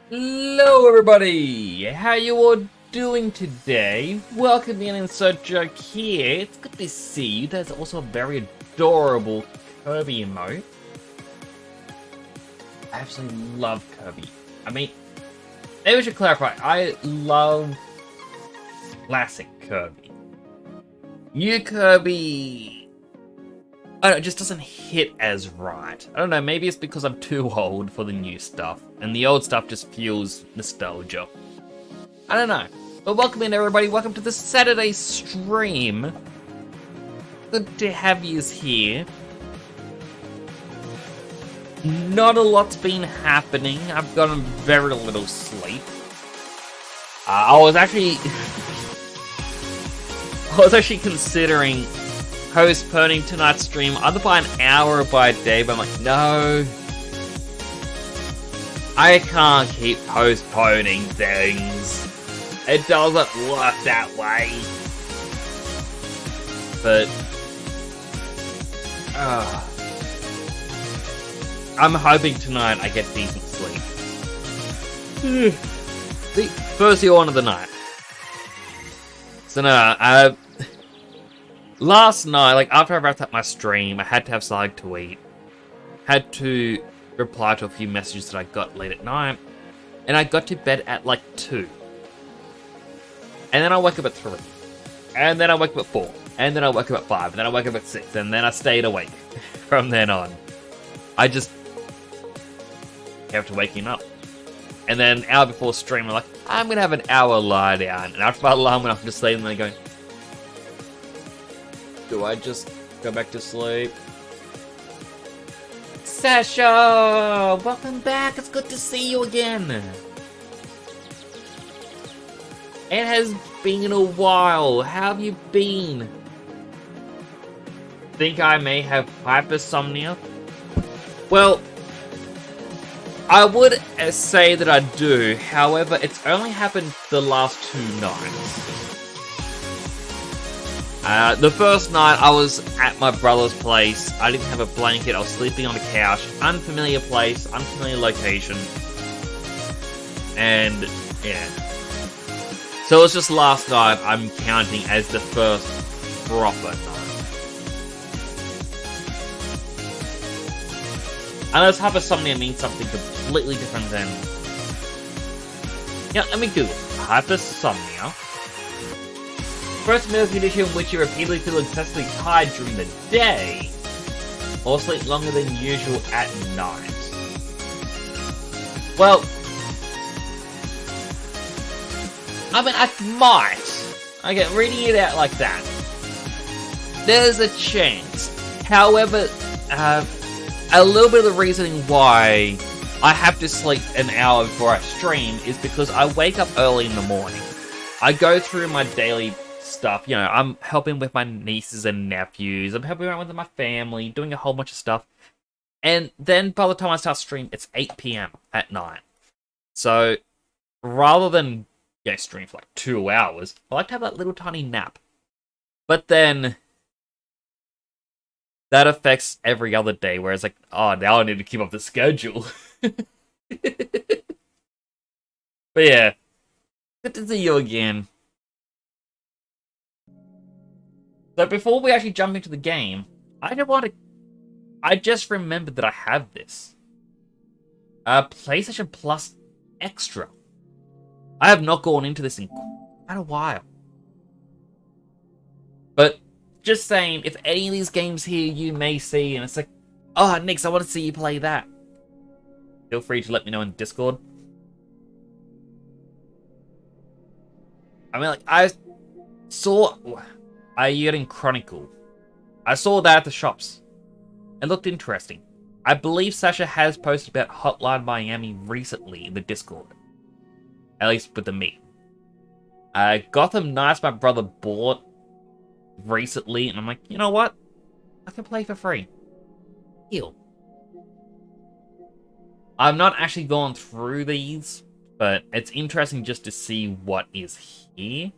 Hello everybody! How you all doing today? Welcome in Insert Joke here. It's good to see you. There's also a very adorable Kirby emote. I absolutely love Kirby. I mean, maybe we should clarify. I love classic Kirby. New Kirby... I don't know, it just doesn't hit as right. I don't know, maybe it's because I'm too old for the new stuff, and the old stuff just feels nostalgia. I don't know. But welcome in, everybody. Welcome to the Saturday stream. Good to have yous here. Not a lot's been happening. I've gotten very little sleep. I was actually considering postponing tonight's stream either by an hour or by a day, but I'm like, no. I can't keep postponing things. It doesn't work that way. But I'm hoping tonight I get decent sleep. See, first you on of the night. So no, last night, like after I wrapped up my stream, I had to have something to eat. Had to reply to a few messages that I got late at night. And I got to bed at like 2. And then I woke up at 3. And then I woke up at 4. And then I woke up at 5. And then I woke up at 6. And then I stayed awake from then on. I just kept waking up. And then an hour before stream, I'm like, I'm going to have an hour lie down. And after my alarm went off to sleep, and then going, do I just go back to sleep? Sasha! Welcome back! It's good to see you again! It has been a while. How have you been? Think I may have hypersomnia? Well, I would say that I do. However, it's only happened the last 2 nights. The first night I was at my brother's place. I didn't have a blanket. I was sleeping on the couch. Unfamiliar place, unfamiliar location. And, yeah. So it was just last night I'm counting as the first proper night. Unless hypersomnia means something completely different than... Yeah, let me Google hypersomnia. First medical condition in which you repeatedly feel excessively tired during the day, or sleep longer than usual at night. Well, I mean, I might. Okay, reading it out like that. There's a chance. However, a little bit of the reasoning why I have to sleep an hour before I stream is because I wake up early in the morning. I go through my daily stuff, you know, I'm helping with my nieces and nephews, I'm helping around with my family, doing a whole bunch of stuff, and then by the time I start stream, it's 8 PM at night. So, rather than, you know, stream for like 2 hours, I like to have that little tiny nap. But then, that affects every other day, whereas like, oh, now I need to keep up the schedule. But yeah, good to see you again. So before we actually jump into the game, I just remembered that I have this. PlayStation Plus Extra. I have not gone into this in quite a while. But just saying, if any of these games here you may see, and it's like, oh, Nix, I want to see you play that. Feel free to let me know in Discord. I mean, like, I saw... Are you getting Chronicle? I saw that at the shops. It looked interesting. I believe Sasha has posted about Hotline Miami recently in the Discord. At least with the meme. Gotham Knights my brother bought recently, and I'm like, you know what? I can play for free. Deal. I've not actually gone through these, but it's interesting just to see what is here.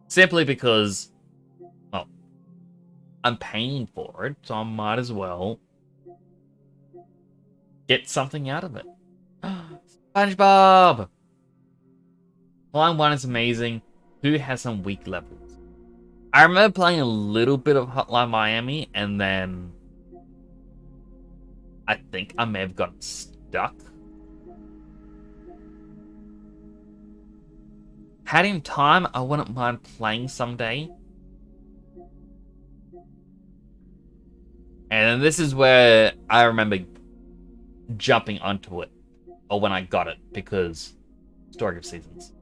Simply because, well, I'm paying for it, so I might as well get something out of it. SpongeBob! Line 1 is amazing. 2 has some weak levels. I remember playing a little bit of Hotline Miami, and then I think I may have gotten stuck. Had in time, I wouldn't mind playing someday. And then this is where I remember jumping onto it, or when I got it, because Story of Seasons.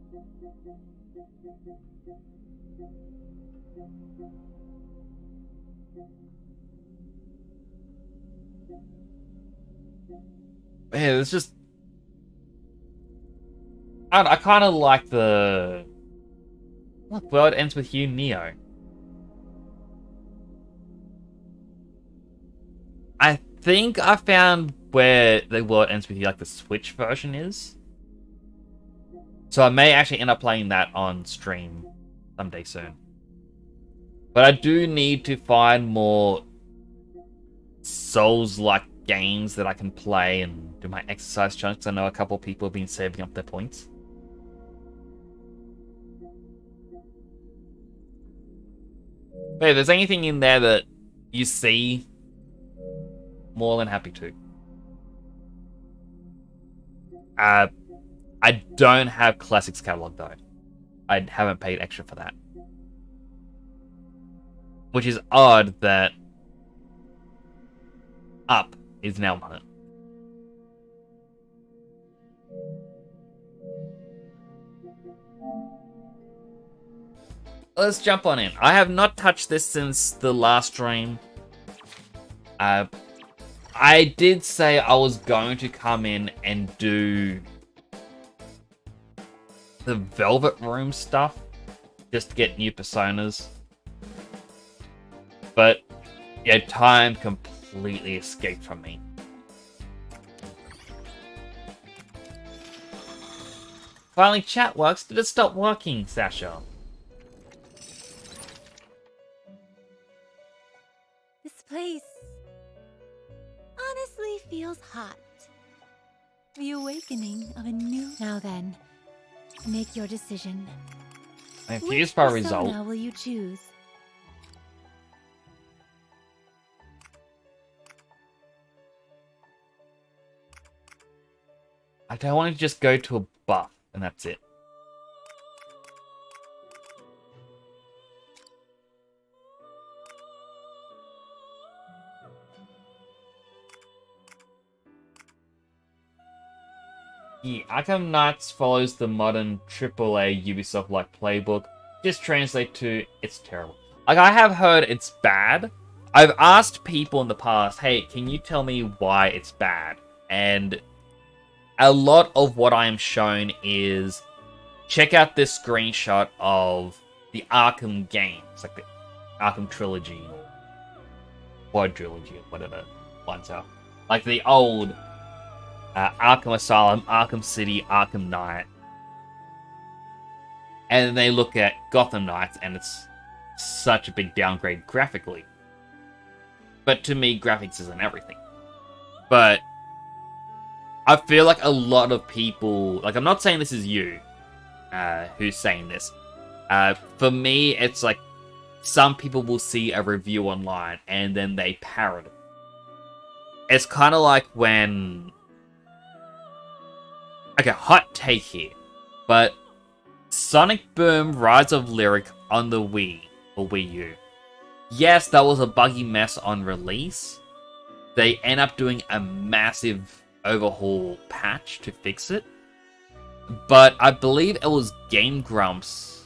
Yeah, it's just... I kind of like the... Look, World Ends With You, Neo. I think I found where the World Ends With You, like the Switch version is. So I may actually end up playing that on stream someday soon. But I do need to find more Souls-like games that I can play and do my exercise chunks. I know a couple people have been saving up their points. But if there's anything in there that you see, more than happy to. I don't have Classics catalog though. I haven't paid extra for that. Which is odd that Up is now on it. Let's jump on in. I have not touched this since the last stream. I did say I was going to come in and do the Velvet Room stuff, just to get new personas. But, yeah, time completely escaped from me. Finally, chat works. Did it stop working, Sasha? This place honestly feels hot. The awakening of a new... Now then, make your decision. I'm confused by Which result. persona will you choose? I don't want to just go to a buff, and that's it. Yeah, Arkham Knights follows the modern AAA Ubisoft-like playbook. Just translate to, it's terrible. Like, I have heard it's bad. I've asked people in the past, hey, can you tell me why it's bad? And a lot of what I am shown is, check out this screenshot of the Arkham games, like the Arkham Trilogy, or Quadrilogy, or whatever ones are. Like the old Arkham Asylum, Arkham City, Arkham Knight. And then they look at Gotham Knights, and it's such a big downgrade graphically. But to me, graphics isn't everything. But I feel like a lot of people... Like, I'm not saying this is you who's saying this. For me, it's like some people will see a review online, and then they parrot it. It's kind of like when... Okay, hot take here. But Sonic Boom Rise of Lyric on the Wii, or Wii U. Yes, that was a buggy mess on release. They end up doing a massive overhaul patch to fix it. But I believe it was Game Grumps.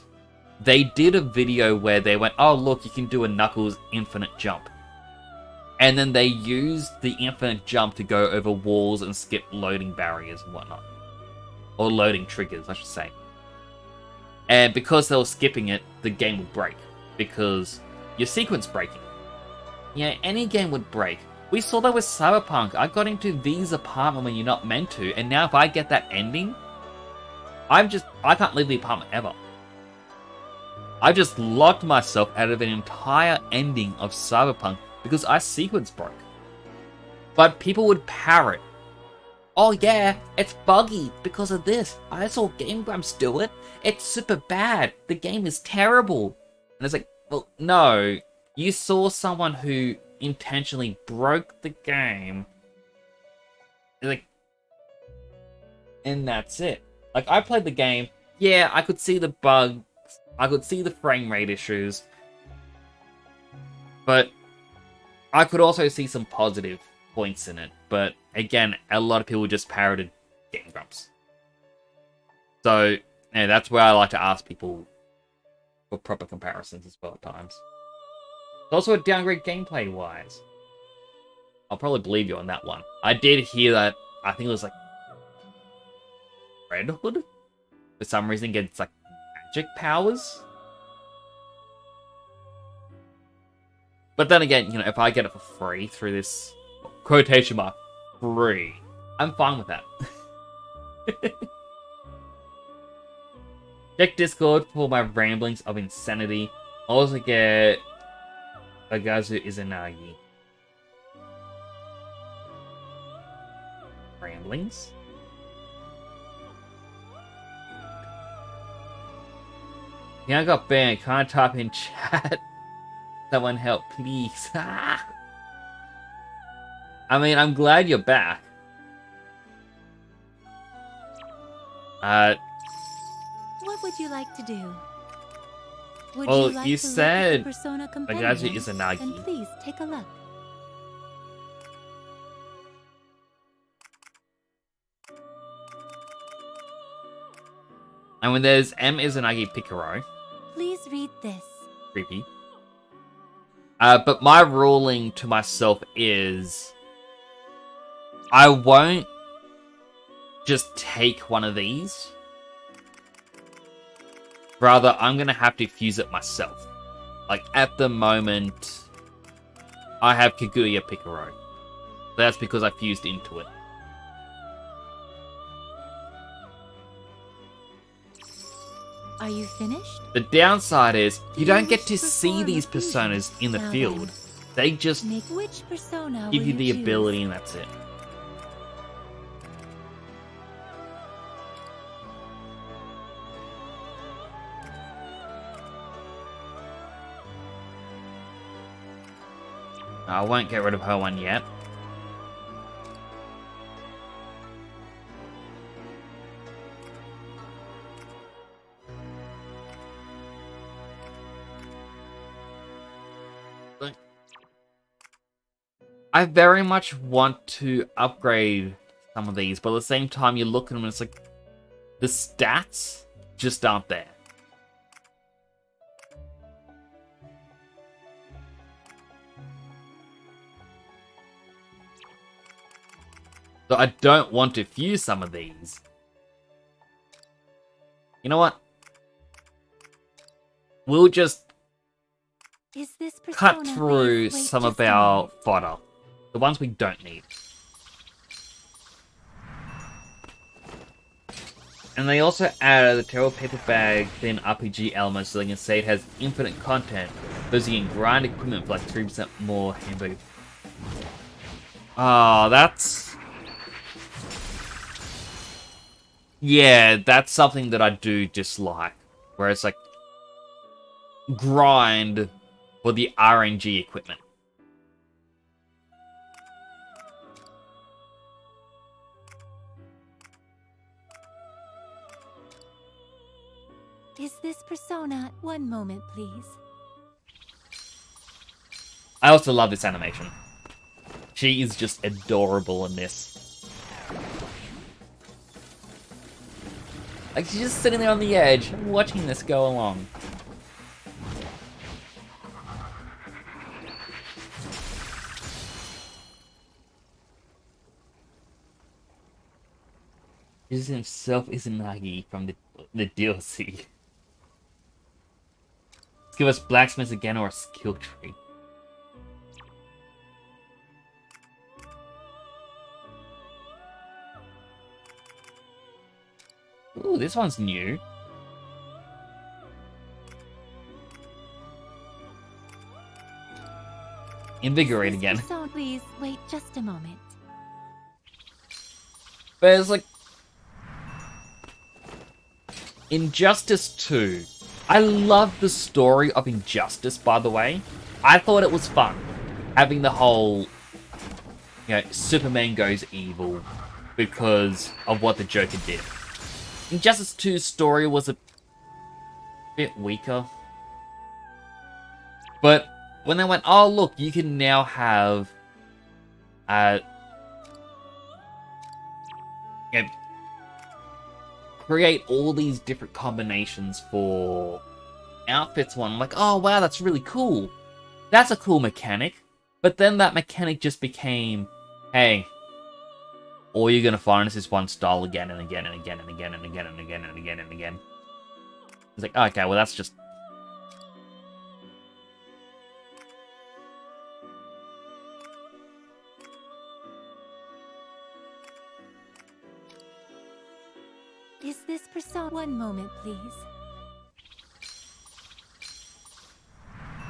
They did a video where they went, oh look, you can do a Knuckles infinite jump. And then they used the infinite jump to go over walls and skip loading barriers and whatnot. Or loading triggers, I should say. And because they were skipping it, the game would break. Because your sequence breaking. Yeah, any game would break. We saw that with Cyberpunk. I got into V's apartment when you're not meant to, and now if I get that ending, I can't leave the apartment ever. I just locked myself out of an entire ending of Cyberpunk because I sequence broke. But people would parrot oh yeah, it's buggy because of this. I saw Game Grumps do it. It's super bad. The game is terrible. And it's like, well, no. You saw someone who intentionally broke the game. Like, and that's it. Like, I played the game. Yeah, I could see the bugs. I could see the frame rate issues. But I could also see some positive points in it. But again, a lot of people just parroted Game Grumps. So, yeah, that's where I like to ask people for proper comparisons as well at times. It's also a downgrade gameplay-wise. I'll probably believe you on that one. I did hear that, I think it was like Red Hood, for some reason, gets like magic powers. But then again, you know, if I get it for free through this quotation mark, free, I'm fine with that. Check Discord for my ramblings of insanity. I also get Agazu Izanagi. Ramblings? Yeah, I got banned. Can't type in chat. Someone help, please. I mean, I'm glad you're back. What would you like to do? Would well, you like you to said look at the Persona Agazu Companion? Izanagi. Then please take a look. And when there's M Izanagi Picaro, Please read this. creepy. But my ruling to myself is I won't just take one of these. Rather, I'm going to have to fuse it myself. Like, at the moment, I have Kaguya Picaro. That's because I fused into it. Are you finished? The downside is, you don't get to wish see perform these a fusion? personas in the Now field. then, They just Make which persona give will you the choose? ability and that's it. I won't get rid of her one yet. Like, I very much want to upgrade some of these, but at the same time you look at them and it's like, the stats just aren't there. So I don't want to fuse some of these. You know what? We'll just Is this cut persona? through Please wait some of just a our moment. fodder. The ones we don't need. And they also added the Terror Paper Bag thin RPG element so they can say it has infinite content, but you can grind equipment for like 3% more hamburger. Oh, that's... Yeah, that's something that I do dislike. Where it's like, grind for the RNG equipment. Is this persona? One moment, please. I also love this animation. She is just adorable in this. Like, she's just sitting there on the edge, watching this go along. This himself is Nagi from the DLC. Let's give us blacksmiths again or a skill tree. Ooh, this one's new. Invigorate Is this again. persona? Please wait just a moment. But it's like... Injustice 2. I love the story of Injustice, by the way. I thought it was fun. Having the whole... You know, Superman goes evil because of what the Joker did. Injustice 2's story was a bit weaker. But when they went, oh look, you can now have... you know, create all these different combinations for outfits one. I'm like, oh wow, that's really cool. That's a cool mechanic. But then that mechanic just became, hey, all you're gonna find is this one style again and again and again and again and again and again and again and again. It's like, okay, well that's just... Is this Persona? One moment, please.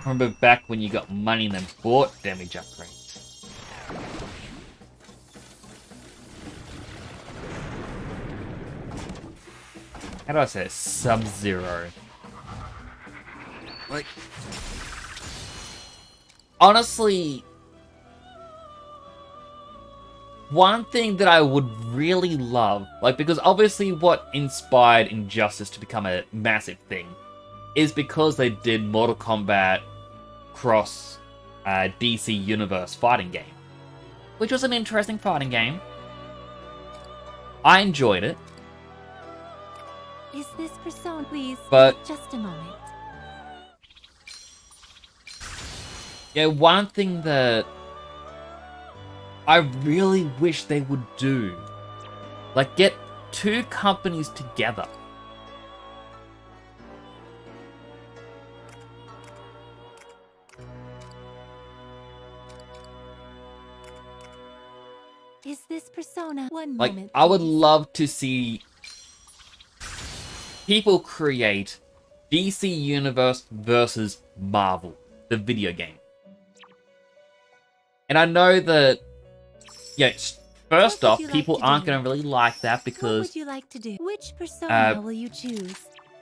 Remember back when you got money and then bought damage upgrades. How do I say it? Sub-Zero. Like... Honestly... One thing that I would really love, like, because obviously what inspired Injustice to become a massive thing is because they did Mortal Kombat cross DC Universe fighting game, which was an interesting fighting game. I enjoyed it. Is this Persona, please? But just a moment. Yeah, one thing that I really wish they would do, like, get two companies together. Is this Persona? One Like, moment, I would please. love to see people create DC Universe versus Marvel, the video game. And I know that, yeah, first off, people aren't going to really like that What because would you like to do? Which Persona will you choose?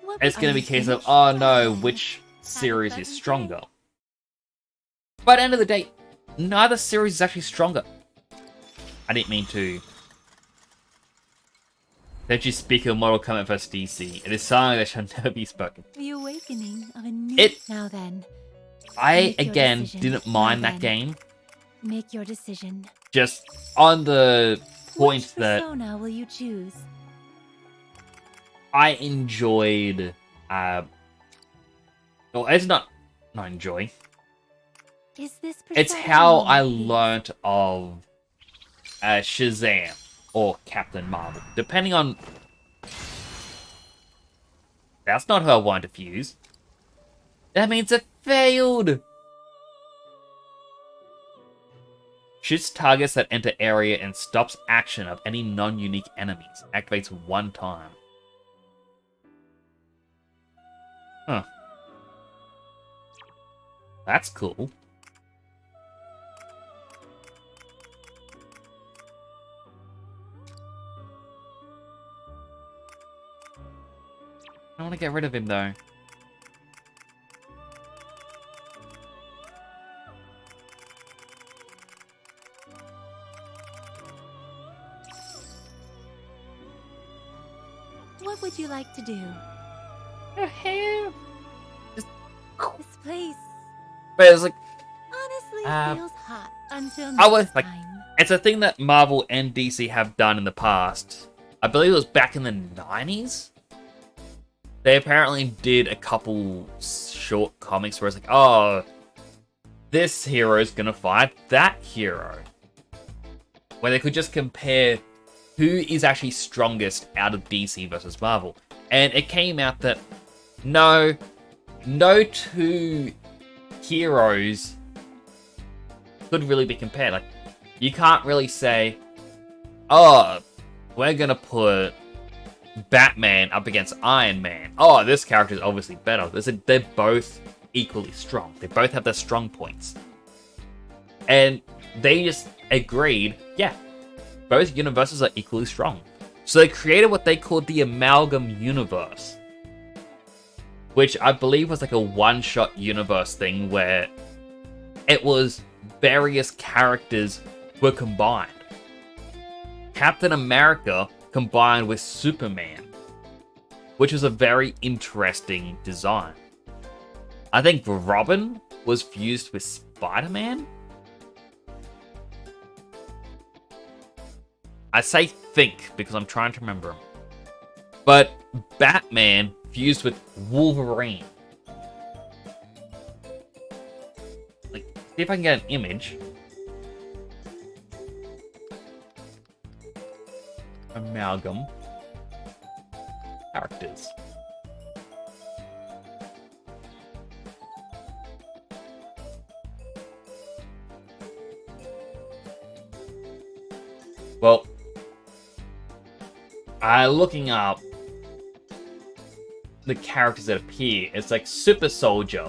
What it's are going to be you a case of, finished? oh no, Okay. which series fun is day. stronger. But at the end of the day, neither series is actually stronger. I didn't mean to. Don't you speak of Mortal Kombat vs. DC. It is something that shall never be spoken. The awakening of a new... It- Now then, I, Make your again, decision. didn't mind Now that then. game. make your decision. Just on the point Which that persona will you choose? I enjoyed, well, it's not enjoy. Is this It's persona how moment, I please? learnt of Shazam or Captain Marvel. Depending on... That's not who I wanted to fuse. That means it failed! Shoots targets that enter area and stops action of any non-unique enemies. Activates one time. Huh. That's cool. I want to get rid of him though. What would you like to do? Just... This place But it's like, honestly feels hot until I was next like- time. it's a thing that Marvel and DC have done in the past. I believe it was back in the 90s. They apparently did a couple short comics where it's like, oh, this hero is gonna fight that hero. Where they could just compare who is actually strongest out of DC versus Marvel. And it came out that no two heroes could really be compared. Like, you can't really say, oh, we're gonna put Batman up against Iron Man. Oh, this character is obviously better. They're both equally strong. They both have their strong points. And they just agreed, yeah, both universes are equally strong. So they created what they called the Amalgam Universe, which I believe was like a one-shot universe thing where it was various characters were combined. Captain America combined with Superman, which was a very interesting design. I think Robin was fused with Spider-Man. I say think because I'm trying to remember. But Batman fused with Wolverine. Like, see if I can get an image. Amalgam characters. Well, looking up the characters that appear, it's like Super Soldier,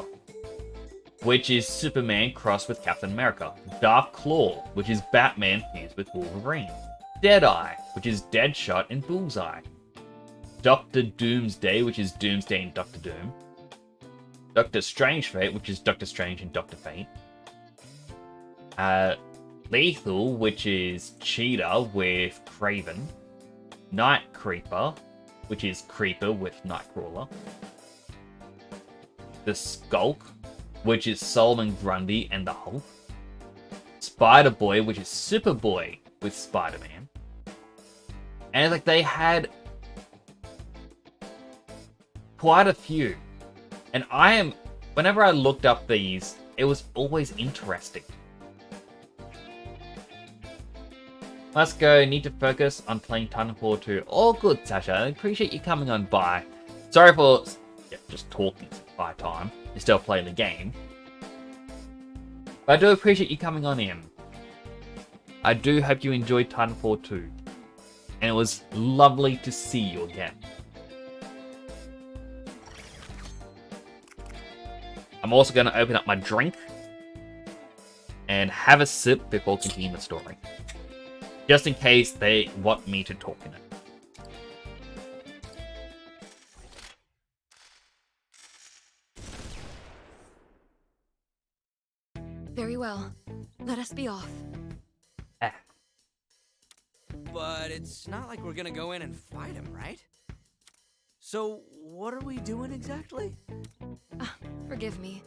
which is Superman crossed with Captain America. Dark Claw, which is Batman fused with Wolverine. Deadeye, which is Deadshot and Bullseye. Dr. Doomsday, which is Doomsday and Dr. Doom. Dr. Strange Fate, which is Dr. Strange and Dr. Fate. Lethal, which is Cheetah with Kraven. Night Creeper, which is Creeper with Nightcrawler. The Skulk, which is Solomon Grundy and the Hulk. Spider-Boy, which is Superboy with Spider-Man. And like they had quite a few. And whenever I looked up these, it was always interesting. Let's go, need to focus on playing Titanfall 2. All good, Sasha. I appreciate you coming on by. Sorry for just talking by time. You're still playing the game. But I do appreciate you coming on in. I do hope you enjoyed Titanfall 2. And it was lovely to see you again. I'm also going to open up my drink and have a sip before continuing the story. Just in case they want me to talk in it. Very well. Let us be off. But it's not like we're gonna go in and fight him, right? So, what are we doing exactly? Forgive me.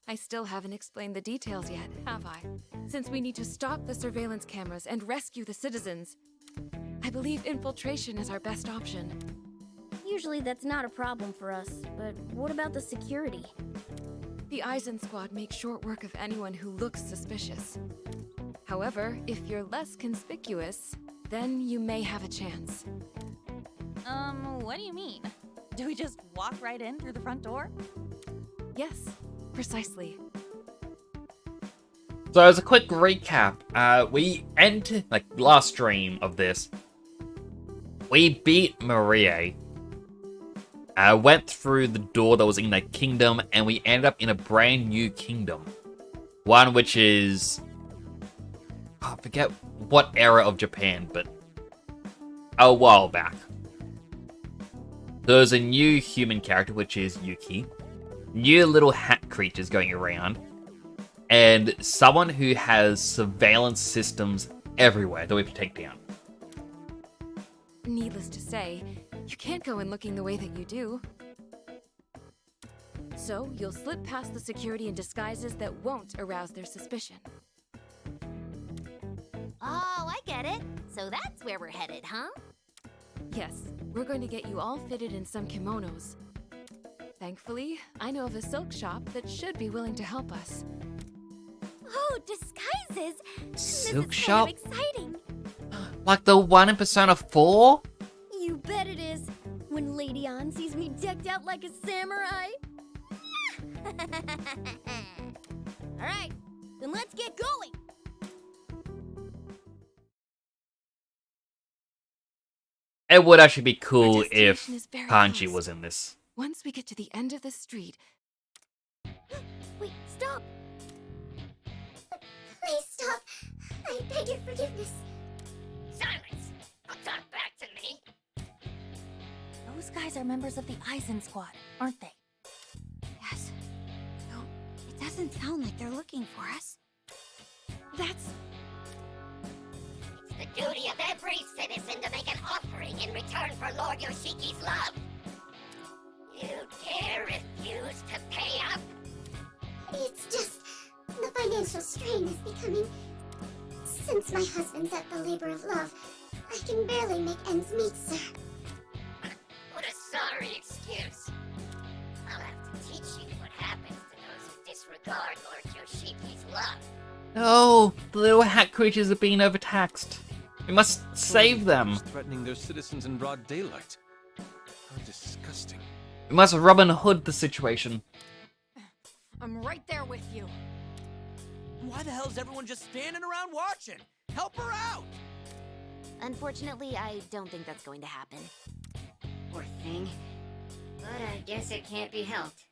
I still haven't explained the details yet, have I? Since we need to stop the surveillance cameras and rescue the citizens, I believe infiltration is our best option. Usually that's not a problem for us, but what about the security? The Eisen Squad makes short work of anyone who looks suspicious. However, if you're less conspicuous, then you may have a chance. What do you mean? Do we just walk right in through the front door? Yes, precisely. So as a quick recap, we entered, like, last stream of this, we beat Marie, went through the door that was in the kingdom, and we ended up in a brand new kingdom. One which is, I forget what era of Japan, but a while back. There's a new human character, which is Yuki. New little hat creatures going around. And someone who has surveillance systems everywhere that we have to take down. Needless to say, you can't go in looking the way that you do. So, you'll slip past the security in disguises that won't arouse their suspicion. Oh, I get it. So that's where we're headed, huh? Yes, we're going to get you all fitted in some kimonos. Thankfully, I know of a silk shop that should be willing to help us. Oh, disguises! Silk this is shop? kind of exciting. Like the one in Persona 4? You bet it is. When Lady Ann sees me decked out like a samurai. All right, then let's get going. It would actually be cool Our if destination is very Kanji close. was in this. Once we get to the end of the street... Wait, stop! Please stop. I beg your forgiveness. Son, guys are members of the Eisen Squad, aren't they? Yes. No, it doesn't sound like they're looking for us. That's... It's the duty of every citizen to make an offering in return for Lord Yoshiki's love. You dare refuse to pay up? It's just the financial strain is becoming... Since my husband's at the labor of love, I can barely make ends meet, sir. What a sorry excuse. I'll have to teach you what happens to those who disregard Lord Yoshiki's love. Oh, the little hat creatures are being overtaxed. We must save them. Threatening their citizens in broad daylight. How disgusting. We must Robin Hood the situation. I'm right there with you. Why the hell is everyone just standing around watching? Help her out! Unfortunately, I don't think that's going to happen. Poor thing. But I guess it can't be helped.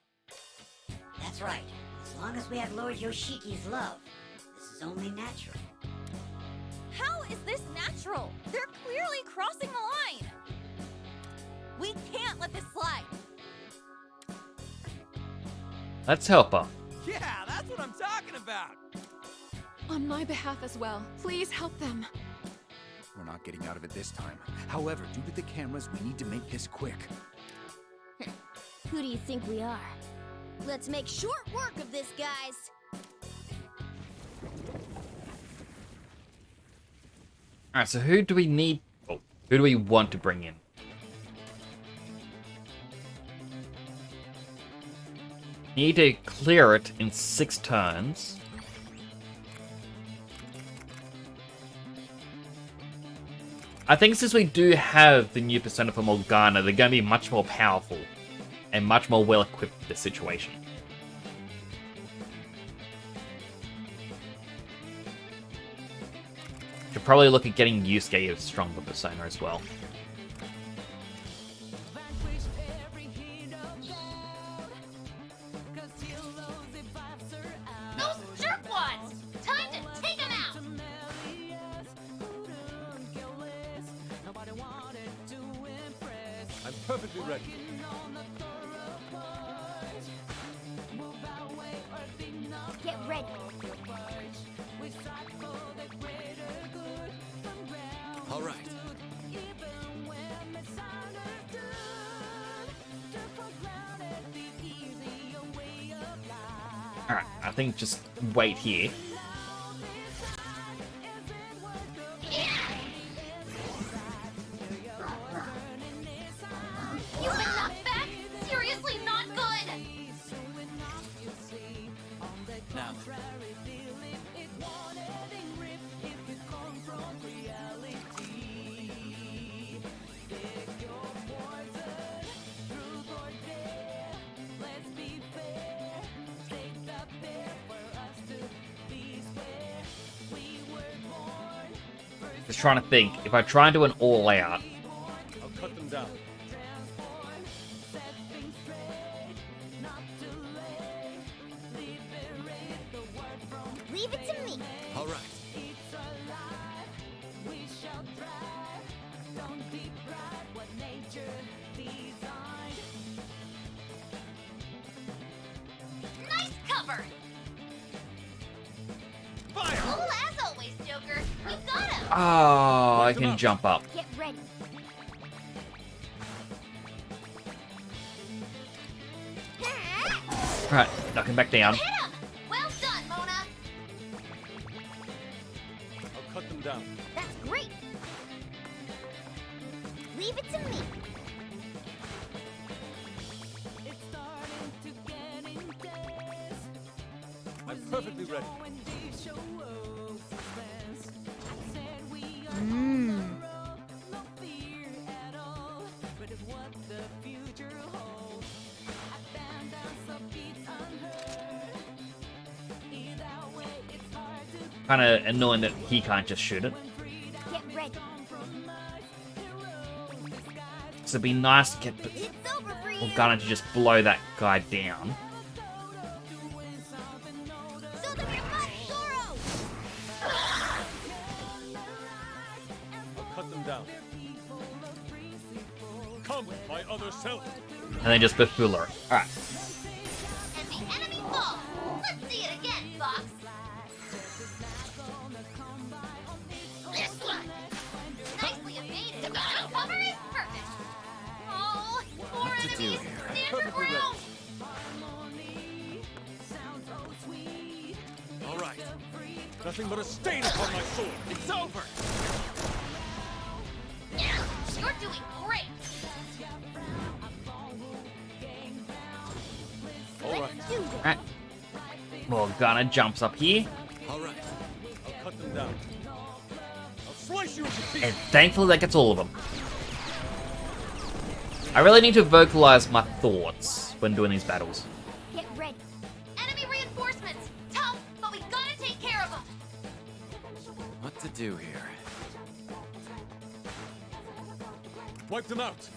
That's right. As long as we have Lord Yoshiki's love, this is only natural. How is this natural? They're clearly crossing the line. We can't let this slide. Let's help her. Yeah, that's what I'm talking about! On my behalf as well, please help them. We're not getting out of it this time. However, due to the cameras, we need to make this quick. Who do you think we are? Let's make short work of this, guys. Alright, so who do we need... Oh, who do we want to bring in? Need to clear it in 6 turns. I think since we do have the new persona for Morgana, they're going to be much more powerful and much more well-equipped for this situation. Should probably look at getting Yusuke a stronger persona as well. Those jerkwads! Time to take them out! I'm perfectly ready. Get ready. All right. Alright, I think just wait here. You've been knocked back? Seriously not good! Now, Just trying to think. If I try and do an all-out, I'll cut them down. Leave it to me. All right. Nice cover! Fire! Cool as always, Joker. You got him! oh, I can jump up. Get ready. Right, knock him back down. Hit him! Well done, Mona! I'll cut them down. That's great. Leave it to me. I'm perfectly ready. Kind of annoying that he can't just shoot it. Get ready. So it'd be nice to get It's over for you. Morgana to just blow that guy down. So the remote, Goro. I'll cut them down. become my other self. And then just befool her. Alright. And the enemy falls. Let's see it again, Fox. This one. Nicely evaded. Cover is perfect. Oh, poor What to do enemies. here? Stand your ground. All right. Nothing but a stain upon my sword. It's over. You're doing great. All right. Alright. Morgana jumps up here. All right. I'll cut them down. I'll slice you into pieces. And thankfully that gets all of them. I really need to vocalize my thoughts when doing these battles. Get ready. Enemy reinforcements. Tough, but we gotta take care of them. What to do here? Wipe them out.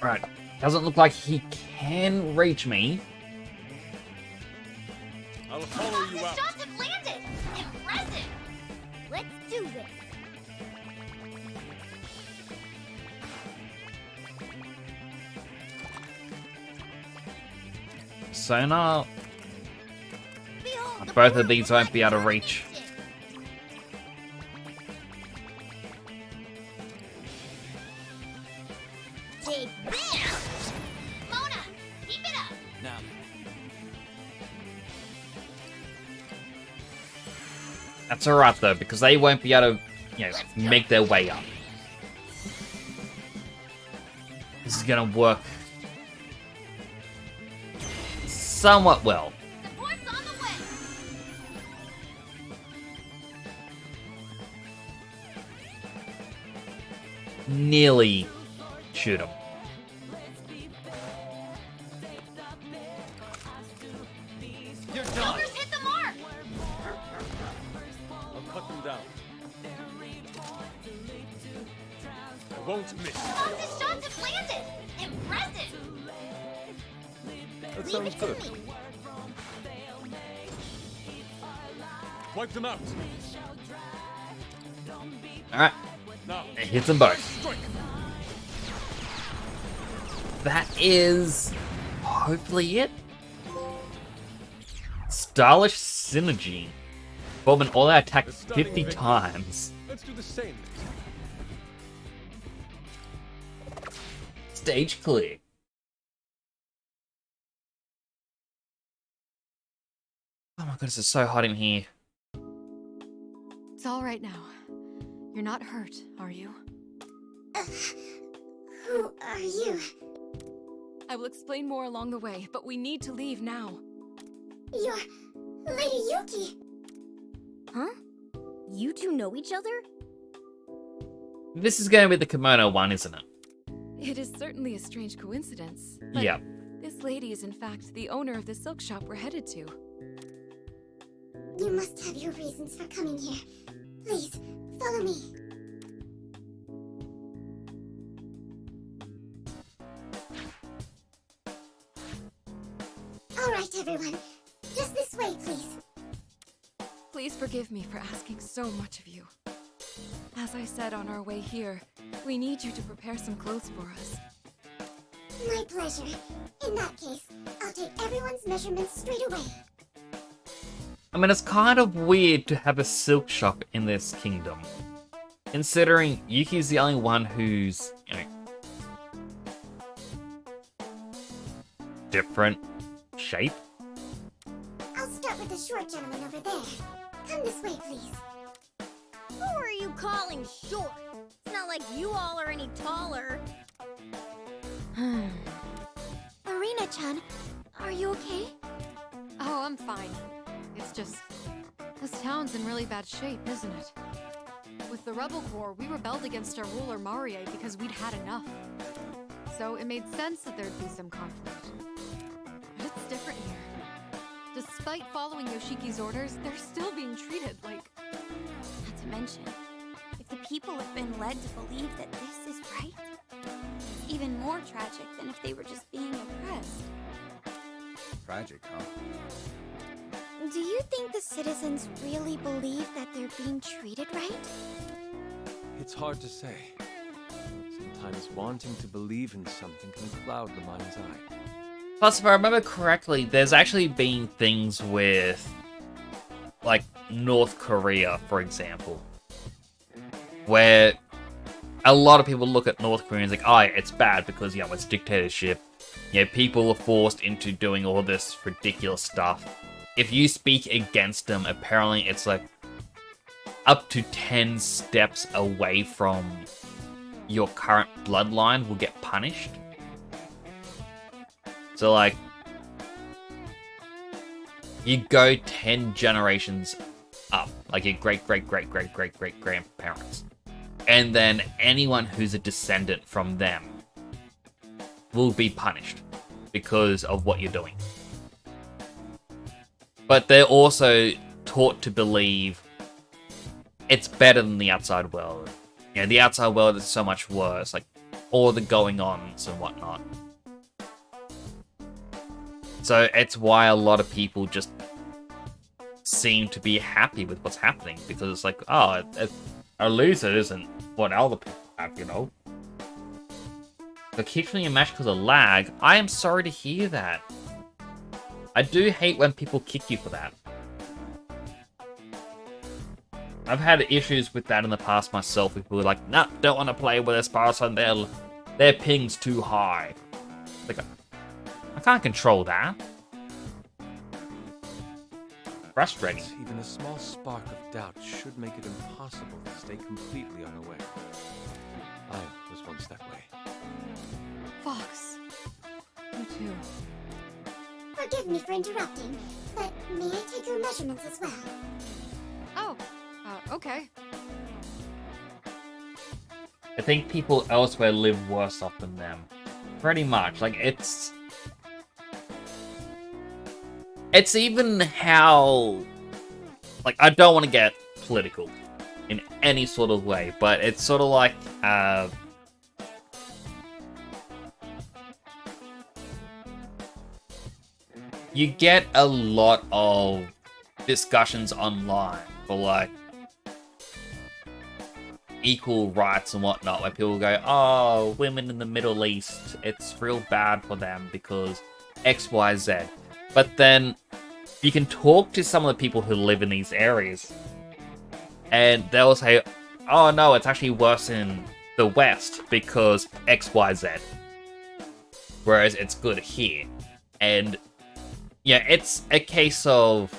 Alright. Doesn't look like he can reach me. I'll follow you The out. shots have landed. Impressive. Let's do this. Sonar. Behold, the Both of portal these will won't be able to let reach. you Take this! Mona, keep it up. Now, That's alright though, because they won't be able to, make their way up. This is gonna work somewhat well. Support's on the way. Nearly shoot him. You're done. Numbers hit the mark. I'll cut them down. I won't miss. Fox's shots have landed. Impressive. That sounds good. Wipe them out. Alright, Now, it hits them both. strike. That is hopefully it. Stylish synergy. Perform an all-out attack The stunning 50 victory. times. Let's do the same next time. Stage clear. Oh my goodness, it's so hot in here. It's all right now. You're not hurt, are you? Who are you? I will explain more along the way, but we need to leave now. You're Lady Yuki. Huh? You two know each other? This is going to be the kimono one, isn't it? It is certainly a strange coincidence. But Yeah. this lady is in fact the owner of the silk shop we're headed to. You must have your reasons for coming here. Please, follow me. All right, everyone. Just this way, please. Please forgive me for asking so much of you. As I said on our way here, we need you to prepare some clothes for us. My pleasure. In that case, I'll take everyone's measurements straight away. I mean, it's kind of weird to have a silk shop in this kingdom. Considering Yuki's the only one who's, different shape. I'll start with the short gentleman over there. Come this way, please. Who are you calling short? It's not like you all are any taller. Arena-chan, are you okay? Oh, I'm fine. It's just... this town's in really bad shape, isn't it? With the Rebel Corps, we rebelled against our ruler Marie because we'd had enough. So it made sense that there'd be some conflict. But it's different here. Despite following Yoshiki's orders, they're still being treated like... Not to mention, if the people have been led to believe that this is right, it's even more tragic than if they were just being oppressed. Tragic, huh? Do you you think the citizens really believe that they're being treated right? It's hard to say. Sometimes wanting to believe in something can cloud the mind's eye. Plus, if I remember correctly, there's actually been things with, like, North Korea, for example, where a lot of people look at North Korea and it's like, oh, it's bad because, you know, it's dictatorship. You know, people are forced into doing all this ridiculous stuff. If you speak against them, apparently it's like up to 10 steps away from your current bloodline will get punished. So, like, you go 10 generations up, like your great-great-great-great-great-great-grandparents. And then anyone who's a descendant from them will be punished because of what you're doing. But they're also taught to believe it's better than the outside world. You know, the outside world is so much worse, like all the going-ons and whatnot. So it's why a lot of people just seem to be happy with what's happening, because it's like, oh, at least it isn't what other people have, you know? The keep feeling a match because of lag. I am sorry to hear that. I do hate when people kick you for that. I've had issues with that in the past myself. People are like, nah, don't want to play with this person. Their ping's too high. Like, I can't control that. Frustrating. Even a small spark of doubt should make it impossible to stay completely unaware. I was once that way. Fox. You too. Forgive me for interrupting, but may I take your measurements as well? Oh, okay. I think people elsewhere live worse off than them. Pretty much. Like, it's even how... Like, I don't want to get political in any sort of way, but it's sort of like, you get a lot of discussions online for, like, equal rights and whatnot, where people go, oh, women in the Middle East, it's real bad for them because XYZ. But then you can talk to some of the people who live in these areas, and they'll say, oh no, it's actually worse in the West because XYZ. Whereas it's good here. And yeah, it's a case of,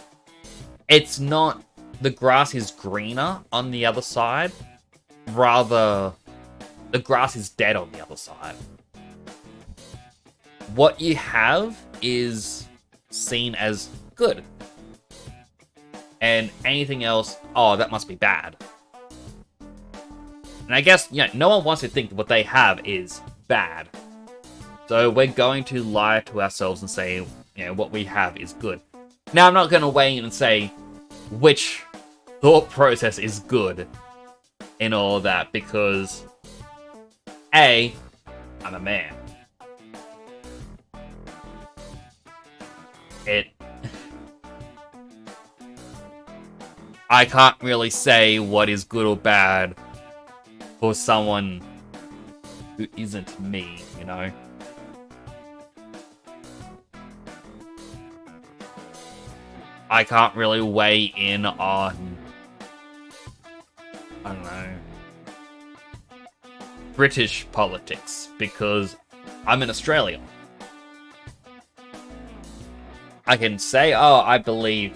it's not the grass is greener on the other side, rather the grass is dead on the other side. What you have is seen as good. And anything else, oh, that must be bad. And I guess, you know, no one wants to think what they have is bad. So we're going to lie to ourselves and say, you know, what we have is good. Now, I'm not going to weigh in and say which thought process is good in all of that, because A, I'm a man. I can't really say what is good or bad for someone who isn't me, you know? I can't really weigh in on, I don't know, British politics, because I'm in Australia. I can say, oh, I believe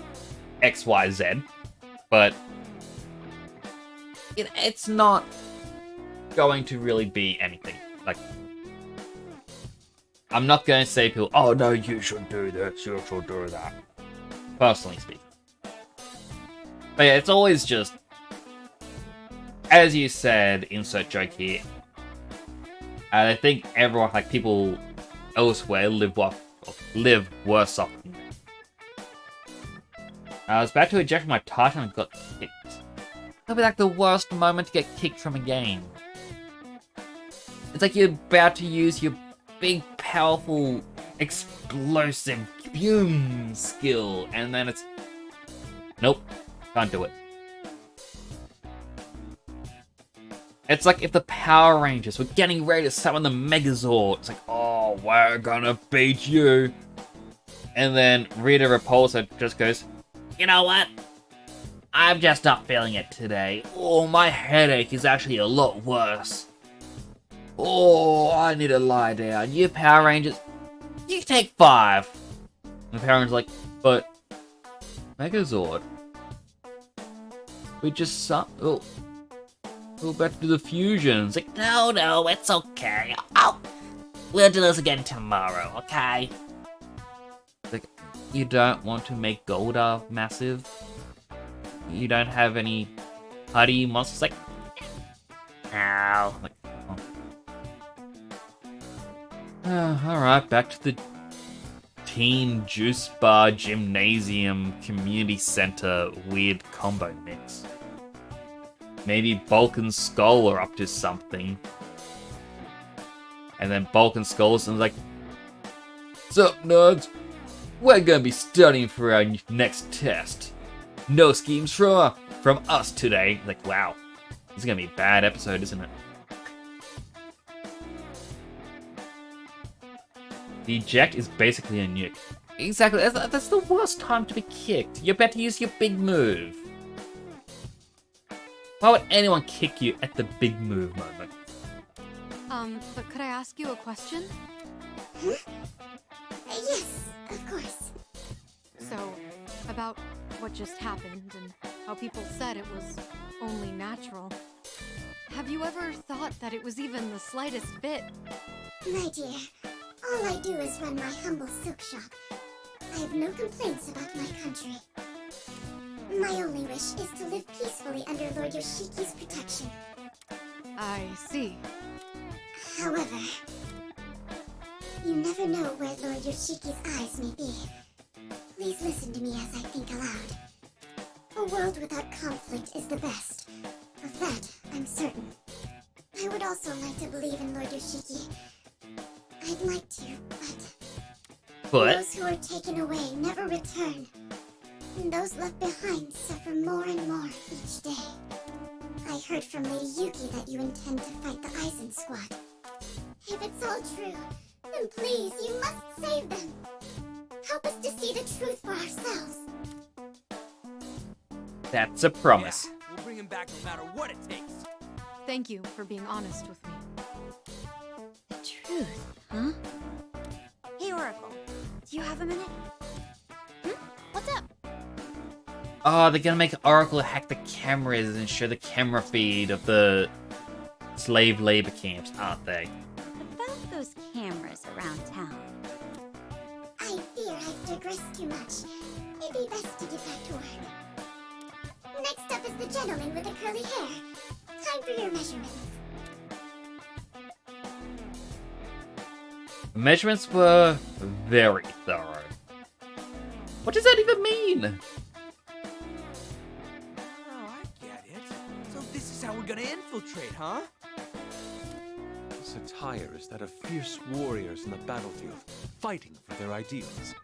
XYZ, but it's not going to really be anything. Like, I'm not going to say to people, oh no, you should do this, you should do that. Personally speaking. But yeah, it's always just, as you said, insert joke here. And I think everyone, like people elsewhere, live worse off than me. I was about to eject my Titan and got kicked. That'll be like the worst moment to get kicked from a game. It's like you're about to use your big, powerful, explosive boom skill, and then it's, Nope, can't do it. It's like if the Power Rangers were getting ready to summon the Megazord. It's like, oh, we're gonna beat you. And then Rita Repulsa just goes, you know what? I'm just not feeling it today. Oh, my headache is actually a lot worse. Oh, I need to lie down. You Power Rangers, you take 5. And the Power Rangers like, but Megazord. We just go back to the fusion. It's like, no, it's okay. We'll do this again tomorrow, okay? Like, you don't want to make Golda massive? You don't have any putty monsters? Like, ow. Like, alright, back to the Teen Juice Bar Gymnasium Community Center weird combo mix. Maybe Bulk and Skull are up to something. And then Bulk and Skull is like, "What's up, nerds? We're gonna be studying for our next test. No schemes from us today." Like, wow. This is gonna be a bad episode, isn't it? The eject is basically a nuke. Exactly, that's the worst time to be kicked. You're about to use your big move. Why would anyone kick you at the big move moment? But could I ask you a question? Huh? Yes, of course. So, about what just happened and how people said it was only natural. Have you ever thought that it was even the slightest bit? My dear, all I do is run my humble silk shop. I have no complaints about my country. My only wish is to live peacefully under Lord Yoshiki's protection. I see. However, you never know where Lord Yoshiki's eyes may be. Please listen to me as I think aloud. A world without conflict is the best. Of that, I'm certain. I would also like to believe in Lord Yoshiki. I'd like to, but those who are taken away never return. And those left behind suffer more and more each day. I heard from Lady Yuki that you intend to fight the Aizen squad. If it's all true, then please, you must save them. Help us to see the truth for ourselves. That's a promise. Yeah, we'll bring him back no matter what it takes. Thank you for being honest with me. The truth, huh? Hey, Oracle, do you have a minute? What's up? Oh, they're gonna make Oracle hack the cameras and show the camera feed of the slave labor camps, aren't they? About those cameras around town. I fear I've digressed too much. It'd be best to get back to work. Next up is the gentleman with the curly hair. Time for your measurements. Measurements were very thorough. What does that even mean? Oh, I get it. So this is how we're gonna infiltrate, huh? This attire is that of fierce warriors in the battlefield, fighting for their ideals.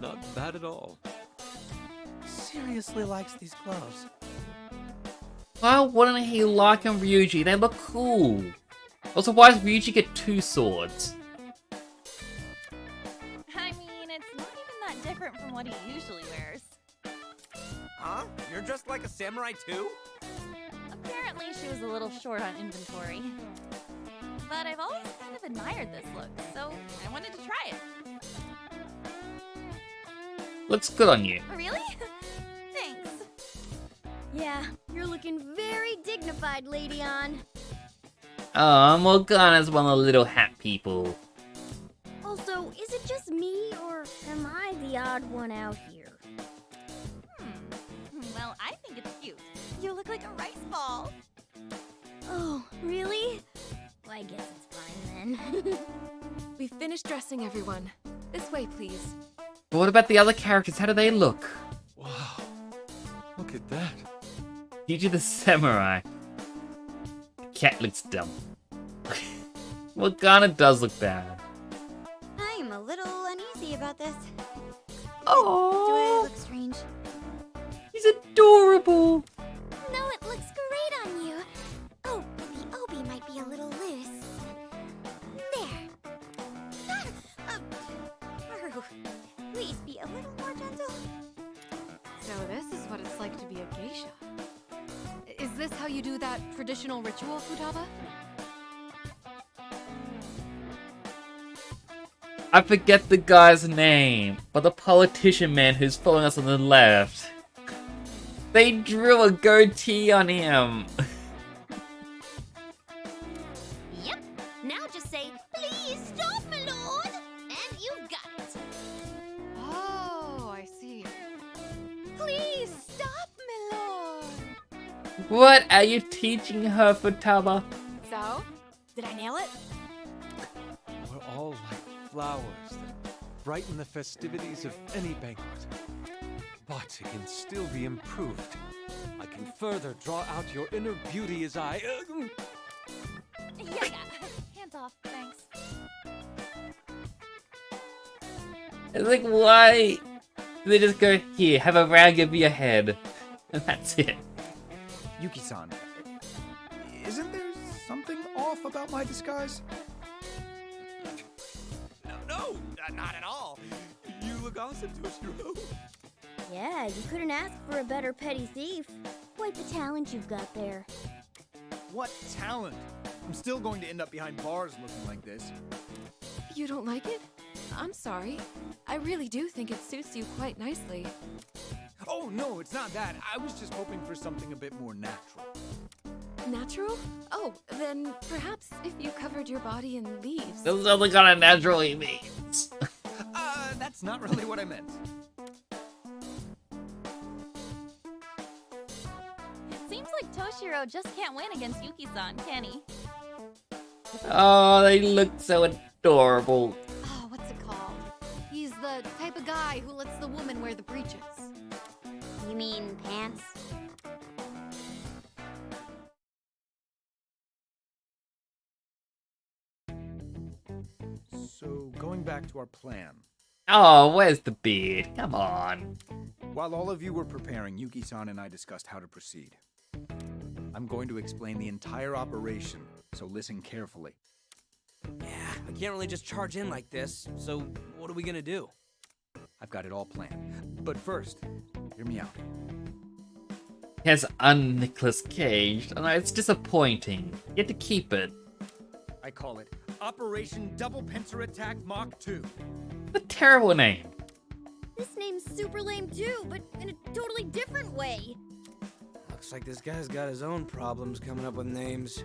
Not bad at all. Seriously likes these clothes. Why wouldn't he like him, Ryuji? They look cool. Also, why does Ryuji get 2 swords? I mean, it's not even that different from what he usually wears. Huh? You're dressed like a samurai too? Apparently, she was a little short on inventory. But I've always kind of admired this look, so I wanted to try it. Looks good on you. Really? Thanks. Yeah, you're looking very dignified, Lady Ann. Oh, Morgana's one of the little hat people. Also, is it just me, or am I the odd one out here? Well, I think it's cute. You look like a rice ball. Oh, really? Well, I guess it's fine then. We've finished dressing everyone. This way, please. But what about the other characters? How do they look? Wow. Look at that. Ryuji the samurai. The cat looks dumb. Morgana does look bad. I'm a little uneasy about this. Do I Oh, look strange? he's adorable. No, it looks great on you. Oh, but the obi might be a little loose. There. Haru, please be a little more gentle. So this is what it's like to be a geisha. Is this how you do that traditional ritual, Futaba? I forget the guy's name, but the politician man who's following us on the left. They drew a goatee on him. Yep. Now just say, please stop, my lord, and you've got it. Oh, I see. Please stop, my lord. What are you teaching her, Futaba? So, did I nail it? We're all like flowers that brighten the festivities of any banquet. But it can still be improved. I can further draw out your inner beauty as I... Yeah. Hands off, thanks. It's like, why? They just go, here, have a rag over your head. And that's it. Yuki-san, isn't there something off about my disguise? No, not at all. You look awesome, Toshiro. Yeah, you couldn't ask for a better petty thief. Quite the talent you've got there. What talent? I'm still going to end up behind bars looking like this. You don't like it? I'm sorry. I really do think it suits you quite nicely. Oh, no, it's not that. I was just hoping for something a bit more natural. Natural? Oh, then perhaps if you covered your body in leaves. This is only kind of natural he means. That's not really what I meant. It seems like Toshiro just can't win against Yuki-san, can he? Oh, they look so adorable. Oh, what's it called? He's the type of guy who lets the woman wear the breeches. You mean pants? So, going back to our plan. Oh, where's the beard? Come on. While all of you were preparing, Yuki-san and I discussed how to proceed. I'm going to explain the entire operation, so listen carefully. Yeah, I can't really just charge in like this, so what are we gonna do? I've got it all planned. But first, hear me out. He has un-Nicolas Cage, and it's disappointing. You have to keep it. I call it Operation Double Pincer Attack Mach 2. A terrible name. This name's super lame too, but in a totally different way. Looks like this guy's got his own problems coming up with names.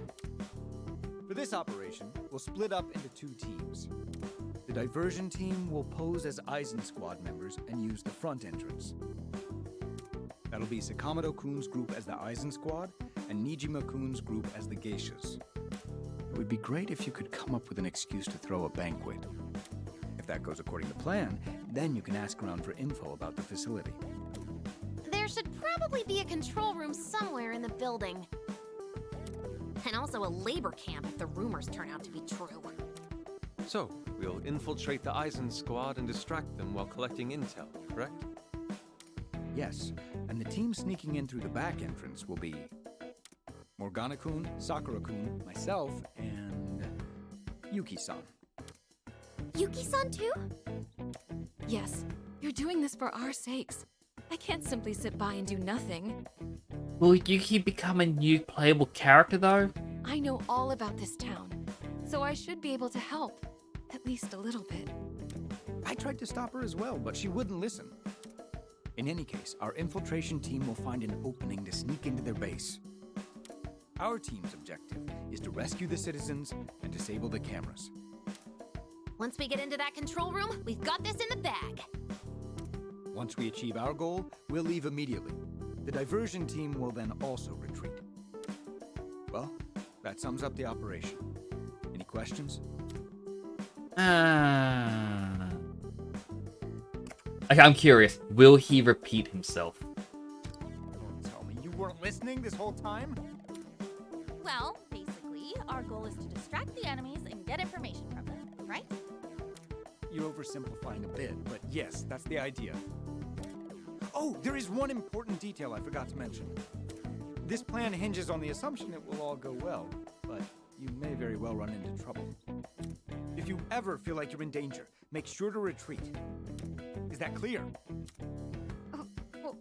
For this operation, we'll split up into two teams. The diversion team will pose as Eisen Squad members and use the front entrance. That'll be Sakamoto-kun's group as the Eisen Squad, and Nijima-kun's group as the Geishas. It would be great if you could come up with an excuse to throw a banquet. If that goes according to plan, then you can ask around for info about the facility. There should probably be a control room somewhere in the building. And also a labor camp if the rumors turn out to be true. So, we'll infiltrate the Eisen squad and distract them while collecting intel, correct? Yes, and the team sneaking in through the back entrance will be Morgana-kun, Sakura-kun, myself, and Yuki-san. Yuki-san too? Yes, you're doing this for our sakes. I can't simply sit by and do nothing. Will Yuki become a new playable character, though? I know all about this town, so I should be able to help. At least a little bit. I tried to stop her as well, but she wouldn't listen. In any case, our infiltration team will find an opening to sneak into their base. Our team's objective is to rescue the citizens and disable the cameras. Once we get into that control room, we've got this in the bag. Once we achieve our goal, we'll leave immediately. The diversion team will then also retreat. Well, that sums up the operation. Any questions? Okay, I'm curious. Will he repeat himself? Don't tell me you weren't listening this whole time? Well, basically, our goal is to distract the enemies and get information from them, right? you're oversimplifying a bit, but yes, that's the idea. Oh, there is one important detail I forgot to mention. This plan hinges on the assumption it will all go well, but you may very well run into trouble. If you ever feel like you're in danger, make sure to retreat. Is that clear?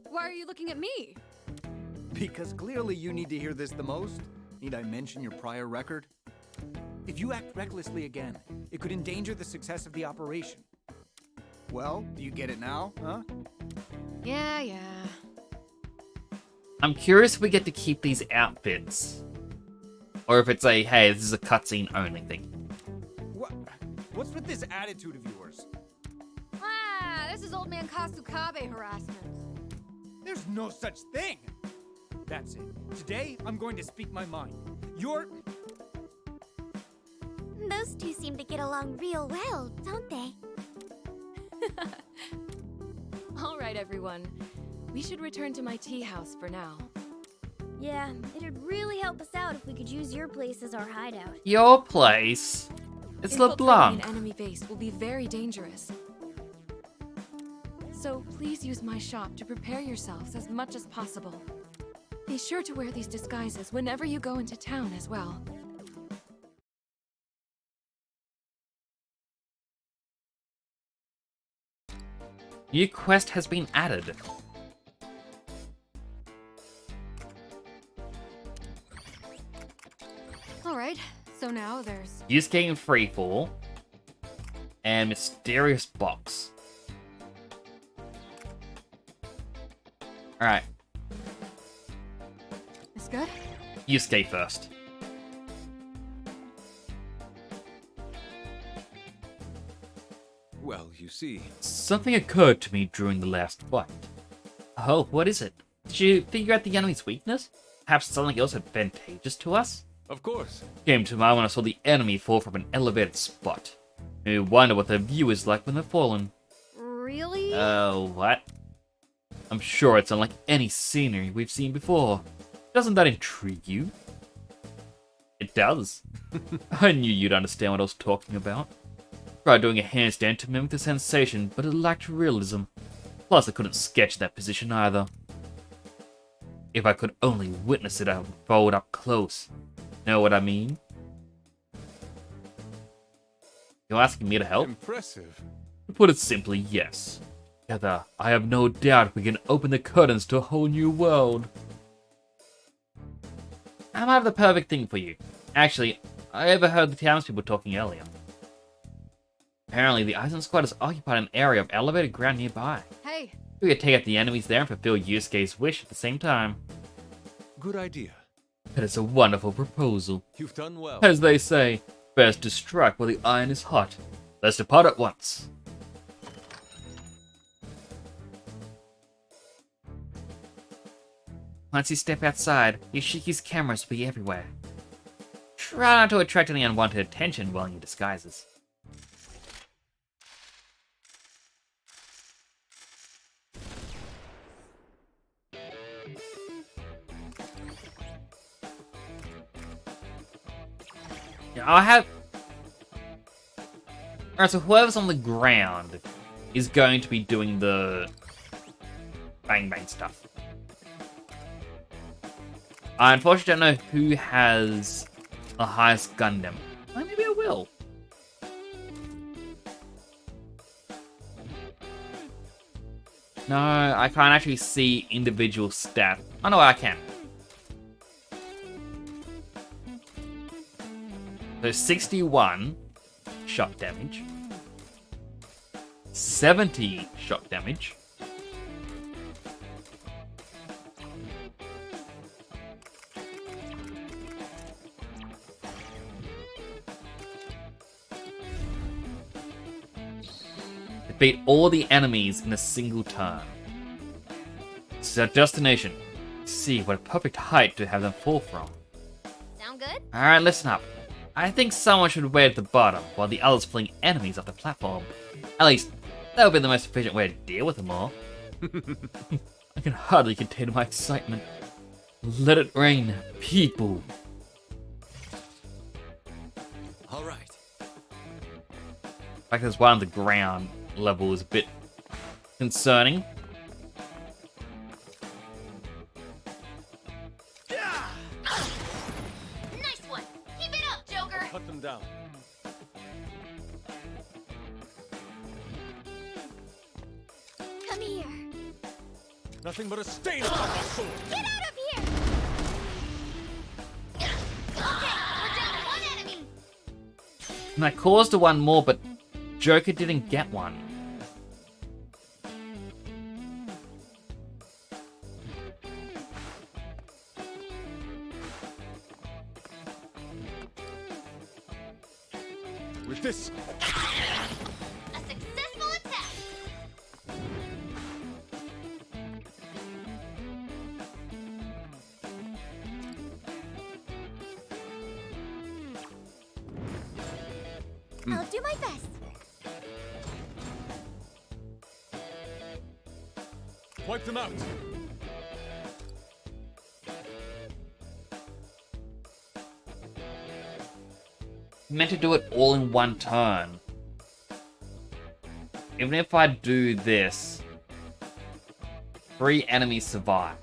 Why are you looking at me? Because clearly you need to hear this the most. Need I mention your prior record? If you act recklessly again, it could endanger the success of the operation. Well, do you get it now, huh? Yeah. I'm curious if we get to keep these outfits. Or if it's a, hey, this is a cutscene only thing. What's with this attitude of yours? This is old man Kasukabe harassment. There's no such thing! That's it. Today, I'm going to speak my mind. Those two seem to get along real well, don't they? All right, everyone. We should return to my tea house for now. Yeah, it'd really help us out if we could use your place as our hideout. Your place? It's Infiltrating LeBlanc. an enemy base will be very dangerous. So please use my shop to prepare yourselves as much as possible. Be sure to wear these disguises whenever you go into town as well. New quest has been added. Alright, so now there's... Yusuke in Freefall. And Mysterious Box. Alright, It's good? Yusuke first. Well, you see, Something occurred to me during the last fight. Oh, what is it? Did you figure out the enemy's weakness? Perhaps something else advantageous to us? of course. Came to mind when I saw the enemy fall from an elevated spot. I wonder what their view is like when they're fallen. Really? What? I'm sure it's unlike any scenery we've seen before. Doesn't that intrigue you? It does. I knew you'd understand what I was talking about. Tried doing a handstand to mimic the sensation, but it lacked realism. Plus, I couldn't sketch that position either. If I could only witness it, I would follow it up close. Know what I mean? You're asking me to help? Impressive. To put it simply, yes. Together, I have no doubt we can open the curtains to a whole new world. I might have the perfect thing for you. Actually, I overheard the townspeople talking earlier. Apparently, the Eisen Squad has occupied an area of elevated ground nearby. Hey, We could take out the enemies there and fulfill Yusuke's wish at the same time. Good idea. That is a wonderful proposal. You've done well. As they say, best to strike while the iron is hot. Let's depart at once. Once you step outside, Yoshiki's cameras will be everywhere. Try not to attract any unwanted attention while in your disguises. Yeah, I'll have... Alright, so whoever's on the ground is going to be doing the bang bang stuff. I unfortunately don't know who has the highest Gundam. Well, maybe I will. No, I can't actually see individual stats. Oh no, I can. So 61 shock damage. 70 shock damage. Defeat all the enemies in a single turn. This is our destination. See, what a perfect height to have them fall from. Sound good? Alright, listen up. I think someone should wait at the bottom while the others fling enemies off the platform. At least, that would be the most efficient way to deal with them all. I can hardly contain my excitement. Let it rain, people. All right. Like there's one on the ground level is a bit concerning. Nice one! Keep it up, Joker! Cut them down. Come here. Nothing but a stain upon my sword. Get out of here! Okay, we're down to one enemy! And I caused a one more, but Joker didn't get one. With this, A successful attack! I'll do my best. wipe them out. Meant to do it all in one turn. Even if I do this, 3 enemies survive.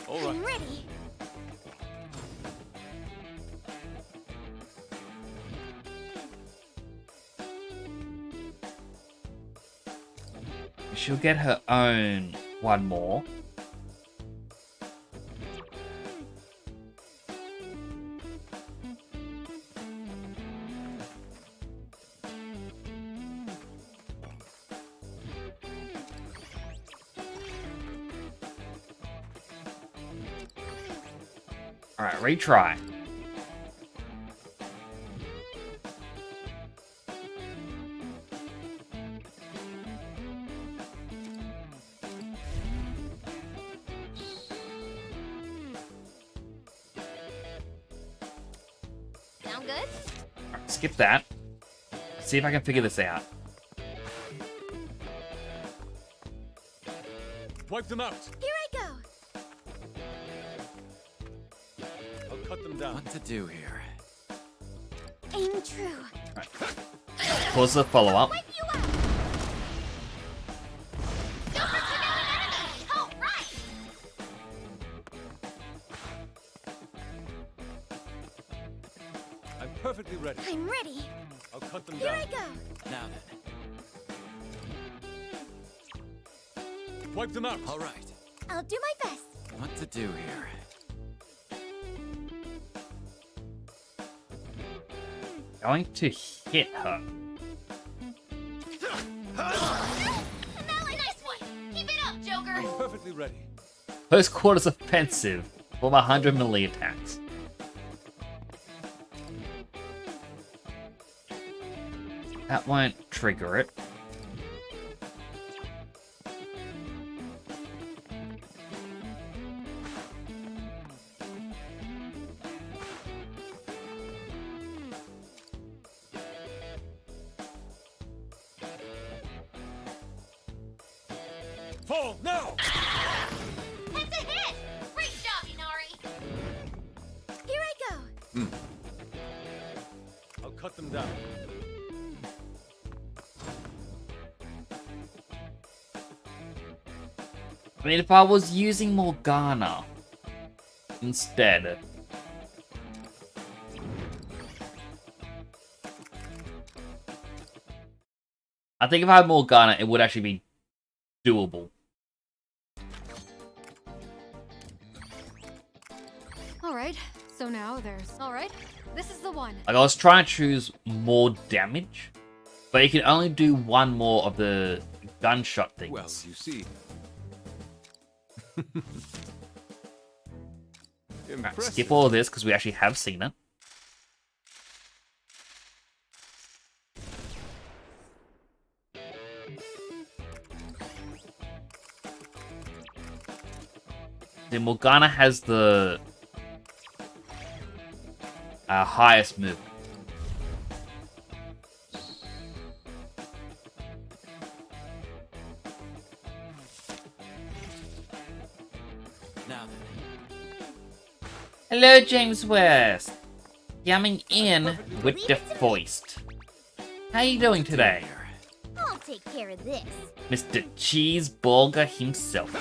All I'm right. ready. She'll get her own one more. Alright, retry. Sound good? Alright, skip that. See if I can figure this out. Wipe them out. Here I go. I'll cut them down. What to do here? Aim true. Pause the follow-up. Wipe you out. Joker took out an enemy! All right! I'm perfectly ready. I'm ready. I'll cut them Here down. I go. Now then. Wipe them out. All right. I'll do my best. What to do here? Going to hit her. Nice one! Keep it up, Joker! I'm perfectly ready. Close quarters offensive. For 100 melee attacks. That won't trigger it. Fall now. That's a hit! Great job, Inari! Here I go. I'll cut them down. I mean, if I was using Morgana instead. I think if I had Morgana, it would actually be doable. Alright, so now there's. Alright, this is the one. Like, I was trying to choose more damage, but you can only do one more of the gunshot things. Well, you see. Right, Impressive. skip all of this because we actually have seen it. The Morgana has the highest movement. Now then. Hello, James West. Coming in with the foist. How you doing today? I'll take care of this. Mr. Cheeseburger himself.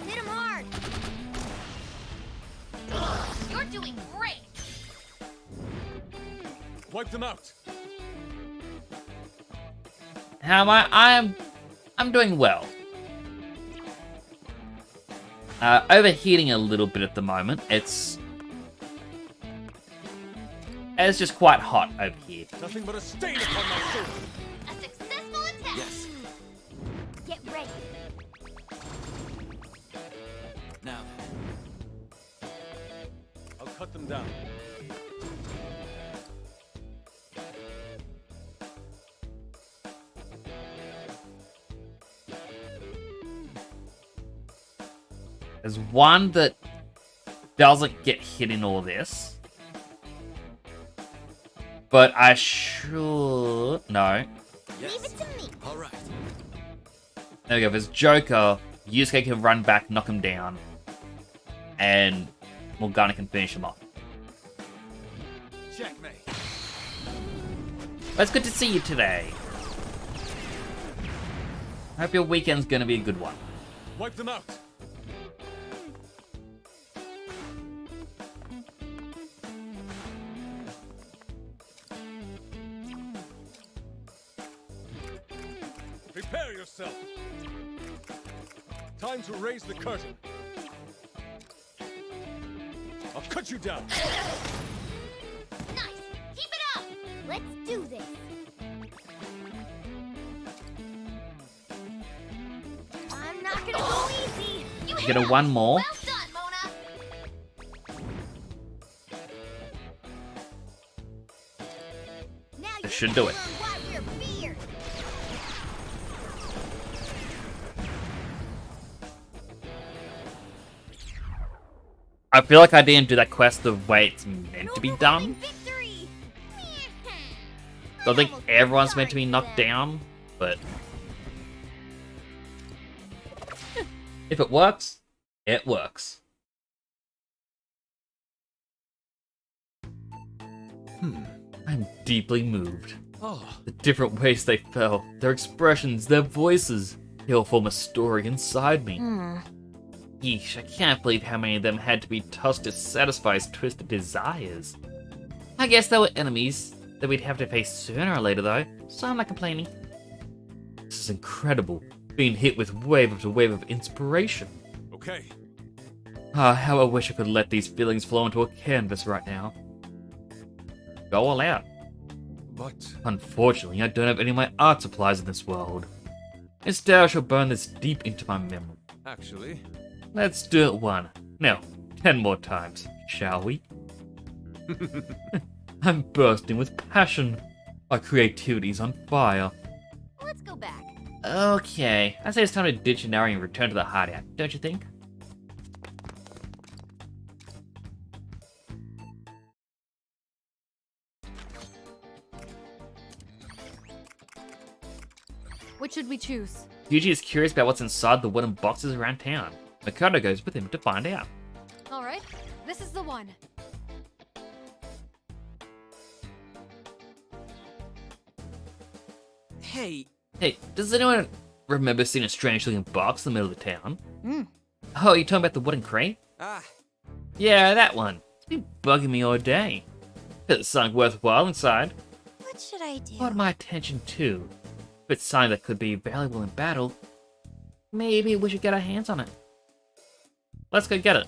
Hit him hard. You're doing great. Wipe them out. How am I? I'm doing well. Overheating a little bit at the moment. It's just quite hot over here. Nothing but a stain upon my sword. A successful attack. Yes. Get ready. Now, I'll cut them down. There's one that doesn't get hit in all this. But I should... No. yes. Leave it to me. All right. There we go. There's Joker. Yusuke can run back, knock him down. And Morgana can finish him off. Checkmate. But it's good to see you today. Hope your weekend's gonna be a good one. Wipe them out. Prepare yourself. Time to raise the curtain. I'll cut you down. Nice. Keep it up. Let's do this. I'm not gonna go easy. You Get a one more. Well done, Mona. Now This you should can do it. learn why we're feared. I feel like I didn't do that quest the way it's meant to be done. Victory. I think everyone's meant to be knocked down, but... if it works, it works. I'm deeply moved. Oh, The different ways they fell, their expressions, their voices, they all form a story inside me. Yeesh, I can't believe how many of them had to be tossed to satisfy his twisted desires. I guess they were enemies that we'd have to face sooner or later though, so I'm not complaining. This is incredible, being hit with wave after wave of inspiration. okay. Ah, how I wish I could let these feelings flow into a canvas right now. Go all out. But Unfortunately, I don't have any of my art supplies in this world. Instead, I shall burn this deep into my memory. actually, Let's do it one. No, 10 more times, shall we? I'm bursting with passion. My creativity's on fire. Let's go back. Okay, I say it's time to ditch Inari and return to the hideout, don't you think? What should we choose? Yuji is curious about what's inside the wooden boxes around town. Makoto goes with him to find out. All right, this is the one. Hey, Hey, does anyone remember seeing a strange-looking box in the middle of the town? Hmm. Oh, you talking about the wooden crate? Yeah, that one. It's been bugging me all day. It's something worthwhile inside. What should I do? Caught my attention too. If it's something that could be valuable in battle, maybe we should get our hands on it. Let's go get it.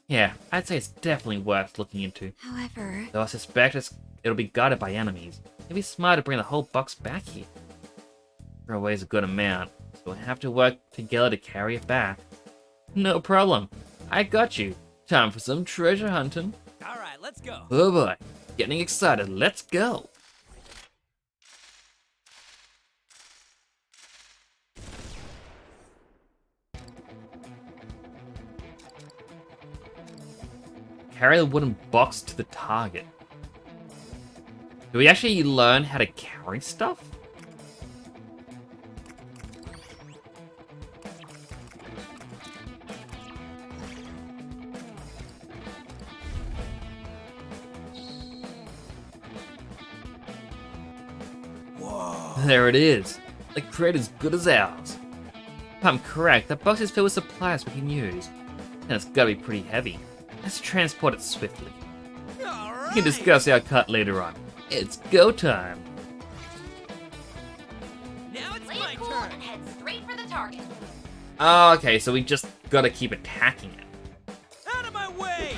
Yeah, I'd say it's definitely worth looking into. However, Though I suspect it'll be guarded by enemies. It'd be smart to bring the whole box back here. Throw away a good amount, so we'll have to work together to carry it back. No problem. I got you. Time for some treasure hunting. all right, let's go. Oh boy, getting excited. Let's go. Carry the wooden box to the target. Do we actually learn how to carry stuff? There it is. The crate is good as ours. If I'm correct, that box is filled with supplies we can use. And it's gotta be pretty heavy. Let's transport it swiftly. All We can discuss our cut later on. It's go time. Now it's Play my it cool turn. and head straight for the target. Oh, okay, so we just gotta keep attacking it. Out of my way!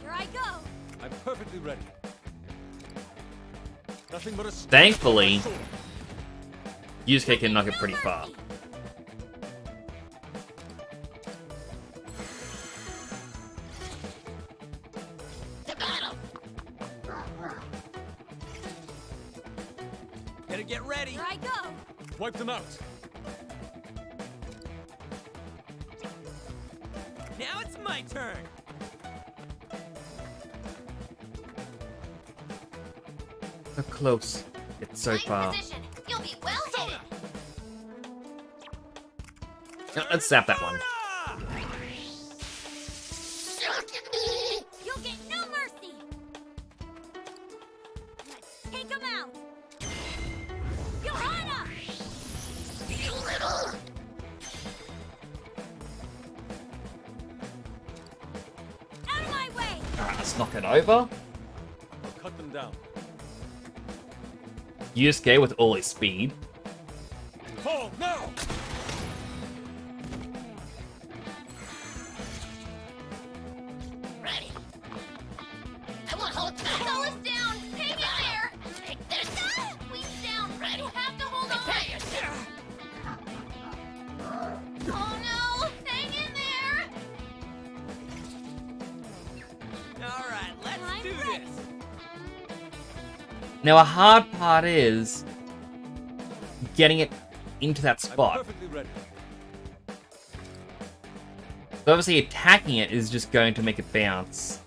Here I go. I'm perfectly ready. Nothing but a stone Thankfully, for my sword. Yusuke can knock it pretty far. Better get ready. Here I go. Wipe them out. Now it's my turn. So close. It's so Nice far. position. You'll be well hidden. Let's zap that one. You'll get no mercy. Let's take him out. Johanna! Out of my way! Alright, let's knock it over. I'll cut them down. Yusuke with all his speed. Fall now! Ready. I won't hold back. Slow us down. Hang in there. Take this. Squeeze down. Ready. You have to hold on. Oh no! Hang in there. All right, let's I'm do ready. this. Now, a hard part is getting it into that I'm spot. perfectly ready. So obviously attacking it is just going to make it bounce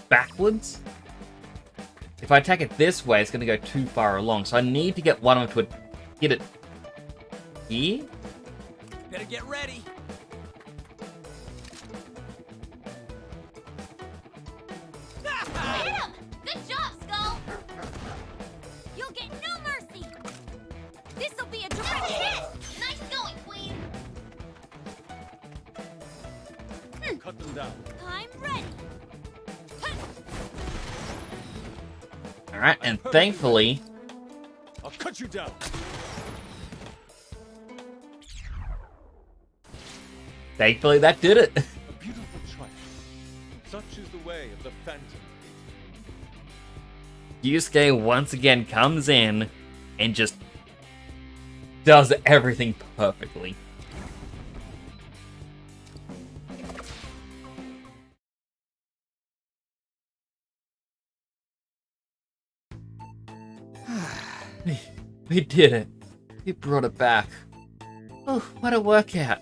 backwards. If I attack it this way, it's going to go too far along. So I need to get one of them to hit it here. Better get ready. Hit him! Good job, Skull. You'll get no mercy! This'll be a direct hit! Nice going, Queen. Cut them down. I'm ready. Alright, and thankfully, I'll cut you down. that did it. A beautiful triumph. Such is the way of the Phantom. Yusuke once again comes in and just does everything perfectly. We did it. We brought it back. Oh, what a workout.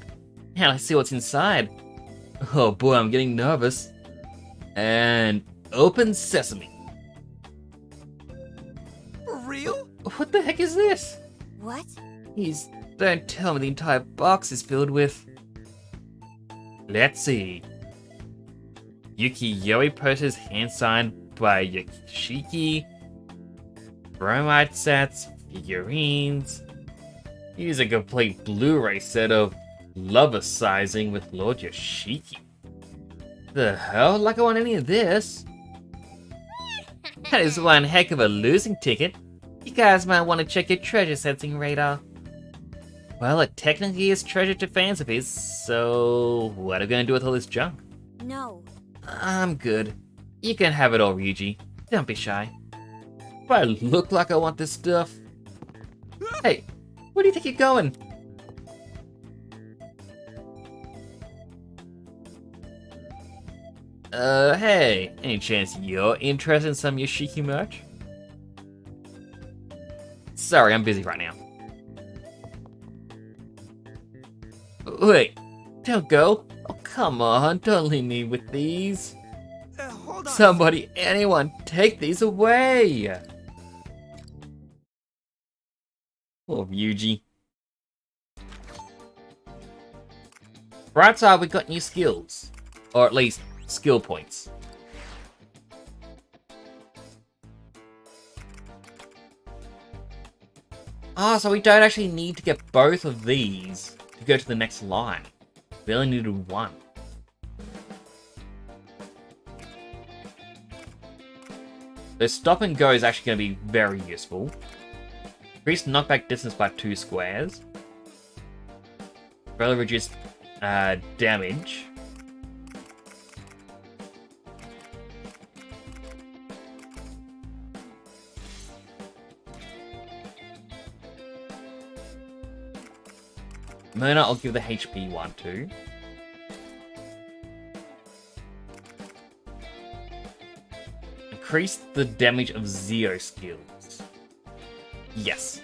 Now let's see what's inside. Oh boy, I'm getting nervous. And open sesame. For real? What the heck is this? What? Don't tell me the entire box is filled with... Let's see. Yuki-Yoi posters hand signed by Yoshiki. Bromide sets, figurines. Here's a complete Blu-ray set of lover sizing with Lord Yoshiki. The hell? Like I want any of this. That is one heck of a losing ticket. You guys might want to check your treasure sensing radar. Well, it technically is treasure to fans of his, so what are we gonna do with all this junk? No. I'm good. You can have it all, Ryuji. Don't be shy. Do I look like I want this stuff? Hey, where do you think you're going? Hey, any chance you're interested in some Yoshiki merch? Sorry, I'm busy right now. Wait, don't go. Oh, come on, don't leave me with these. Hold on. Somebody, anyone, take these away! Poor Ryuji. Bright side, we got new skills. Or at least, skill points. Ah, so we don't actually need to get both of these to go to the next line. We only needed one. So stop and go is actually going to be very useful. Increase knockback distance by 2 squares. Further reduce damage. Mona, I'll give the HP one to. Increase the damage of Zeo skills. Yes.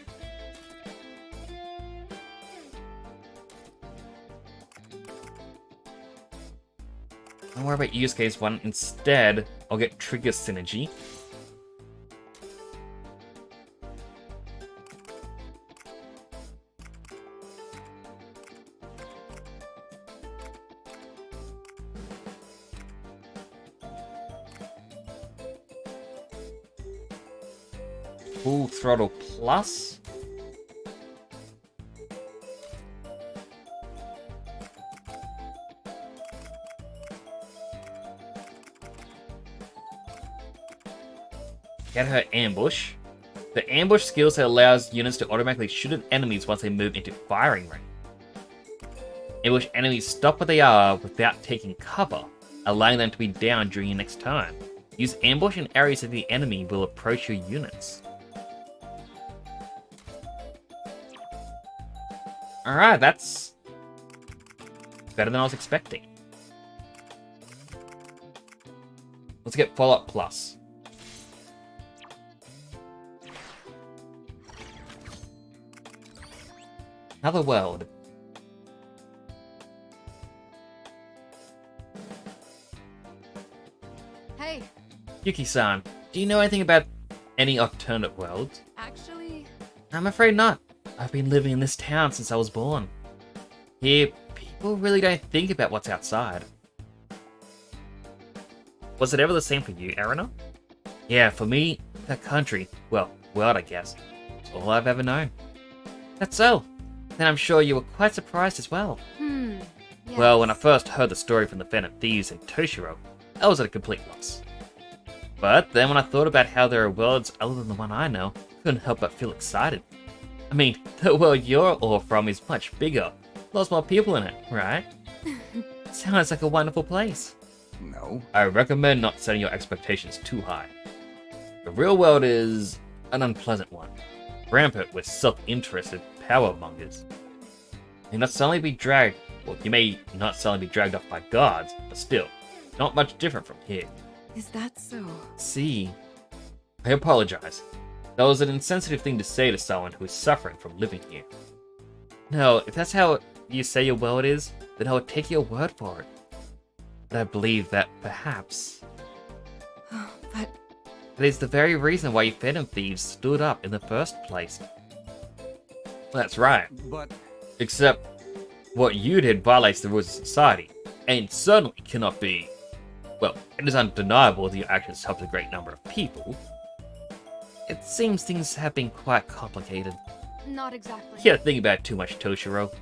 Don't worry about use case one. Instead, I'll get trigger synergy. Full throttle plus. Get her ambush. The ambush skill set allows units to automatically shoot at enemies once they move into firing range. Ambush enemies stop where they are without taking cover, allowing them to be down during your next turn. Use ambush in areas that the enemy will approach your units. Alright, that's better than I was expecting. Let's get Follow-Up Plus. Another world. Hey, Yuki-san, do you know anything about any alternate worlds? actually, I'm afraid not. I've been living in this town since I was born. Here, people really don't think about what's outside. Was it ever the same for you, Arena? Yeah, for me, that country, well, world I guess, is all I've ever known. That's so. Then I'm sure you were quite surprised as well. yes. Well, when I first heard the story from the Phantom Thieves and Toshiro, I was at a complete loss. But then when I thought about how there are worlds other than the one I know, I couldn't help but feel excited. I mean, the world you're all from is much bigger. Lots more people in it, right? Sounds like a wonderful place. No. I recommend not setting your expectations too high. The real world is an unpleasant one, rampant with self-interested power mongers. You may not suddenly be dragged, well, you may not suddenly be dragged off by guards, but still, not much different from here. Is that so? See, I apologize. That was an insensitive thing to say to someone who is suffering from living here. No, if that's how you say your world is, then I would take your word for it. But I believe that perhaps But that is the very reason why you Phantom Thieves stood up in the first place. That's right. But Except, what you did violates the rules of society, and certainly cannot be... Well, it is undeniable that your actions helped a great number of people. It seems things have been quite complicated. not exactly. You gotta think about it too much, Toshiro.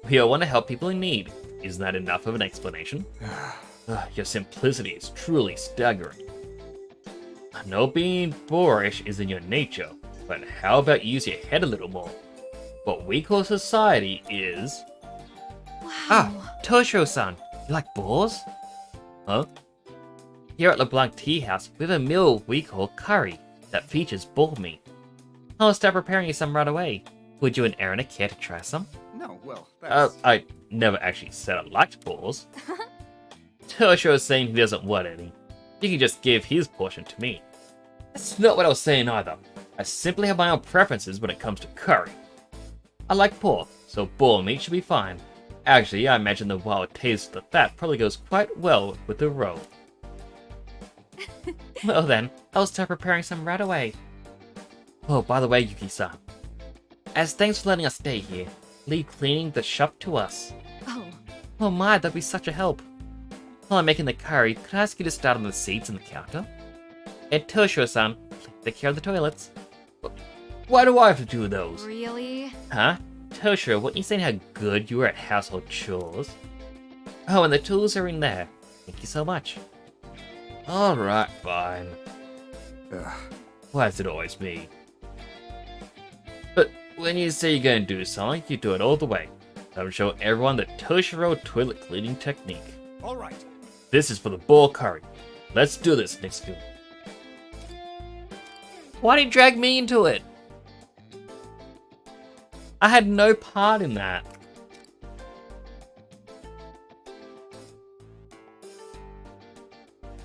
We all want to help people in need. Isn't that enough of an explanation? Your simplicity is truly staggering. I know being boorish is in your nature, but how about you use your head a little more? What we call society is... Wow. Toshiro-san, you like boars? Huh? Here at LeBlanc Tea House, we have a meal we call curry that features boar meat. I'll start preparing you some right away. Would you and Erina care to try some? no, well, that's... I never actually said I liked boars. Toshiro is saying he doesn't want any. You can just give his portion to me. That's not what I was saying either. I simply have my own preferences when it comes to curry. I like pork, so boar meat should be fine. Actually, I imagine the wild taste of the fat probably goes quite well with the roe. Well then, I'll start preparing some right away. Oh, by the way, Yuki-san. As thanks for letting us stay here, leave cleaning the shop to us. Oh, Oh my, that'd be such a help. While I'm making the curry, could I ask you to start on the seats and the counter? And Toshiro-san, please take care of the toilets. Why do I have to do those? Really? Huh? Toshiro, weren't you saying how good you were at household chores? Oh, and the tools are in there. Thank you so much. Alright, fine. Ugh. Why is it always me? But when you say you're going to do something, you do it all the way. Time to show everyone the Toshiro toilet cleaning technique. All right. This is for the bowl curry. Let's do this, Nick. Why did you drag me into it? I had no part in that.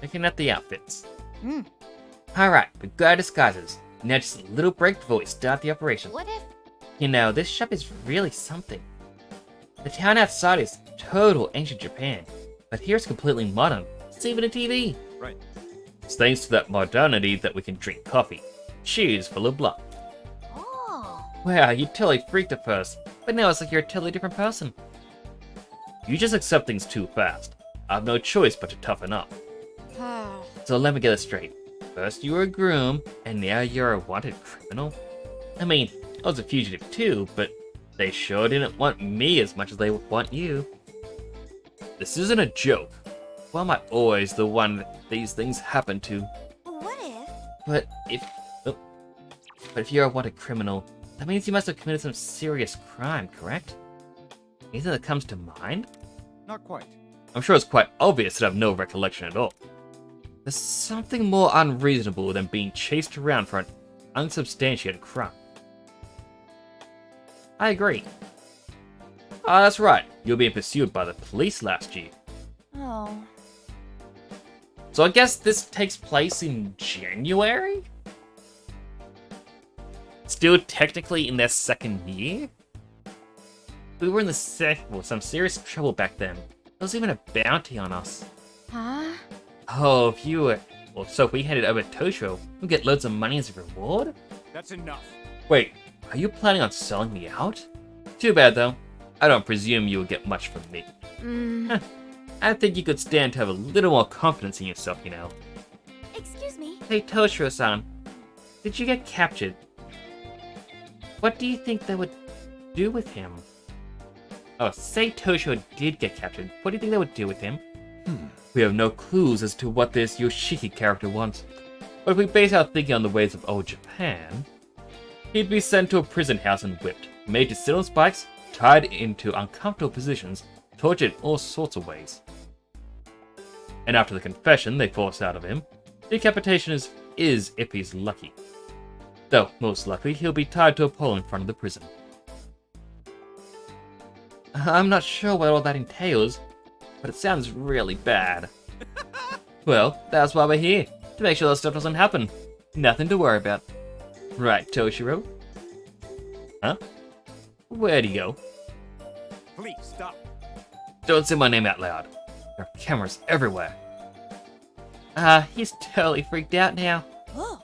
Looking at the outfits. Alright, we got our disguises. Now just a little break before we start the operation. What if... You know, this shop is really something. The town outside is total ancient Japan, but here it's completely modern. It's even a TV. Right. It's thanks to that modernity that we can drink coffee. Cheers for LeBlanc. Oh. Wow, you totally freaked at first, but now it's like you're a totally different person. You just accept things too fast. I have no choice but to toughen up. So let me get this straight. First you were a groom, and now you're a wanted criminal? I mean, I was a fugitive too, but they sure didn't want me as much as they want you. This isn't a joke. Why am I always the one that these things happen to? What if? But if you're a wanted criminal, that means you must have committed some serious crime, correct? Anything that comes to mind? Not quite. I'm sure it's quite obvious that I have no recollection at all. There's something more unreasonable than being chased around for an unsubstantiated crime. I agree. Ah, that's right. You were being pursued by the police last year. Oh. So I guess this takes place in January? Still technically in their second year? We were in some serious trouble back then. There was even a bounty on us. Huh? Oh, if you were... Well, so if we handed over Toshiro, we'd get loads of money as a reward? That's enough. Wait, are you planning on selling me out? Too bad though. I don't presume you will get much from me. I think you could stand to have a little more confidence in yourself, you know. Excuse me. Hey Toshiro-san, did you get captured? What do you think they would do with him? Oh, say Toshiro did get captured, what do you think they would do with him? We have no clues as to what this Yoshiki character wants. But if we base our thinking on the ways of old Japan, he'd be sent to a prison house and whipped, made to sit on spikes, tied into uncomfortable positions, tortured in all sorts of ways. And after the confession they force out of him, decapitation is if he's lucky. Though, most likely, he'll be tied to a pole in front of the prison. I'm not sure what all that entails, but it sounds really bad. Well, that's why we're here, to make sure that stuff doesn't happen. Nothing to worry about. Right, Toshiro? Huh? Where'd he go? Please stop. Don't say my name out loud. There are cameras everywhere. He's totally freaked out now. Oh.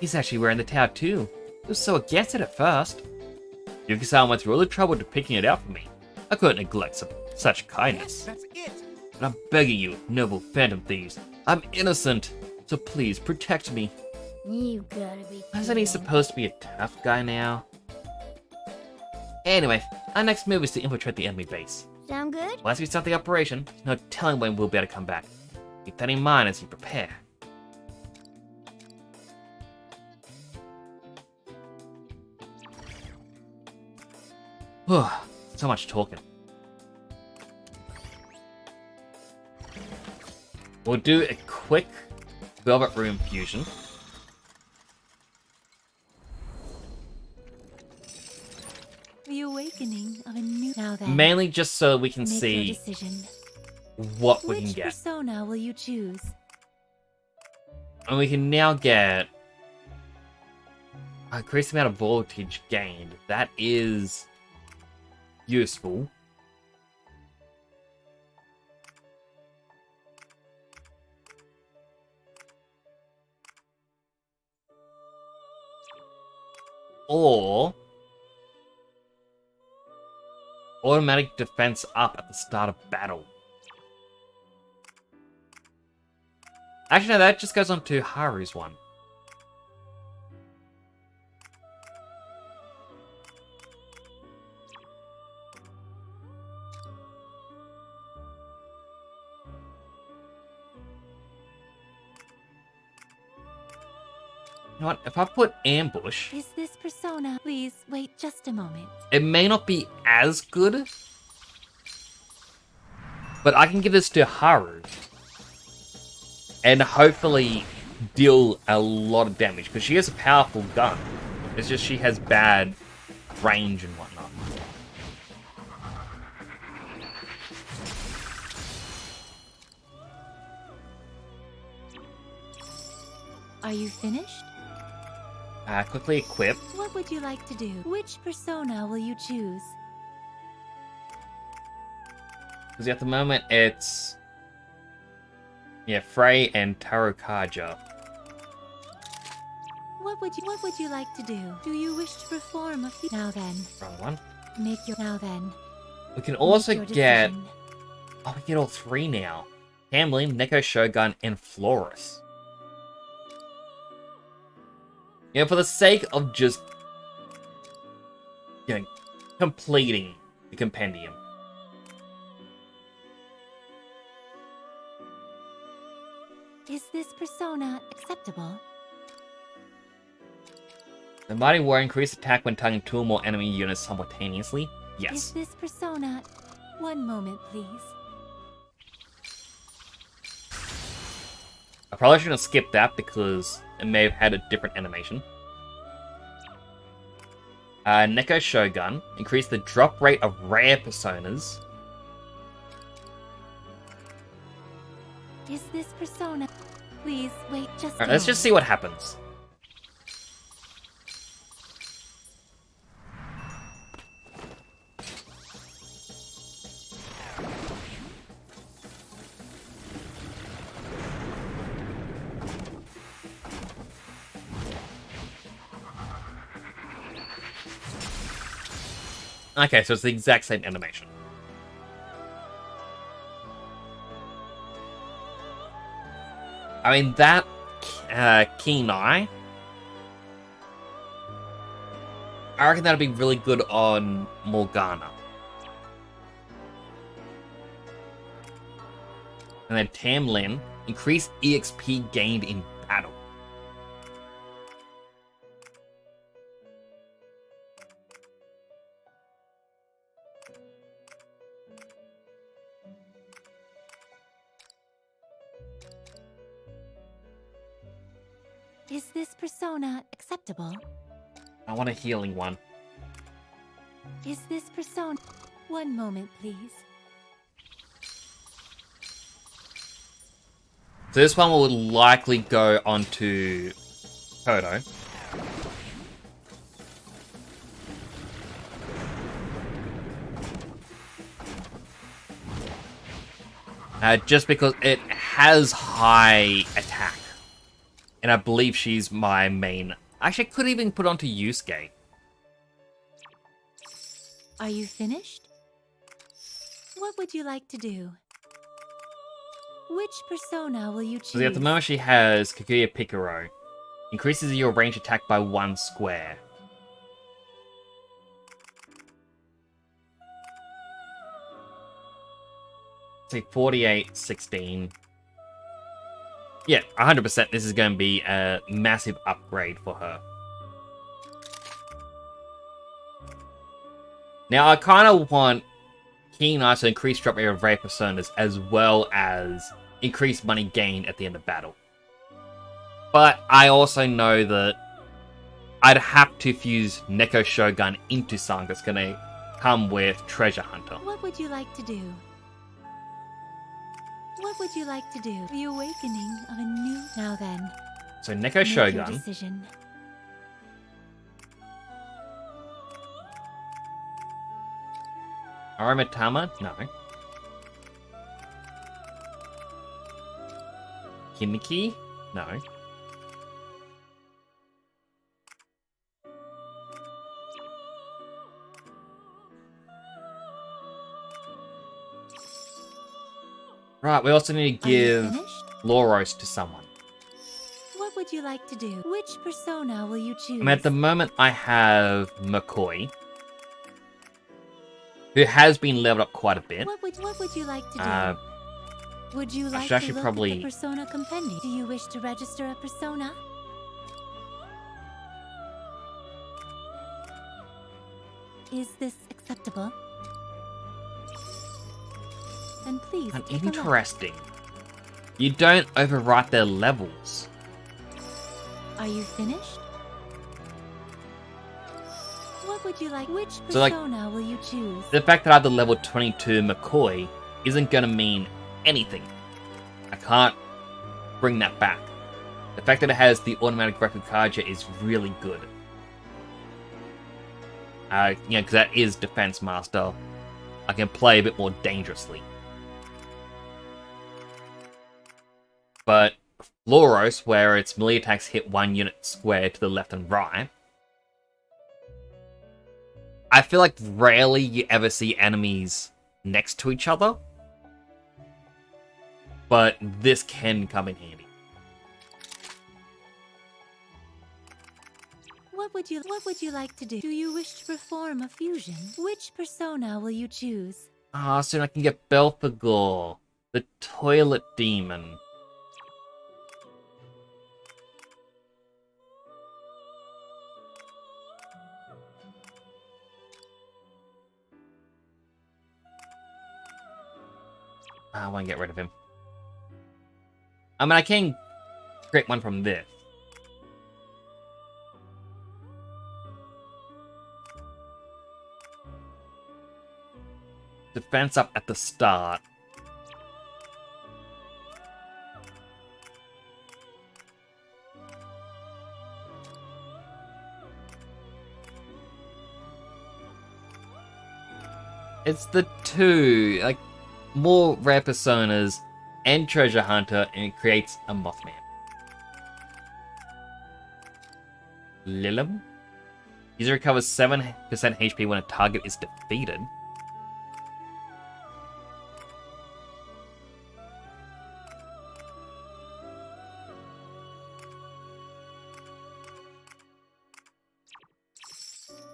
He's actually wearing the towel too. He was so against it at first. Yuki-san went through all the trouble to picking it out for me. I couldn't neglect such kindness. That's it. But I'm begging you, noble phantom thieves. I'm innocent, so please protect me. You gotta be Isn't he supposed to be a tough guy now? Anyway, our next move is to infiltrate the enemy base. Sound good? Once we start the operation, there's no telling when we'll be able to come back. Keep that in mind as you prepare. So much talking. We'll do a quick Velvet Room fusion. The awakening of a new. Now then, Mainly just so we can make your see decision. what we Which can get. persona will you choose? And we can now get a increased amount of voltage gained. That is useful. Or automatic defense up at the start of battle. Actually, no, that just goes on to Haru's one. You know what? If I put ambush, Is this persona? Please wait just a moment. it may not be as good. But I can give this to Haru. And hopefully deal a lot of damage. Because she has a powerful gun. It's just she has bad range and whatnot. Are you finished? Quickly equip. What would you like to do? Which persona will you choose? Because at the moment it's... yeah, Frey and Tarokaja. What would you like to do? Do you wish to perform a feat? Now then. Wrong one. Make your... Now then. We can also Make your get... decision. oh, we get all three now. Hamlin, Neko Shogun, and Florus. You know, for the sake of just... you know, completing the compendium. Is this persona acceptable? The Mighty Warrior increased attack when targeting two or more enemy units simultaneously. Is Yes. this persona... One moment, please. I probably shouldn't have skipped that because it may have had a different animation. Neko Shogun increased the drop rate of rare personas. Is this persona... Please wait just a Alright, let's just see what happens. Okay, so it's the exact same animation. I mean, that keen eye, I reckon that'd be really good on Morgana. And then Tamlin, increased EXP gained in battle. Is this persona acceptable? I want a healing one. Is this persona... One moment, please. So this one will likely go onto Kodo. Just because it has high attack. And I believe she's my main... Actually, I could even put onto Yusuke. Are you finished? What would you like to do? Which persona will you choose? So at the moment she has Kaguya Picaro. Increases your range attack by 1 square. Say 48, 16. Yeah, 100% this is going to be a massive upgrade for her. Now I kind of want Keen Eye to increase drop rate of rare personas as well as increase money gained at the end of battle. But I also know that I'd have to fuse Neko Shogun into something that's going to come with Treasure Hunter. What would you like to do? What would you like to do? The awakening of a new... Now then. So Neko Make your Shogun. decision. Aramitama? No. Himiki? No. Right, we also need to Are you give finished? Loros to someone. What would you like to do? Which persona will you choose? I mean, at the moment, I have McCoy, who has been leveled up quite a bit. What would you like to do? Would you I like should to actually look probably- at the persona compendium? Do you wish to register a persona? Is this acceptable? Then please take a look. Interesting. You don't overwrite their levels. Are you finished? What would you like? Which So, like, persona will you choose? The fact that I have the level 22 McCoy isn't gonna mean anything. I can't bring that back. The fact that it has the automatic Rakukaja is really good. Because that is Defense Master. I can play a bit more dangerously. But Floros, where its melee attacks hit 1 unit square to the left and right, I feel like rarely you ever see enemies next to each other. But this can come in handy. What would you like to do? Do you wish to perform a fusion? Which persona will you choose? Soon I can get Belphegor, the toilet demon. I want to get rid of him. I mean, I can create one from this. Defense up at the start. It's the two, like, more rare personas and treasure hunter, and it creates a Mothman. Lilim. User recovers 7% HP when a target is defeated.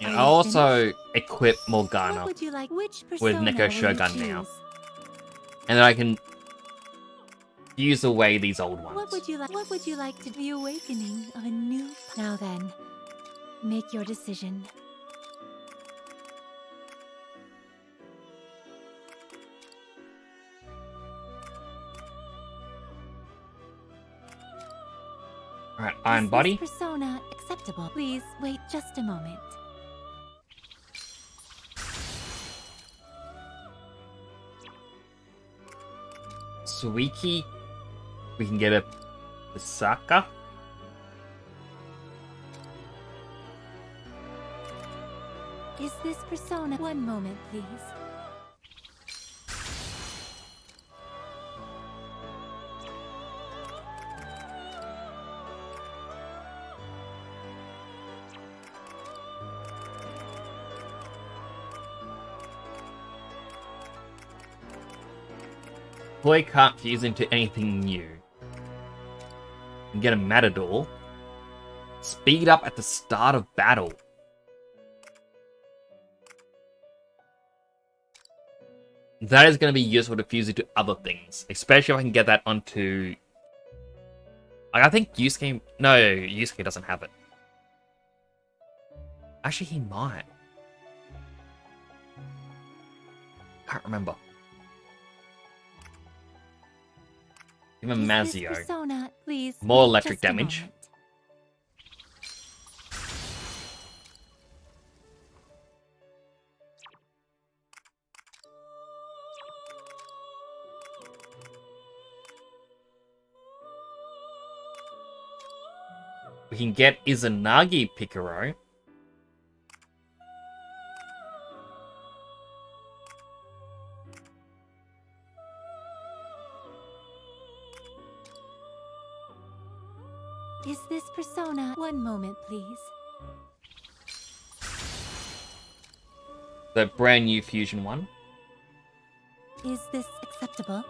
And I also equip Morgana What would you like? Which with persona Neko will you Shogun now. choose? And then I can use away these old ones. What would you like to the awakening of a new? Now then, make your decision. Alright, Iron Body. Is this persona acceptable? Please wait just a moment. Suiki. We can get a Misaka. Is this persona? One moment, please. Boy can't fuse into anything new. And get a Matador. Speed up at the start of battle. That is going to be useful to fuse into other things. Especially if I can get that onto... Like, I think Yusuke... No, Yusuke doesn't have it. Actually, he might. Can't remember. Even Mazio. Persona, please. More wait electric just a damage. moment. We can get Izanagi Picaro. Is this persona? One moment, please. The brand new fusion one. Is this acceptable?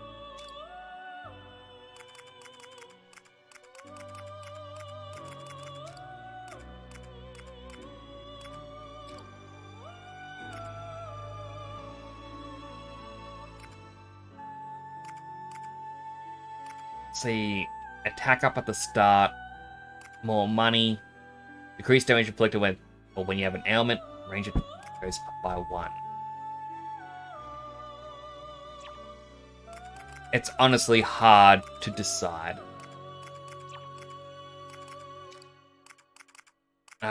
See, attack up at the start, more money, decrease damage inflicted when you have an ailment, range of Goes up by 1. It's honestly hard to decide.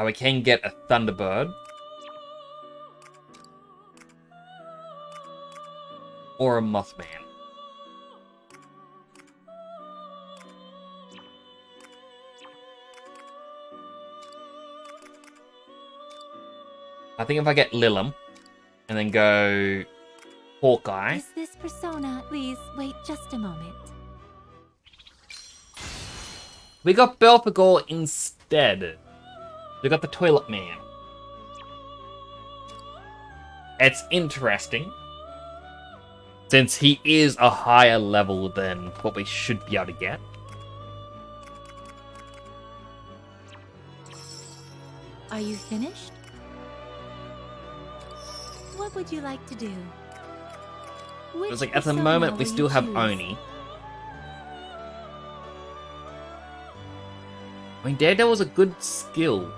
We can get a Thunderbird. Or a Mothman. I think if I get Lilum, and then go Hawkeye. Is this persona? Please wait just a moment. We got Belphegor instead. We got the Toilet Man. It's interesting, since he is a higher level than what we should be able to get. Are you finished? What would you like to do? It's like at the moment we still have Oni. I mean, Daredevil's a good skill.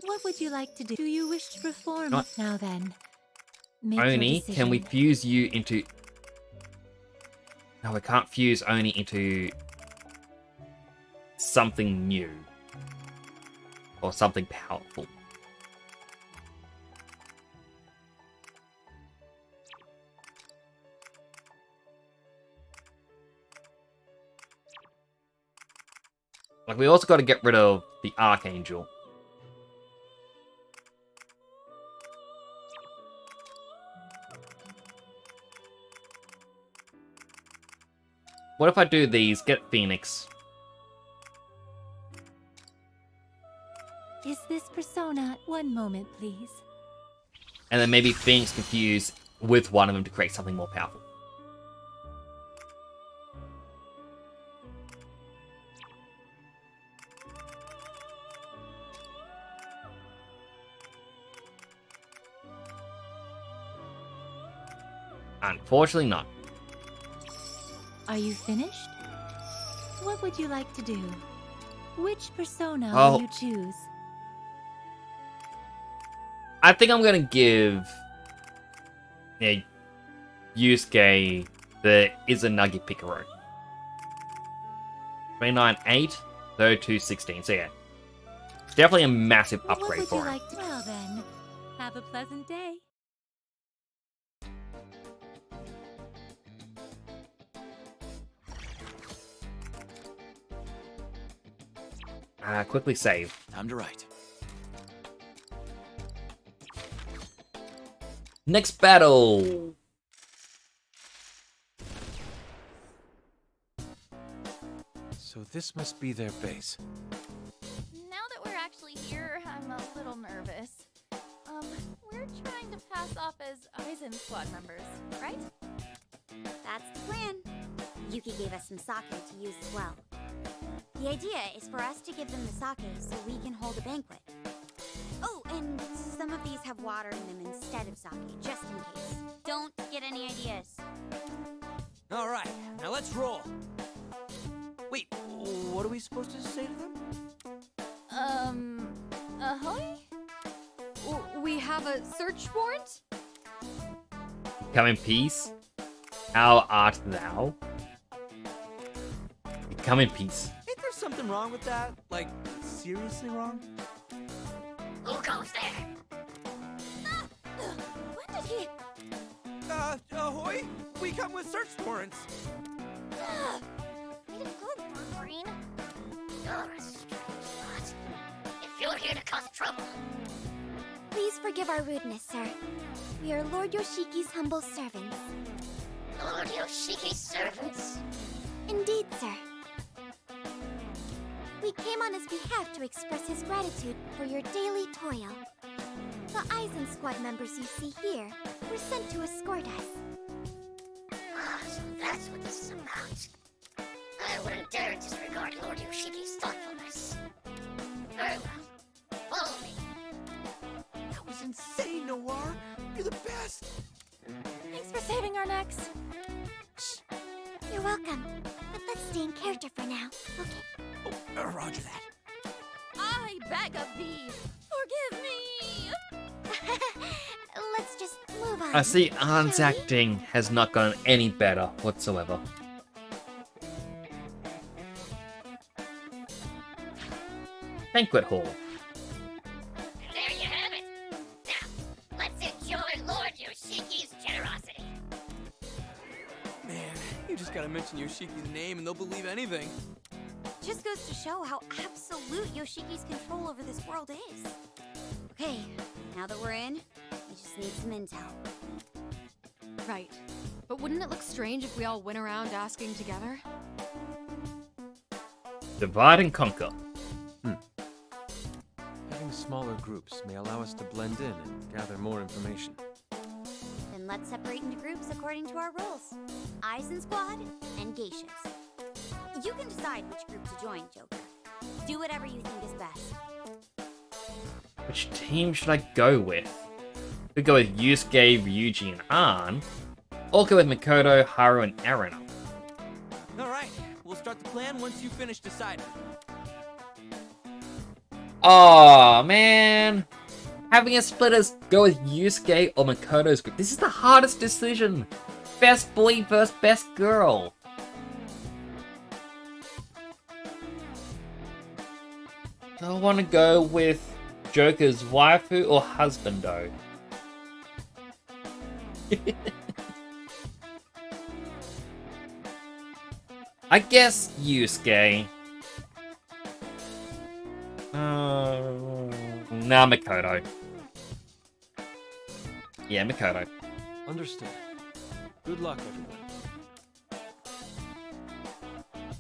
What would you like to do? Do you wish to perform? What? Now then, make your Oni, can we decision. fuse you into... No, we can't fuse Oni into something new. Or something powerful. Like, we also got to get rid of the Archangel. What if I do these? Get Phoenix. Is this persona? One moment, please. And then maybe Phoenix can fuse with one of them to create something more powerful. Unfortunately not. Are you finished? What would you like to do? Which persona Oh. will you choose? I think I'm gonna give Yusuke the Izanagi Picaro. 29-8, 32-16. So yeah. Definitely a massive upgrade what would for you him. like to... Well then, have a pleasant day. Quickly save. Time to write. Next battle! So this must be their base. Now that we're actually here, I'm a little nervous. We're trying to pass off as Aizen squad members, right? That's the plan. Yuki gave us some sake to use as well. The idea is for us to give them the sake so we can hold a banquet. Oh, and some of these have water in them instead of sake, just in case. Don't get any ideas. All right, now let's roll. Wait, what are we supposed to say to them? Ahoy? We have a search warrant? Come in peace. How art thou? Come in peace. Ain't there something wrong with that? Like, seriously wrong? Who goes there? When did he... Ahoy? We come with search warrants. Way to go, Wolverine. You're a strange lot. If you're here to cause trouble... Please forgive our rudeness, sir. We are Lord Yoshiki's humble servants. Lord Yoshiki's servants? Indeed, sir. We came on his behalf to express his gratitude for your daily toil. The Aizen squad members you see here were sent to escort us. So that's what this is about. I wouldn't dare disregard Lord Yoshiki's thoughtfulness. Very well. Follow me. That was insane. But let's stay in character for now, okay? Oh, roger that. I beg of thee, forgive me! Let's just move on. I see Arn's shall we? acting has not gotten any better whatsoever. Banquet hall. And there you have it. Now, let's enjoy Lord Yoshiki's generosity. Man, you just gotta mention Yoshiki's name and they'll believe anything. Just goes to show how absolute Yoshiki's control over this world is. Okay, now that we're in, we just need some intel. Right. But wouldn't it look strange if we all went around asking together? Divide and conquer. Having smaller groups may allow us to blend in and gather more information. Then let's separate into groups according to our roles. Aizen Squad and Geishas. You can decide which group to join, Joker. Do whatever you think is best. Which team should I go with? Could go with Yusuke, Ryuji, and Arn, or go with Mikoto, Haru, and Aruna. Alright, we'll start the plan once you finish deciding. Oh man! Having a splitters go with Yusuke or Makoto's group. This is the hardest decision. Best boy versus best girl. Do I want to go with Joker's waifu or husbando? I guess Yusuke. Nah, Mikoto. Yeah, Mikoto. Understood. Good luck, everyone.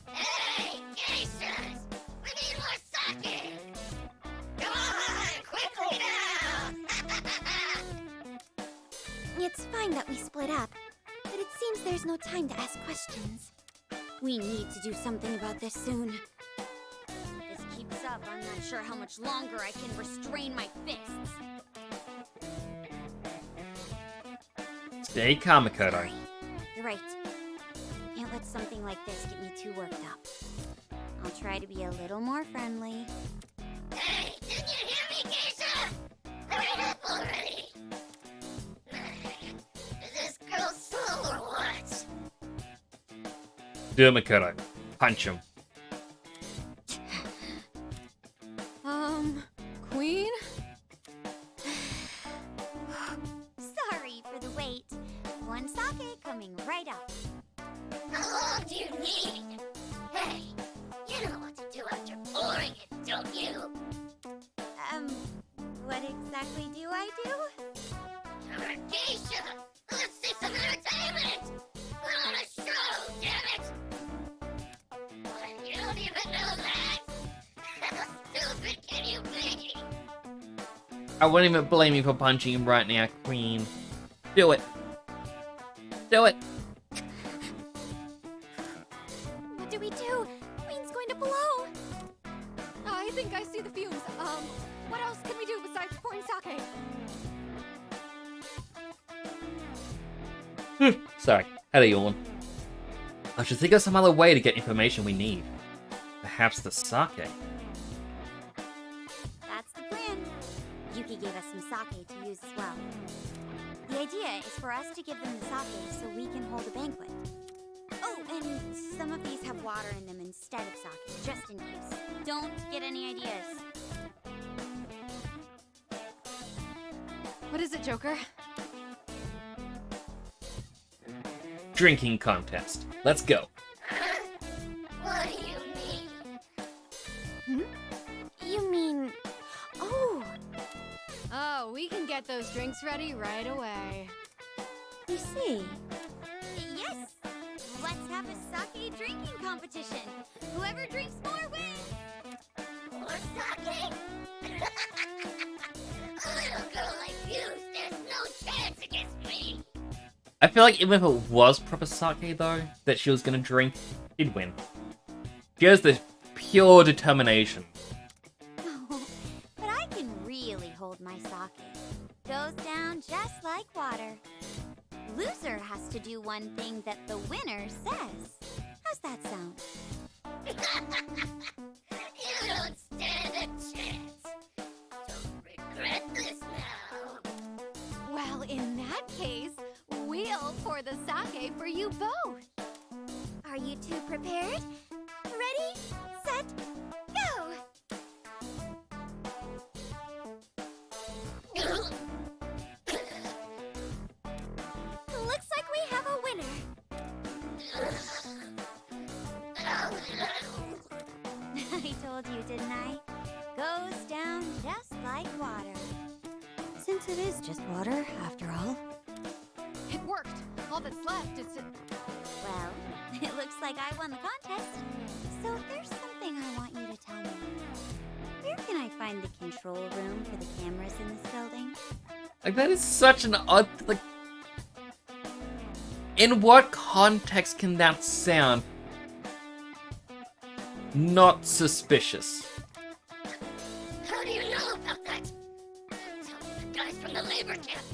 Hey, Geishas! We need more sake! Come on, quickly now! It's fine that we split up, but it seems there's no time to ask questions. We need to do something about this soon. If this keeps up, I'm not sure how much longer I can restrain my fists. Stay calm, Mikoto. You're right. Can't let something like this get me too worked up. I'll try to be a little more friendly. Hey, didn't you hear me, Geisha? Hurry up already! Is this girl slow or what? Do it, Mikoto. Punch him. Queen? Sorry for the wait. One sake coming right up. How long do you need? Hey, you know what to do after pouring it, don't you? What exactly do I do? You're a geisha! Let's see some entertainment! We're on a show, damn it! What, you don't even know that? How stupid can you be? I wouldn't even blame you for punching him right now, Queen. Do it. Do it. What do we do? Queen's going to blow! I think I see the fumes. What else can we do besides pouring sake? Sorry, had a yawn. I should think of some other way to get information we need. Perhaps the sake. That's the plan. Yuki gave us some sake to use as well. The idea is for us to give them the sake so we can hold a banquet. Oh, and some of these have water in them instead of sake, just in case. Don't get any ideas. What is it, Joker? Drinking contest. Let's go. What do you mean? You mean... Oh, Oh, we can get those drinks ready right away. You see? Yes! Let's have a sake drinking competition. Whoever drinks more wins! More sake? A little girl like you stands no chance against me! I feel like even if it was proper sake, though, that she was gonna drink, she'd win. She has the pure determination. But I can really hold my sake. Goes down just like water. Loser has to do one thing that the winner says. How's that sound? You don't stand a chance. Don't regret this now. Well, in that case, we'll pour the sake for you both. Are you two prepared? Ready, set, go! Looks like we have a winner. I told you, didn't I? Goes down just like water. Since it is just water, after all. It worked. All that's left is to... Well, it looks like I won the contest. So there's something I want you to tell me. Where can I find the control room for the cameras in this building? Like, that is such an odd... Like, in what context can that sound not suspicious? How do you know about that? Tell the guys from the labor camp.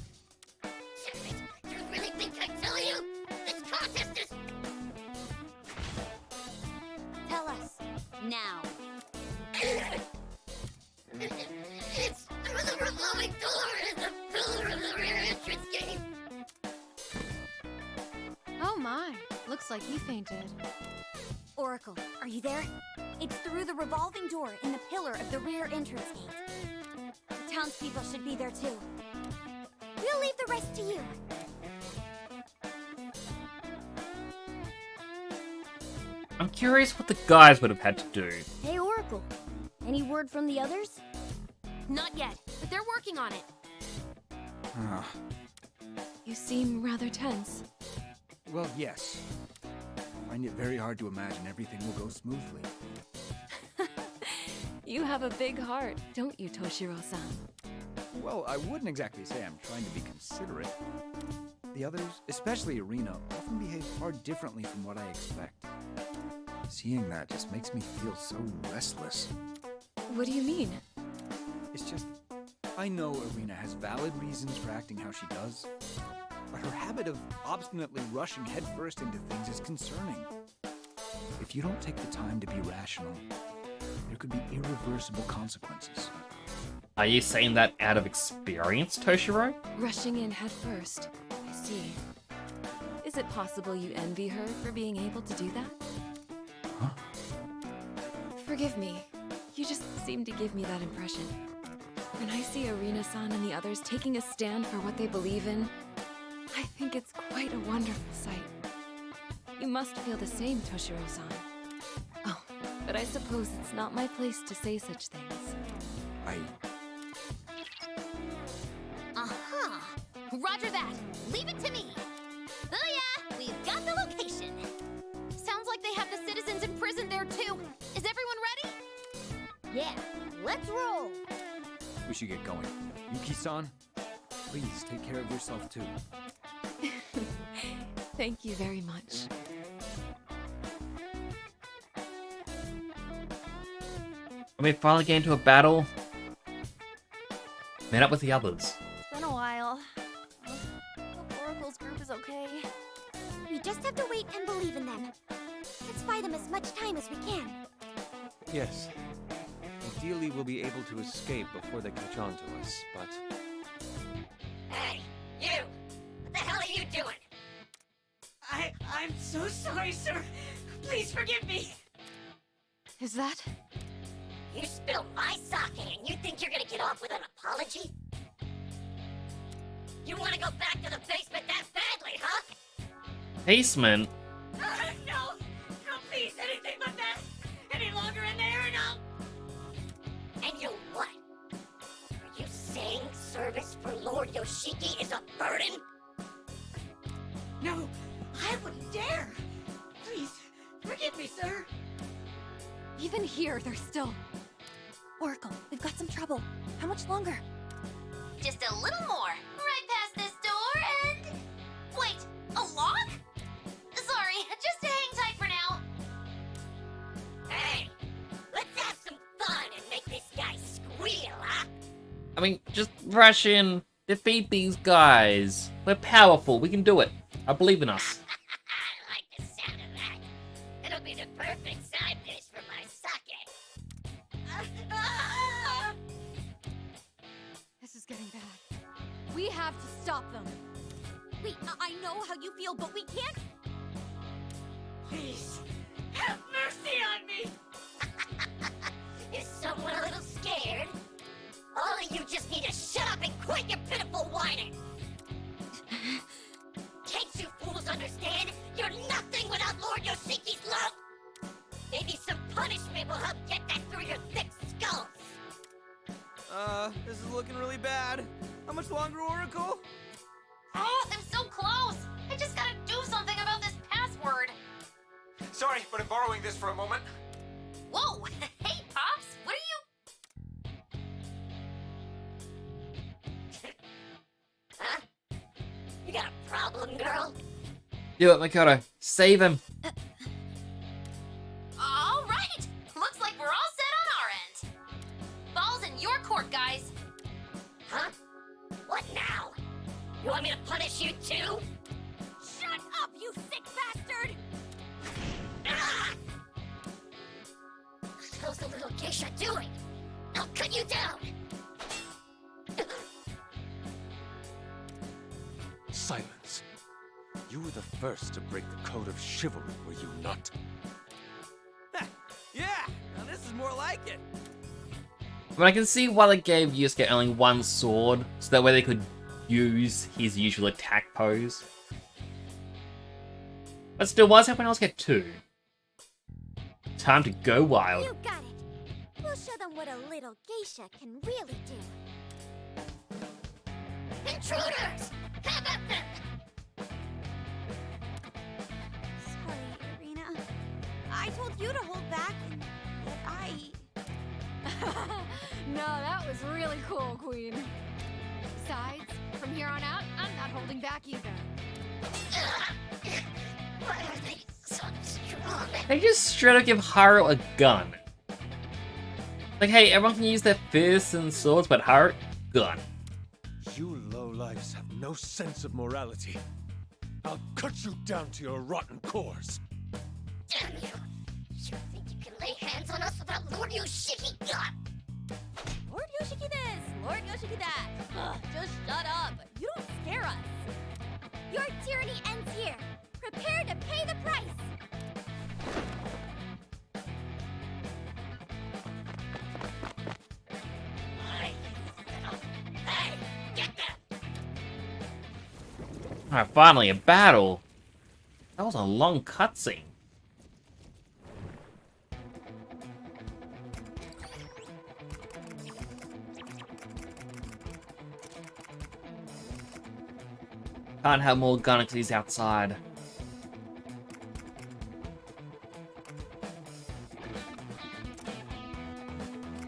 Damn it, you really think I tell you? This contest is... Tell us. Now. It's through the revolving door in the pillar of the rear entrance gate. Oh my, looks like he fainted. Oracle, are you there? It's through the revolving door in the pillar of the rear entrance gate. The townspeople should be there too. We'll leave the rest to you. I'm curious what the guys would have had to do. Hey, Oracle. Any word from the others? Not yet, but they're working on it. Ah, You seem rather tense. well, yes. I find it very hard to imagine everything will go smoothly. You have a big heart, don't you, Toshiro-san? Well, I wouldn't exactly say I'm trying to be considerate. The others, especially Irina, often behave far differently from what I expect. Seeing that just makes me feel so restless. What do you mean? It's just, I know Irina has valid reasons for acting how she does, but her habit of obstinately rushing headfirst into things is concerning. If you don't take the time to be rational, there could be irreversible consequences. Are you saying that out of experience, Toshiro? Rushing in head first. I see. Is it possible you envy her for being able to do that? Huh? Forgive me. You just seem to give me that impression. When I see Irina-san and the others taking a stand for what they believe in, I think it's quite a wonderful sight. You must feel the same, Toshiro-san. Oh, but I suppose it's not my place to say such things. Aha! Roger that! Leave it to me! Oh yeah, we've got the location! Sounds like they have the citizens imprisoned there too! Is everyone ready? Yeah, let's roll. We should get going. Yuki-san, please take care of yourself too. Thank you very much. When we finally get into a battle, meet up with the others. It's been a while. Hope Oracle's group is okay. We just have to wait and believe in them. Let's buy them as much time as we can. Yes. Ideally, we'll be able to escape before they catch on to us, but... Hey, you! What the hell are you doing? I'm so sorry, sir. Please forgive me. Is that? You spilled my sake and you think you're gonna get off with an apology? You wanna go back to the basement that badly, huh? Basement? No, no, please, anything but that. Any longer in there, and I'll... And you what? Are you saying service for Lord Yoshiki is a burden? No, I wouldn't dare. Please, forgive me, sir. Even here, they're still... Oracle, we've got some trouble. How much longer? Just a little more. Right past this door and... Wait, a lock? Sorry, just hang tight for now. Hey, let's have some fun and make this guy squeal, huh? I mean, just rush in, defeat these guys. We're powerful, we can do it. I believe in us. I like the sound of that. And the perfect side dish for my sake. This is getting bad. We have to stop them. Wait, I know how you feel, but we can't. Please, have mercy on me! Is someone a little scared? All of you just need to shut up and quit your pitiful whining! Can't you fools understand? You're nothing without Lord Yoshiki's love! Maybe some punishment will help get that through your thick skulls! This is looking really bad. How much longer, Oracle? Oh, I'm so close! I just gotta do something about this password! Sorry, but I'm borrowing this for a moment. Whoa! Hey, Pops! What are you... Huh? You got a problem, girl? Do it, Makoto. Save him. All right! Looks like we're all set on our end. Ball's in your court, guys. Huh? What now? You want me to punish you too? Shut up, you sick bastard! Ah! How's the little geisha doing? I'll cut you down. Silence. You were the first to break the code of chivalry, were you not? Yeah, now this is more like it. But I can see why they gave Yusuke only one sword, so that way they could use his usual attack pose. But still, why does everyone else get two? Time to go wild. You got it. We'll show them what a little geisha can really do. Intruders! Have at them! Sorry, Irina. I told you to hold back, and yet No, that was really cool, Queen. Besides, from here on out, I'm not holding back either. Why are they so strong? They just straight up give Haru a gun. Like, hey, everyone can use their fists and swords, but Haru, gun. You lowlifes have no sense of morality. I'll cut you down to your rotten cores. Damn you! You think you can lay hands on us without Lord Yoshiki? Lord Yoshiki this, Lord Yoshiki that. Ugh, just shut up. You don't scare us. your tyranny ends here. Prepare to pay the price. Hey, get them! Alright, finally, a battle. That was a long cutscene. Can't have more galaxies outside.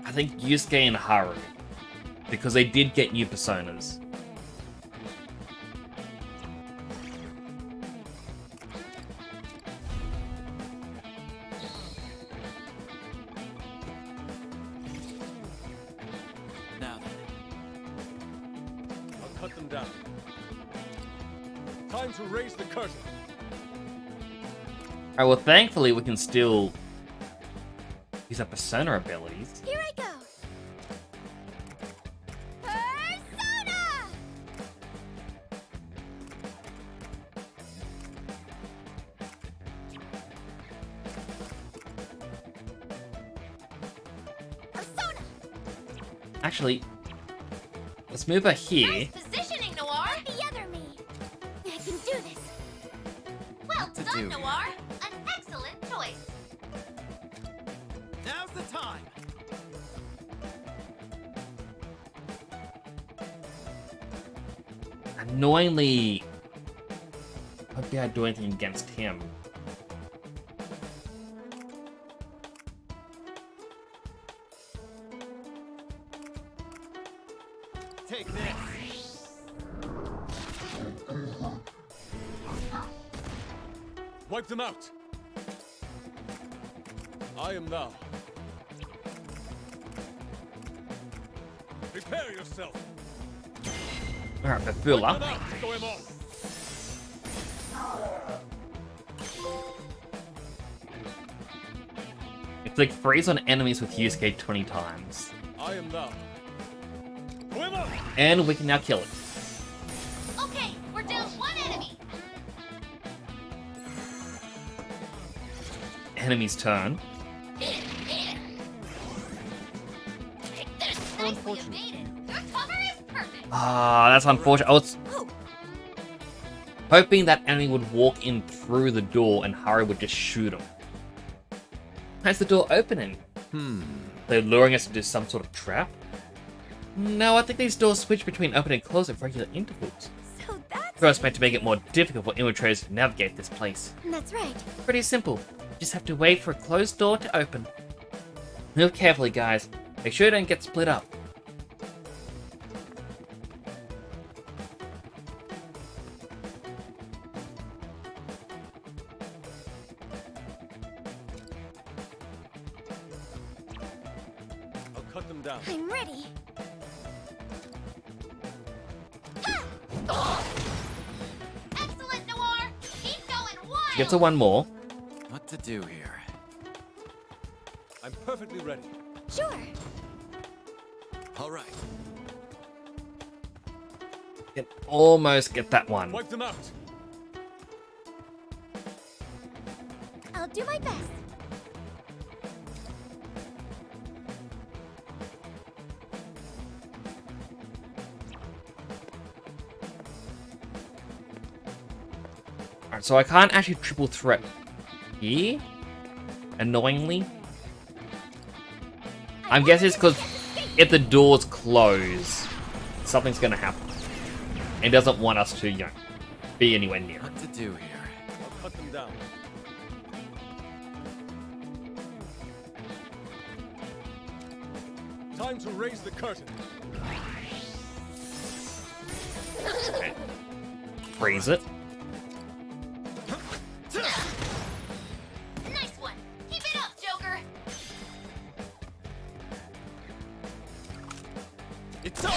I think Yusuke and Haru, because they did get new personas. Now then. I'll cut them down. Time to raise the curtain. Alright, well, thankfully we can still use our persona abilities. Here I go. Persona! Persona! Actually, let's move her here. Nice positioning, Noir! The other me. I can do this. Well to done, do Noir! An excellent choice! Now's the time. Annoyingly, I hope I do anything against him. Take this. Wipe them out. I am thou. Prepare yourself. Alright, Wipe Bafula. them out, Goemon. Click freeze on enemies with Yusuke 20 times. I am thou. And we can now kill it. Okay, we're down one enemy. Enemy's turn. Take this. Nicely evaded. Your cover is perfect. Ah, that's unfortunate. I was hoping that enemy would walk in through the door and Haru would just shoot him. How's the door opening? They're luring us into some sort of trap? No, I think these doors switch between open and close at regular intervals. So that's... First meant to make it more difficult for infiltrators to navigate this place. That's right. Pretty simple. Just have to wait for a closed door to open. Move carefully, guys. Make sure you don't get split up. I'll cut them down. I'm ready. Excellent, Noir. Keep going wild. Get to one more. What to do here? I'm perfectly ready. Sure. All right. Can almost get that one. Wipe them out. I'll do my best. Alright, so I can't actually triple threat here. Annoyingly. I'm guessing it's because if the doors close, something's gonna happen. And doesn't want us to, you know, be anywhere near it. What to do here? I'll cut them down. Time to raise the curtain. Okay. Freeze it. Nice one. Keep it up, Joker. It's over.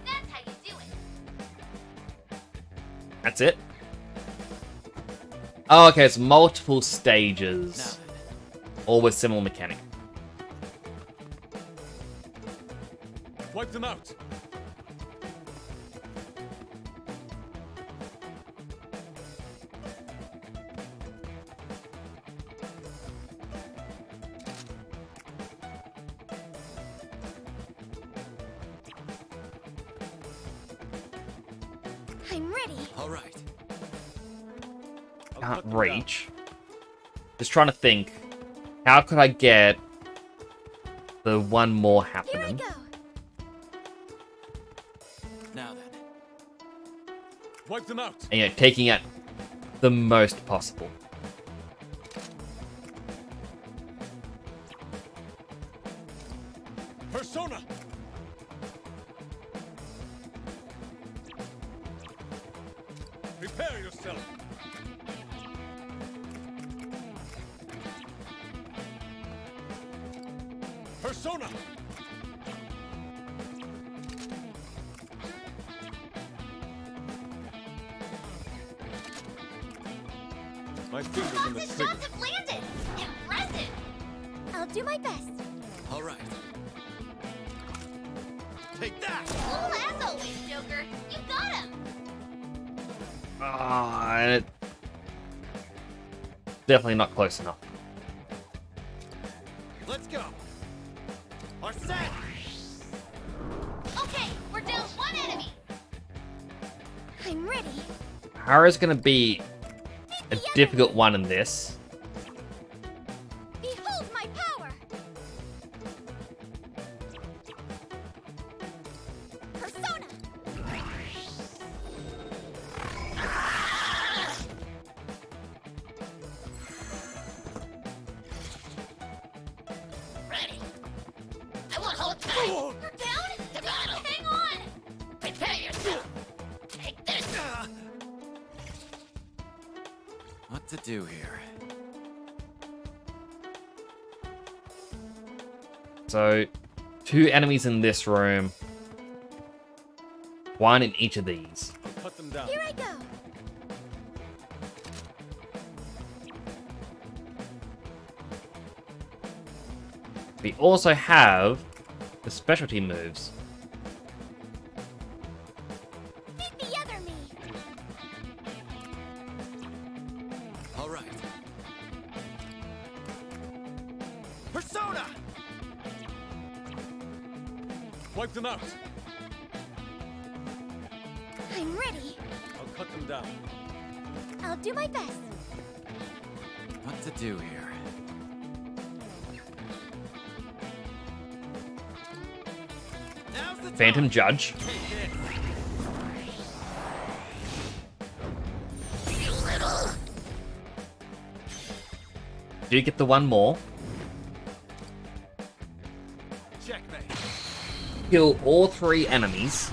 That's how you do it. That's it. Oh, okay, it's multiple stages. All with similar mechanic. Wipe them out. I'm ready. All right. I'll Can't cut them down. reach. Just trying to think. How could I get the one more Here I happening? go. Now then. Wipe them out. And, you know, taking out the most possible. Persona. Prepare yourself. Persona. My fingers on the Boss's trigger. shots have landed. Impressive. I'll do my best. All right. Take that. Cool as always, Joker. You got him. Ah, definitely not close enough. Let's go. Our set. Okay, we're down one enemy. I'm ready. Hara's gonna be a difficult one in this. Behold my power. Persona. Ready. I won't hold tight. You're down? To battle. Hang on. Prepare yourself. Take this. What to do here? So, 2 enemies in this room. 1 in each of these. I'll cut them down. Here I go. We also have the specialty moves. Beat the other me! All right. Persona! Wipe them out. I'm ready. I'll cut them down. I'll do my best. What to do here? Now's the Phantom Judge. Do you get the one more? Checkmate. Kill all 3 enemies.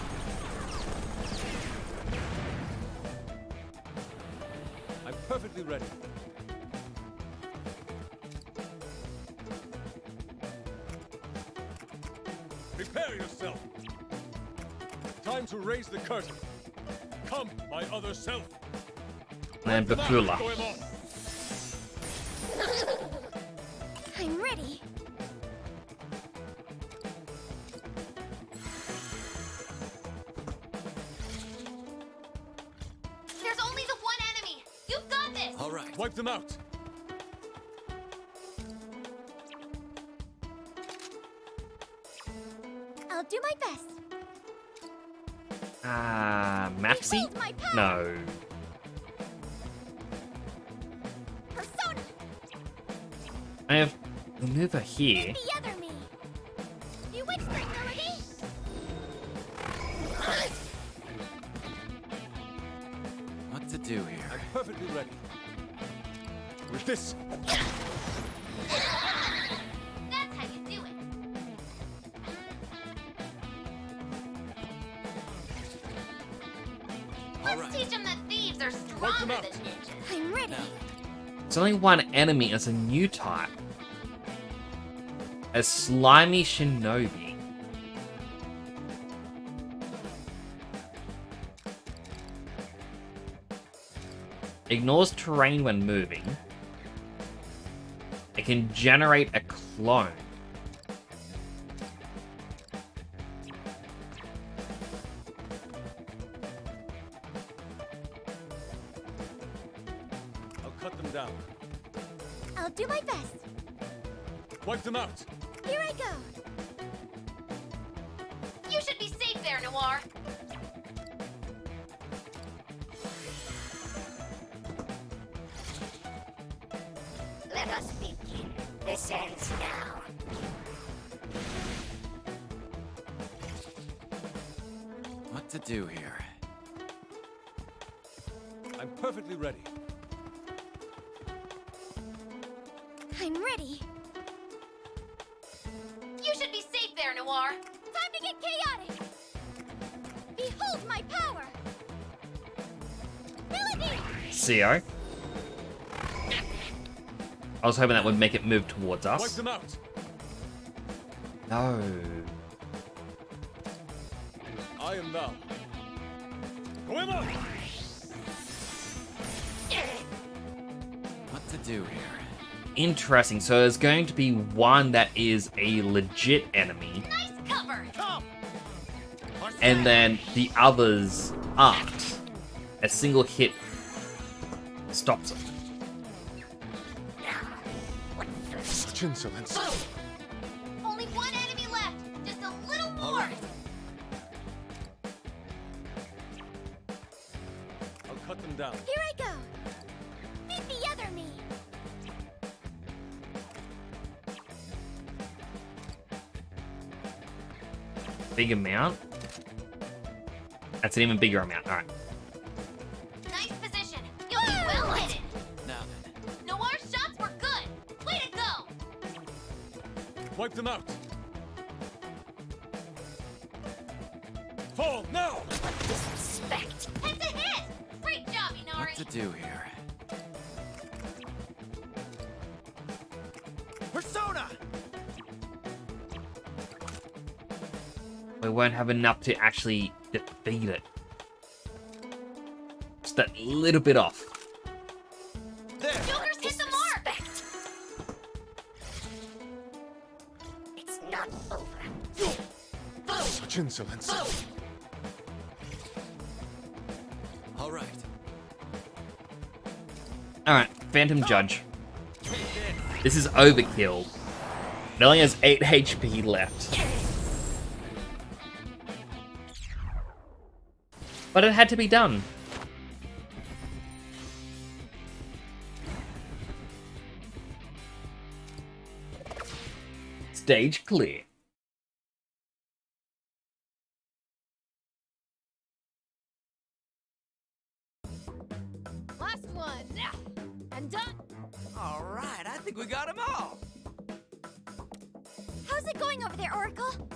I'm perfectly ready. Prepare yourself. Time to raise the curtain. Come, my other self. And Bafula. Goemon. I'm ready. There's only the one enemy. You've got this. All right. Wipe them out. I'll do my best. Maxi? Behold my power. No. Persona! I have the mover here. Beat the other me! You witch string melody! What to do here? I'm perfectly ready. With this, That's how you do it. All Let's right. teach them that thieves are Wipe stronger them out. than ninjas. I'm ready. It's only one enemy as a new type. A slimy shinobi. Ignores terrain when moving. It can generate a clone. I'll cut them down. I'll do my best. Wipe them out. Here I go. You should be safe there, Noir. Let us begin. This ends now. What to do here? I'm perfectly ready. I'm ready. You should be safe there, Noir. Time to get chaotic. Behold my power. Melody! CO. I was hoping that would make it move towards Wipe us. them out. No. I am thou. Goemon! What to do here? Interesting. So there's going to be one that is a legit enemy, Nice cover. Come! and then the others aren't. A single hit stops it. Such insolence. Only one enemy left. Just a little All more. right. I'll cut them down. Here I go. Beat the other me. Big amount. That's an even bigger amount. All right. Nice position. You'll be well hidden. Now then. Noir's shots were good. Way to go. Wipe them out. Fall now! Disrespect. It's a hit. Great job, Inari. What to do here? Persona! We won't have enough to actually defeat it. Just that little bit off. There! Joker's hit the mark. start over. Such insolence. All right. Alright, Phantom Judge. This is overkill. It only has 8 HP left. But it had to be done. Stage clear. Last one. I'm done. All right, I think we got them all. How's it going over there, Oracle?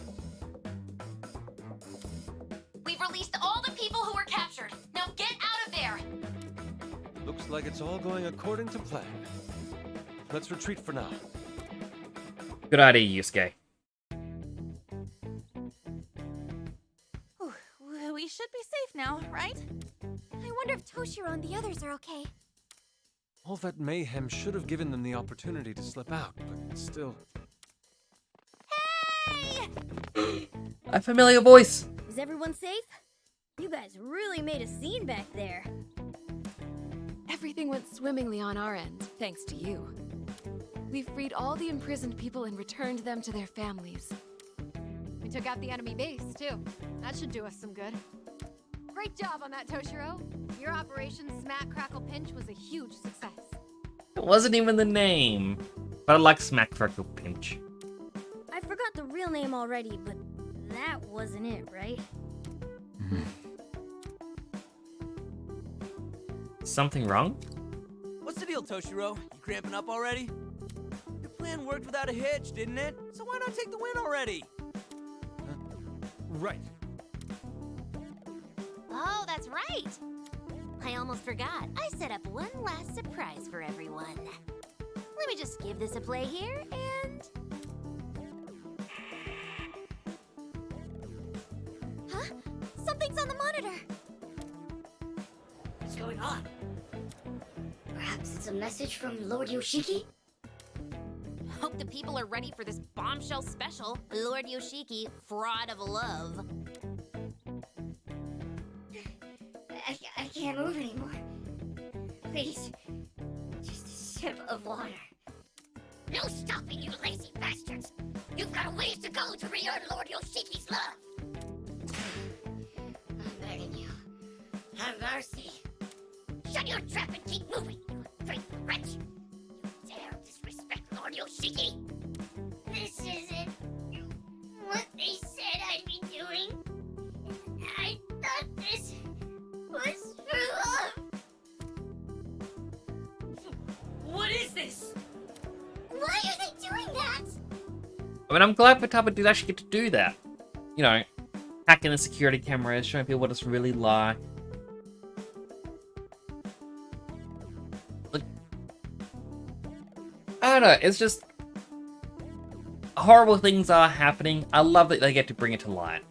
We've released all the people who were captured. Now get out of there. Looks like it's all going according to plan. Let's retreat for now. Good idea, Yusuke. Whew, we should be safe now, right? I wonder if Toshiro and the others are okay. All that mayhem should have given them the opportunity to slip out, but still. Hey! A familiar voice. Is everyone safe? You guys really made a scene back there. Everything went swimmingly on our end, thanks to you. We freed all the imprisoned people and returned them to their families. We took out the enemy base, too. That should do us some good. Great job on that, Toshiro. Your Operation Smack Crackle Pinch was a huge success. It wasn't even the name. But I like Smack Crackle Pinch. I forgot the real name already, but that wasn't it, right? Something wrong? What's the deal, Toshiro? You cramping up already? Your plan worked without a hitch, didn't it? So why not take the win already? Right. Oh, that's right. I almost forgot. I set up one last surprise for everyone. Let me just give this a play here, and... Huh? Something's on the monitor. What's going on? Perhaps it's a message from Lord Yoshiki? Hope the people are ready for this bombshell special. Lord Yoshiki, Fraud of Love. I can't move anymore. Please, just a sip of water. No stopping, you lazy bastards! You've got a ways to go to re-earn Lord Yoshiki's love! I'm begging you. Have mercy. Shut your trap and keep moving, you ungrateful wretch! You dare disrespect Lord Yoshiki! This isn't what they said I'd be doing. I thought this was for love. What is this? Why are they doing that? I mean, I'm glad Futaba did actually get to do that. You know, hacking the security cameras, showing people what it's really like. Like, I don't know, it's just... horrible things are happening. I love that they get to bring it to light.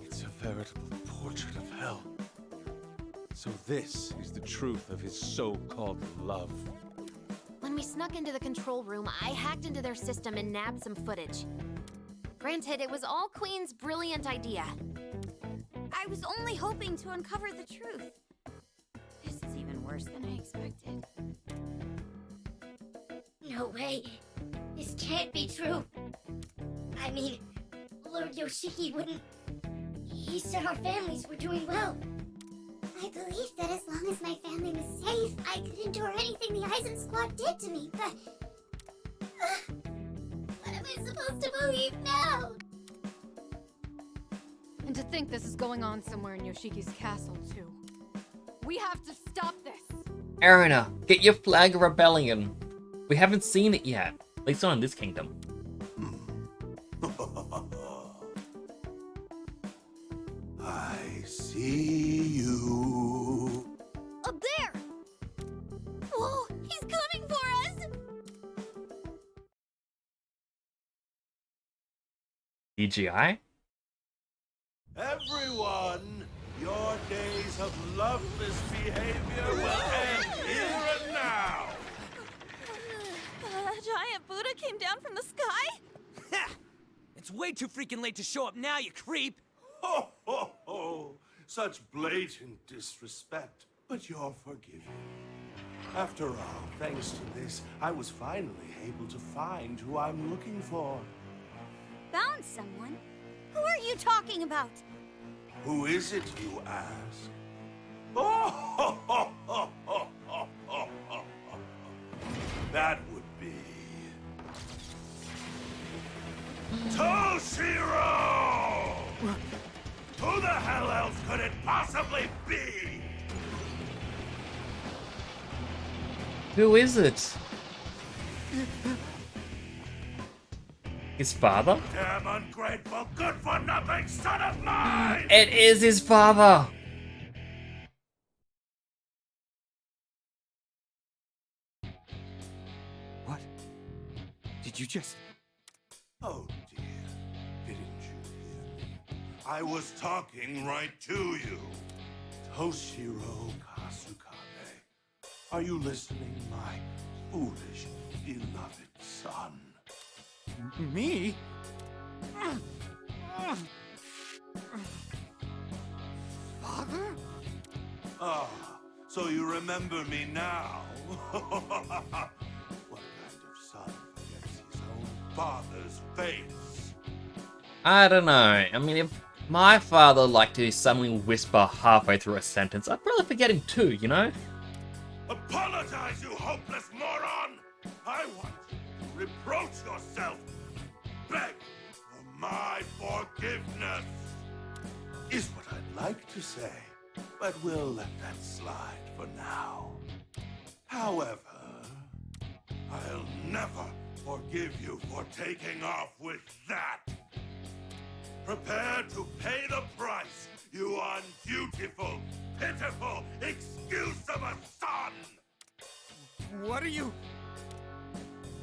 It's a veritable portrait of hell. So this is the truth of his so-called love. When we snuck into the control room, I hacked into their system and nabbed some footage. Granted, it was all Queen's brilliant idea. I was only hoping to uncover the truth. This is even worse than I expected. No way. This can't be true. I mean, Lord Yoshiki wouldn't... He said our families were doing well. I believed that as long as my family was safe, I could endure anything the Eisen Squad did to me, but... what am I supposed to believe now? And to think this is going on somewhere in Yoshiki's castle, too. We have to stop this! Erina, get your flag of rebellion. We haven't seen it yet. At least not in this kingdom. I see you. Up there! Whoa, he's coming for us! DGI? Everyone, your days of loveless behavior will end here and now. A giant Buddha came came down from the sky? Ha! It's way too freaking late to show up now, you creep! Ho, ho, ho! Such blatant disrespect, but you're forgiven. After all, thanks to this, I was finally able to find who I'm looking for. Found someone? Who are you talking about? Who is it, you ask? Oh, ho, ho, ho, ho, ho, ho, ho. That would be... Toshiro! Who the hell else could it possibly be? Who is it? His father? Damn ungrateful, good-for-nothing son of mine! It is his father! What? Did you just... Oh dear, didn't you hear me? I was talking right to you. Toshiro Kasukabe. Are you listening, my foolish, beloved son? Me? Father? Ah, so you remember me now? What kind of son forgets his own father's face? I don't know. I mean, if my father liked to suddenly whisper halfway through a sentence, I'd probably forget him too, you know? Apologize, you hopeless moron! I want you to reproach yourself. Beg for my forgiveness. Is what I'd like to say, but we'll let that slide for now. However, I'll never forgive you for taking off with that. Prepare to pay the price, you undutiful, pitiful excuse of a son! What are you...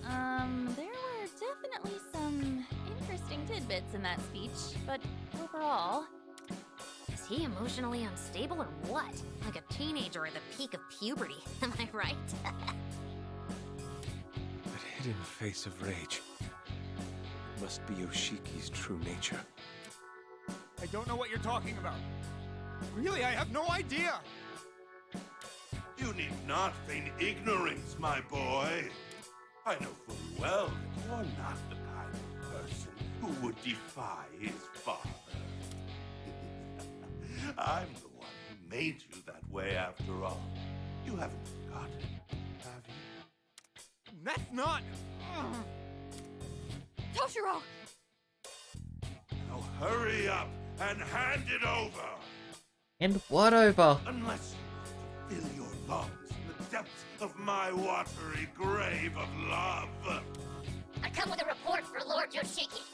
There were definitely some interesting tidbits in that speech, but overall... Is he emotionally unstable or what? Like a teenager at the peak of puberty, am I right? That hidden face of rage must be Yoshiki's true nature. I don't know what you're talking about. Really, I have no idea. You need not feign ignorance, my boy. I know full well that you're not the kind of person who would defy his father. I'm the one who made you that way after all. You haven't forgotten, have you? That's not... Toshiro! Now hurry up and hand it over! And what over? Unless you want to fill your lungs in the depths of my watery grave of love. I come with a report for Lord Yoshiki.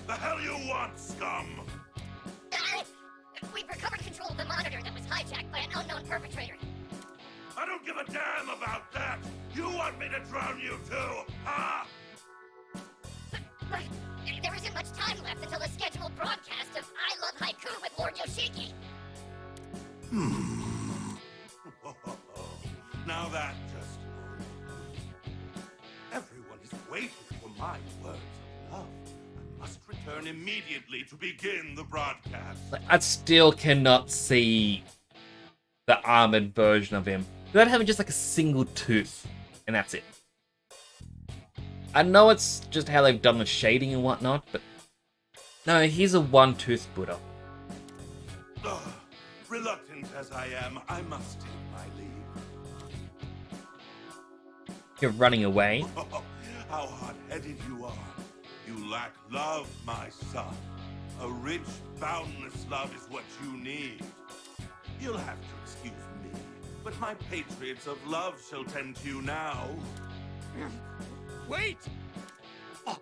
The hell you want, scum? We've recovered control of the monitor that was hijacked by an unknown perpetrator. I don't give a damn about that! You want me to drown you too, huh? But there isn't much time left until the scheduled broadcast of I Love Haiku with Lord Yoshiki. Now that just won't. Everyone is waiting for my words of love. I must return immediately to begin the broadcast. I still cannot see the armored version of him without having just like a single tooth, and that's it. I know it's just how they've done the shading and whatnot, but no, he's a one-tooth Buddha. Ugh, reluctant as I am, I must take my leave. You're running away. How hot-headed you are. You lack love, my son. A rich, boundless love is what you need. You'll have to excuse me, but my patriots of love shall tend to you now. Wait! Oh.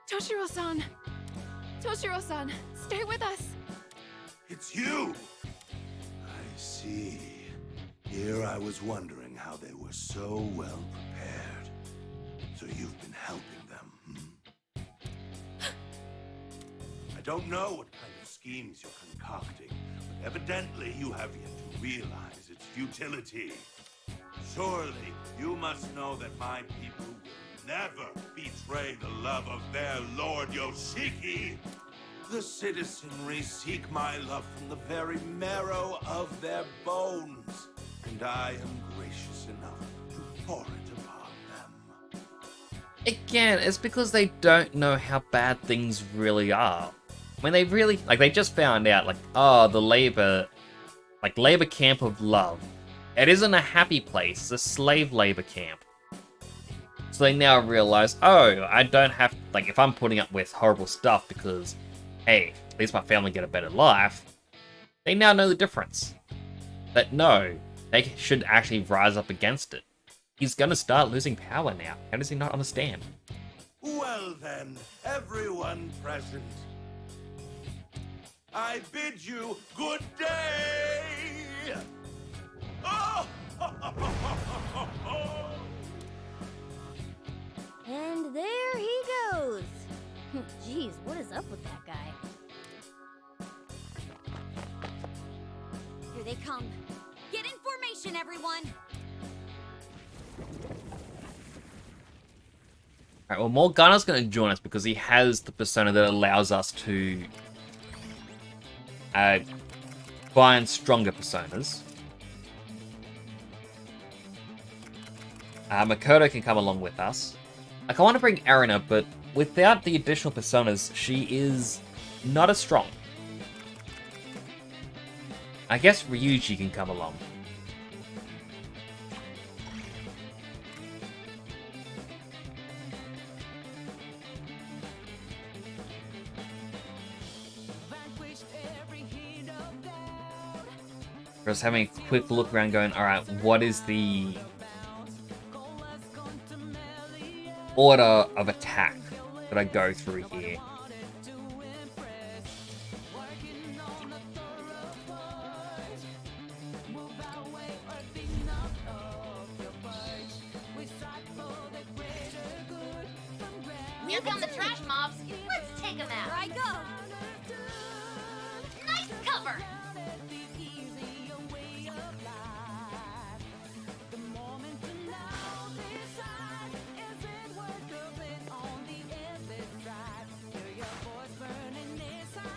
Toshiro-san! Toshiro-san, stay with us! It's you! I see. Here I was wondering how they were so well prepared. So you've been helping them, I don't know what kind of schemes you're concocting, but evidently you have yet to realize its futility. Surely you must know that my people will never betray the love of their Lord Yoshiki. The citizenry seek my love from the very marrow of their bones, and I am gracious enough to pour it upon them. Again, it's because they don't know how bad things really are. When they really, like, they just found out, like, oh, the labor camp of love. It isn't a happy place, it's a slave labor camp. So they now realize, oh, I don't have, like, if I'm putting up with horrible stuff because, hey, at least my family get a better life, they now know the difference. That no, they should actually rise up against it. He's gonna start losing power now. How does he not understand? Well then, everyone present, I bid you good day! Oh! And there he goes. Jeez, what is up with that guy? Here they come. Get in formation, everyone! Alright, well, Morgana's going to join us because he has the persona that allows us to find stronger personas. Makoto can come along with us. Like, I want to bring Arina, but without the additional personas, she is not as strong. I guess Ryuji can come along. Just having a quick look around going, alright, what is the order of attack that I go through here? We found the trash mobs. Let's take them out. Here I go! Nice cover.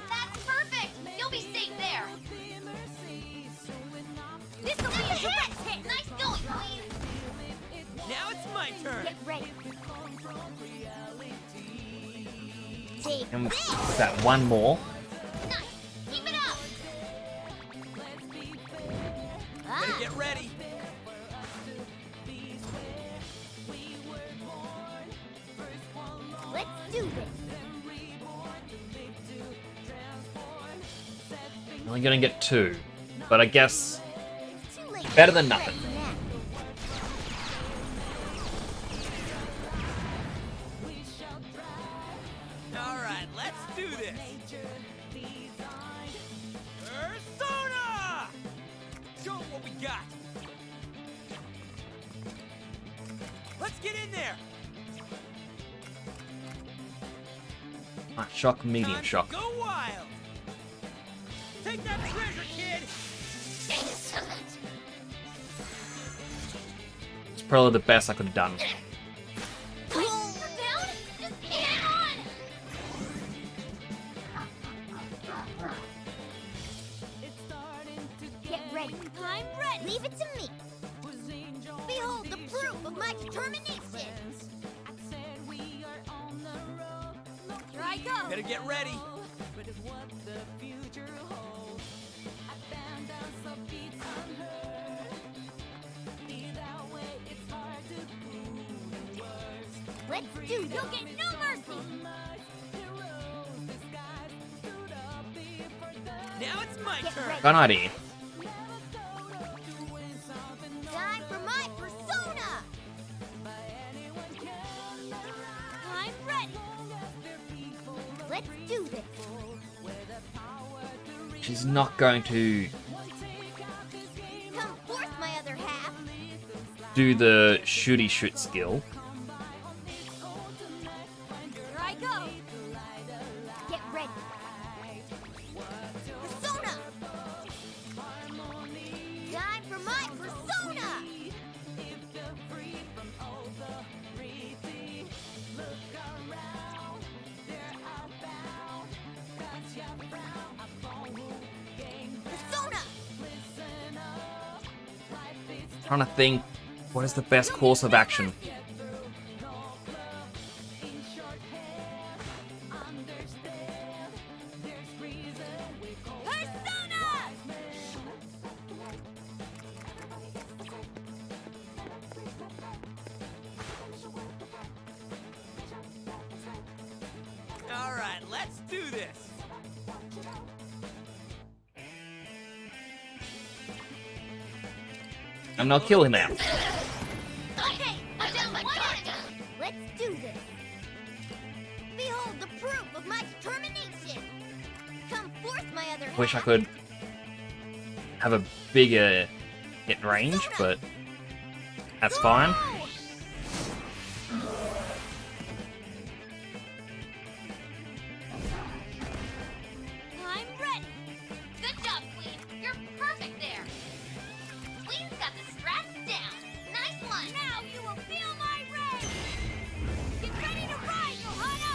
That's perfect. You'll be safe there. This will be a direct hit! Nice going, Queen. Now it's my turn. Get ready. Take And this! that one more. Nice. Keep it up. Better get ready. Let's do this! I'm only going to get 2, but I guess Too late. better than nothing. Alright, let's do this. Persona! Show 'em what we got. Let's get in there. Shock, medium Time to shock. Go wild. Take that treasure, kid. Excellent. It's probably the best I could have done. We're down. Just hang on. Get ready. I'm ready. Leave it to me. Behold the proof of my determination. Here I go. Better get ready. Let's do. You'll get no mercy. Now it's my Get turn. ready. Got an idea. Time for my persona. I'm ready. Let's do this. She's not going to Come forth, my other half. do the shooty shoot skill. Here I go. Get ready. Persona. Time for my persona. Trying to think, what is the best course of action? All right, let's do this. I'm not killing them. Okay, I'm down one enemy. Let's do this. Behold the proof of my determination. Come forth, my other half. Wish I could have a bigger hit range, but that's fine. I'm ready. Good job, Queen. You're perfect there. Queen's got the strats down. Nice one. Now you will feel my rage. Get ready to ride, Johanna.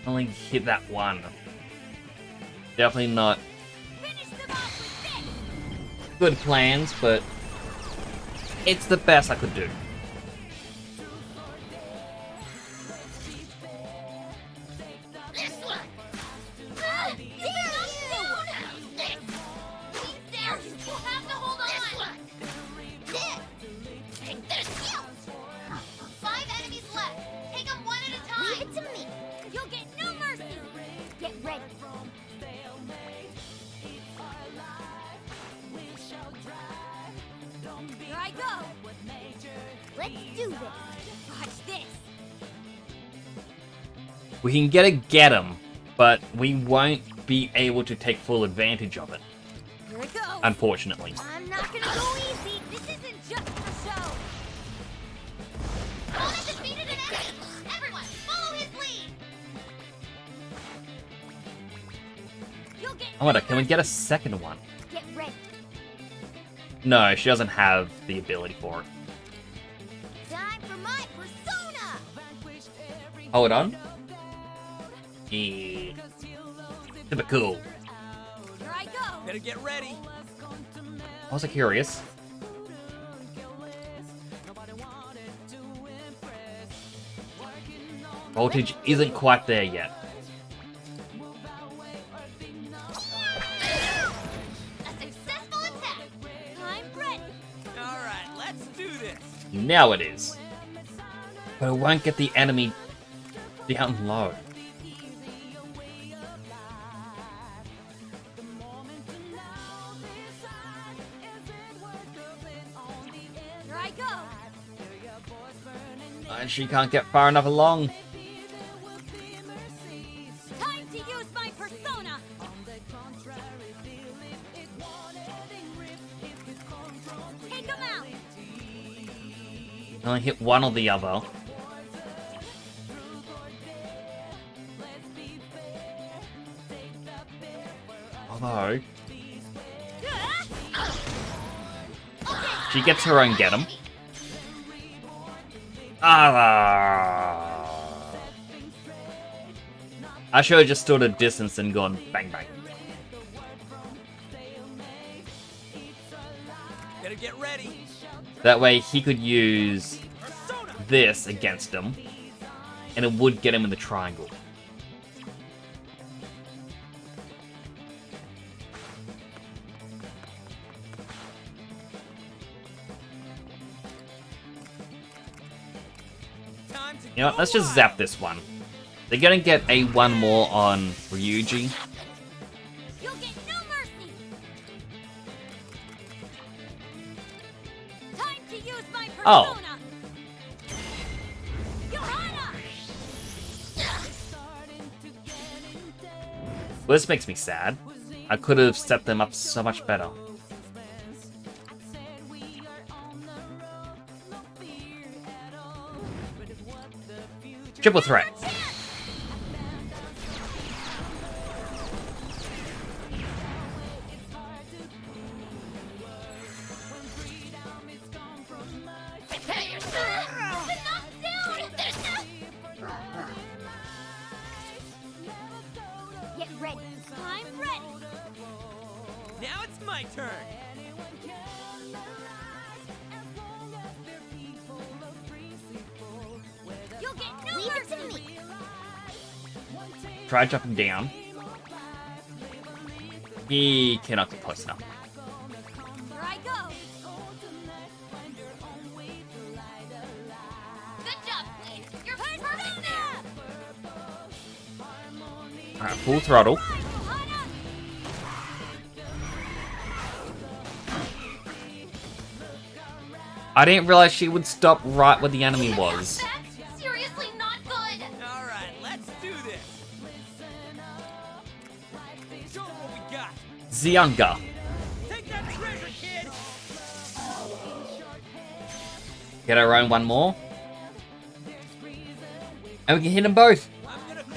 Only hit that one. Definitely not good plans, but it's the best I could do. This one. Queen's down. You'll have to hold on. Take this. 5 enemies left. Take them one at a time. Leave it to me. You'll get no mercy. Get ready. Here I go. Let's do this. Watch this. We can get him, but we won't be able to take full advantage of it, Here it goes. unfortunately. I'm not gonna go easy. This isn't just for show. Opponent defeated an enemy. Everyone, follow his lead. You'll get I wonder, can we get a second one? Get ready. No, she doesn't have the ability for it. Time for my persona. Hold on. Yeah. Super cool. Here I go. Better get ready. I was curious. Voltage isn't quite there yet. A successful attack. I'm ready. All right, let's do this. Now it is. But it won't get the enemy down low. Here I go. And she can't get far enough along. Time to use my persona. Take him out. Only hit one or the other. Although, she gets her own get 'em. I should have just stood a distance and gone bang bang. Better get ready. That way he could use this against him, and it would get him in the triangle. You know what, let's just zap this one. They're gonna get a one more on Ryuji. You'll get no mercy. Time to use my persona. Oh. Johanna. Well, this makes me sad. I could have set them up so much better. Triple threat. Prepare yourself. Been knocked down. There's no my turn. You'll get no mercy. Try jumping down. He cannot get close enough. Here I go. Good job, Queen. You're perfect there. Alright, full throttle. I didn't realize she would stop right where the enemy was. That's seriously not good. All right, let's do this. Show 'em what we got. Zyanga. Take that treasure, kid. Get her own one more. And we can hit them both.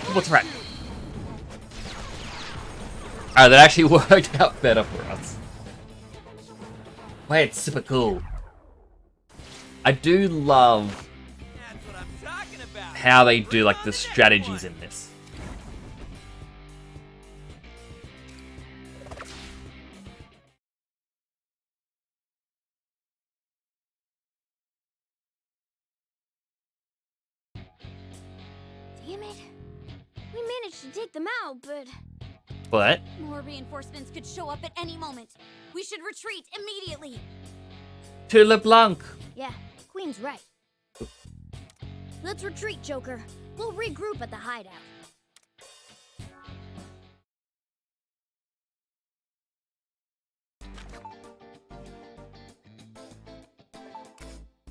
Triple threat. Alright, that actually worked out better for us. Wait, it's super cool. I do love how they do like the strategies in this. Damn it. We managed to take them out, but But More reinforcements could show up at any moment. We should retreat immediately. to LeBlanc. yeah, Queen's right. Let's retreat, Joker. We'll regroup at the hideout.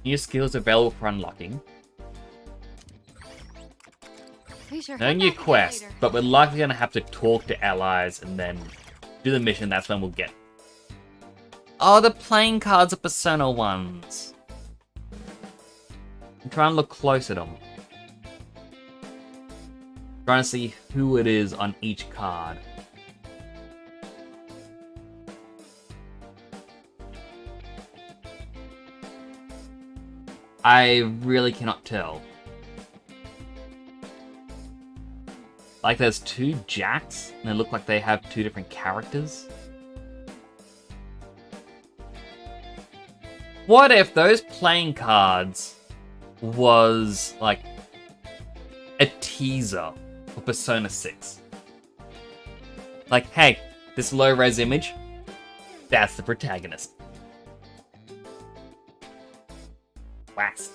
New skills available for unlocking. We sure No hope new back again quest, later. but we're likely going to have to talk to allies and then do the mission. That's when we'll get. Oh, the playing cards are Persona ones. I'm trying to look close at them. Trying to see who it is on each card. I really cannot tell. Like there's two Jacks, and they look like they have two different characters. What if those playing cards was like a teaser for Persona 6? Like, hey, this low-res image, that's the protagonist. Wax.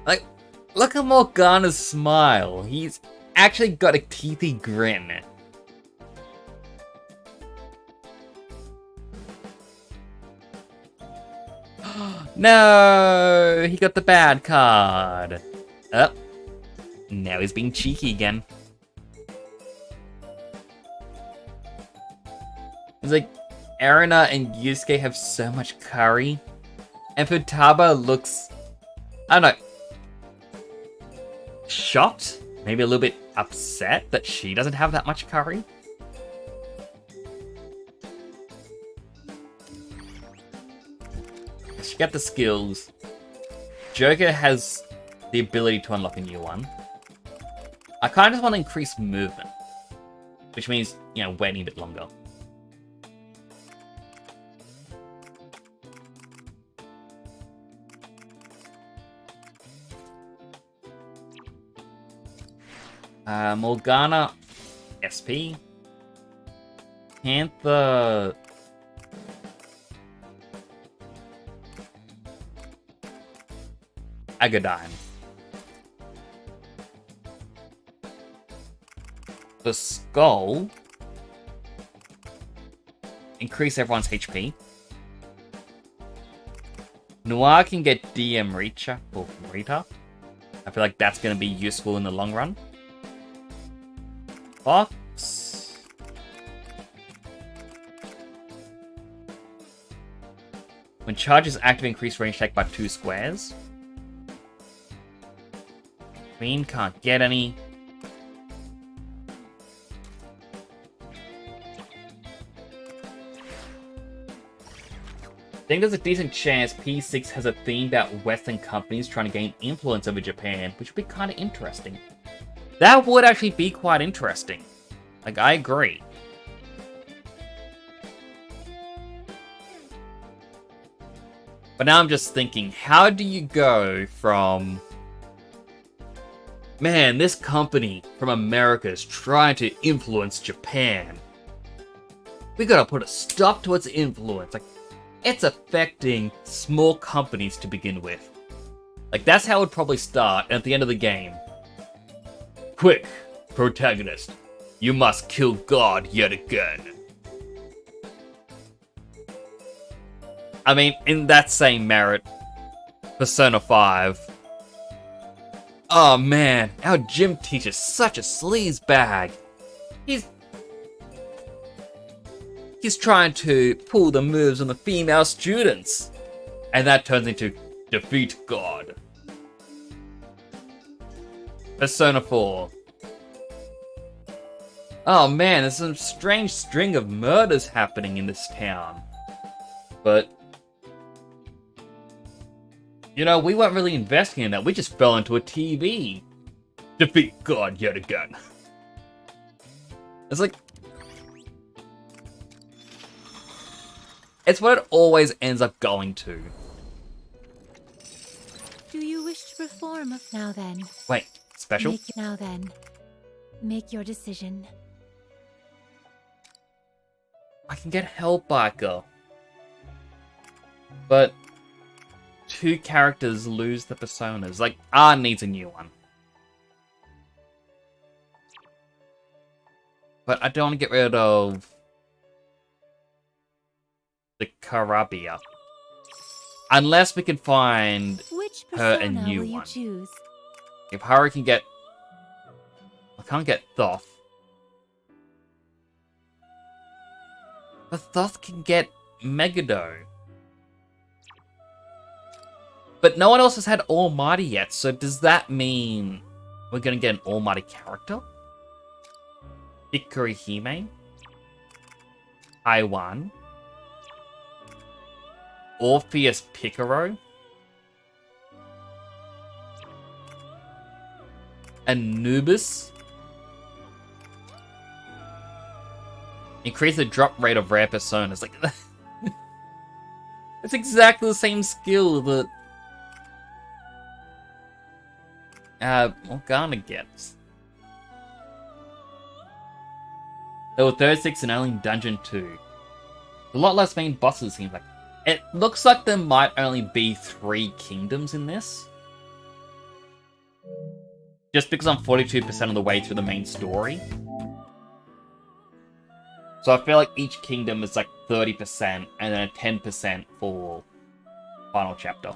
Like, look at Morgana's smile. He's actually got a teethy grin. No, he got the bad card. Oh, now he's being cheeky again. It's like, Erina and Yusuke have so much curry. And Futaba looks, I don't know, shocked? Maybe a little bit upset that she doesn't have that much curry? She got the skills. Joker has the ability to unlock a new one. I kind of just want to increase movement. Which means, you know, waiting a bit longer. Morgana, SP. Panther. Agadine. The Skull. Increase everyone's HP. Noir can get DM Reacher or Rita. I feel like that's going to be useful in the long run. Fox. When charges active, increase range attack by 2 squares. Queen can't get any. I think there's a decent chance P6 has a theme about Western companies trying to gain influence over Japan, which would be kind of interesting. That would actually be quite interesting. Like, I agree. But now I'm just thinking, how do you go from... Man, this company from America is trying to influence Japan. We gotta put a stop to its influence. Like, it's affecting small companies to begin with. Like, that's how it would probably start at the end of the game. Quick, protagonist. You must kill God yet again. I mean, in that same merit, Persona 5. Oh man, our gym teacher's such a sleazebag. He's trying to pull the moves on the female students. And that turns into defeat God. Persona 4. Oh man, there's some strange string of murders happening in this town. But... you know, we weren't really investing in that. We just fell into a TV. Defeat God yet again. It's like... it's what it always ends up going to. Do you wish to perform? Now then. Wait, special? Now then. Make your decision. I can get Hellbiker. But... 2 characters lose the personas. Like, R needs a new one. But I don't want to get rid of... the Karabia. Unless we can find her a new one. Choose? If Haru can get... I can't get Thoth. But Thoth can get Megado. But no one else has had Almighty yet, so does that mean we're gonna get an Almighty character? Hikari Hime? Taiwan? Orpheus Picaro? Anubis? Increase the drop rate of rare personas. Like, it's exactly the same skill that Morgana gets. There were 36 and only in Dungeon 2. A lot less main bosses, seems like. It looks like there might only be 3 kingdoms in this. Just because I'm 42% of the way through the main story. So I feel like each kingdom is like 30% and then a 10% for final chapter.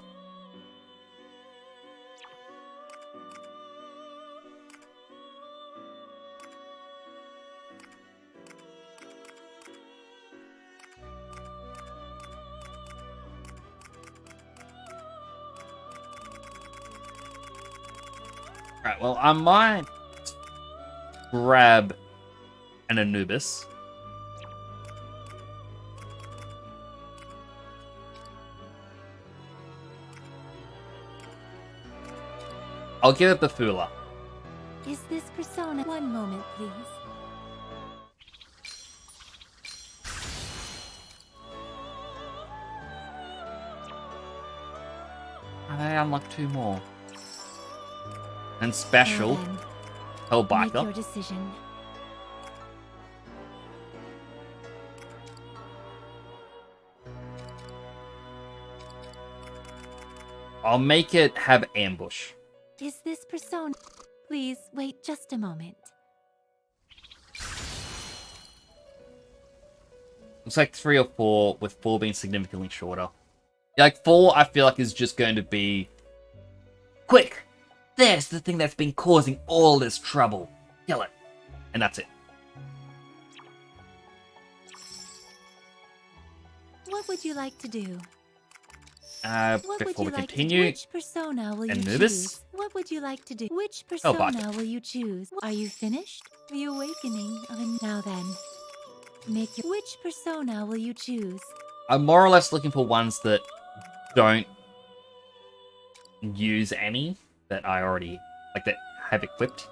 Right, well, I might grab an Anubis. I'll give it Bafula. Is this persona? One moment, please. I unlock 2 more. And special, Make Hellbiker. your decision. I'll make it have ambush. Is this persona? Please wait just a moment. Looks like 3 or 4, with 4 being significantly shorter. Like 4, I feel like is just going to be quick. There's the thing that's been causing all this trouble. Kill it. And that's it. What would you like to do? Before we continue, Which persona will you Anubis? choose? What would you like to do? Which persona Hellbiker. will you choose? Are you finished? The awakening of a... Now then. Make your... Which persona will you choose? I'm more or less looking for ones that don't use any that I already, like, that have equipped.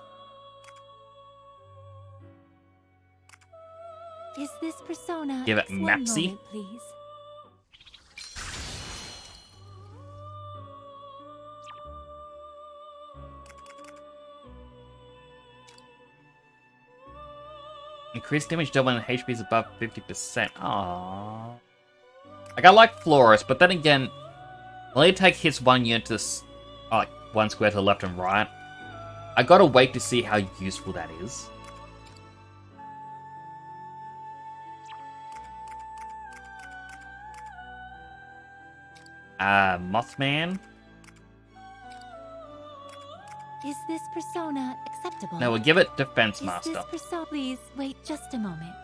Is this persona? Give it One Mapsy. moment, please. Increased damage double when HP is above 50%. Aww. Like, I like Florist, but then again, only take hits 1 unit to this, like 1 square to the left and right. I gotta wait to see how useful that is. Mothman. Is this persona acceptable? No, we'll give it Defense Is Master. this persona? Please wait just a moment.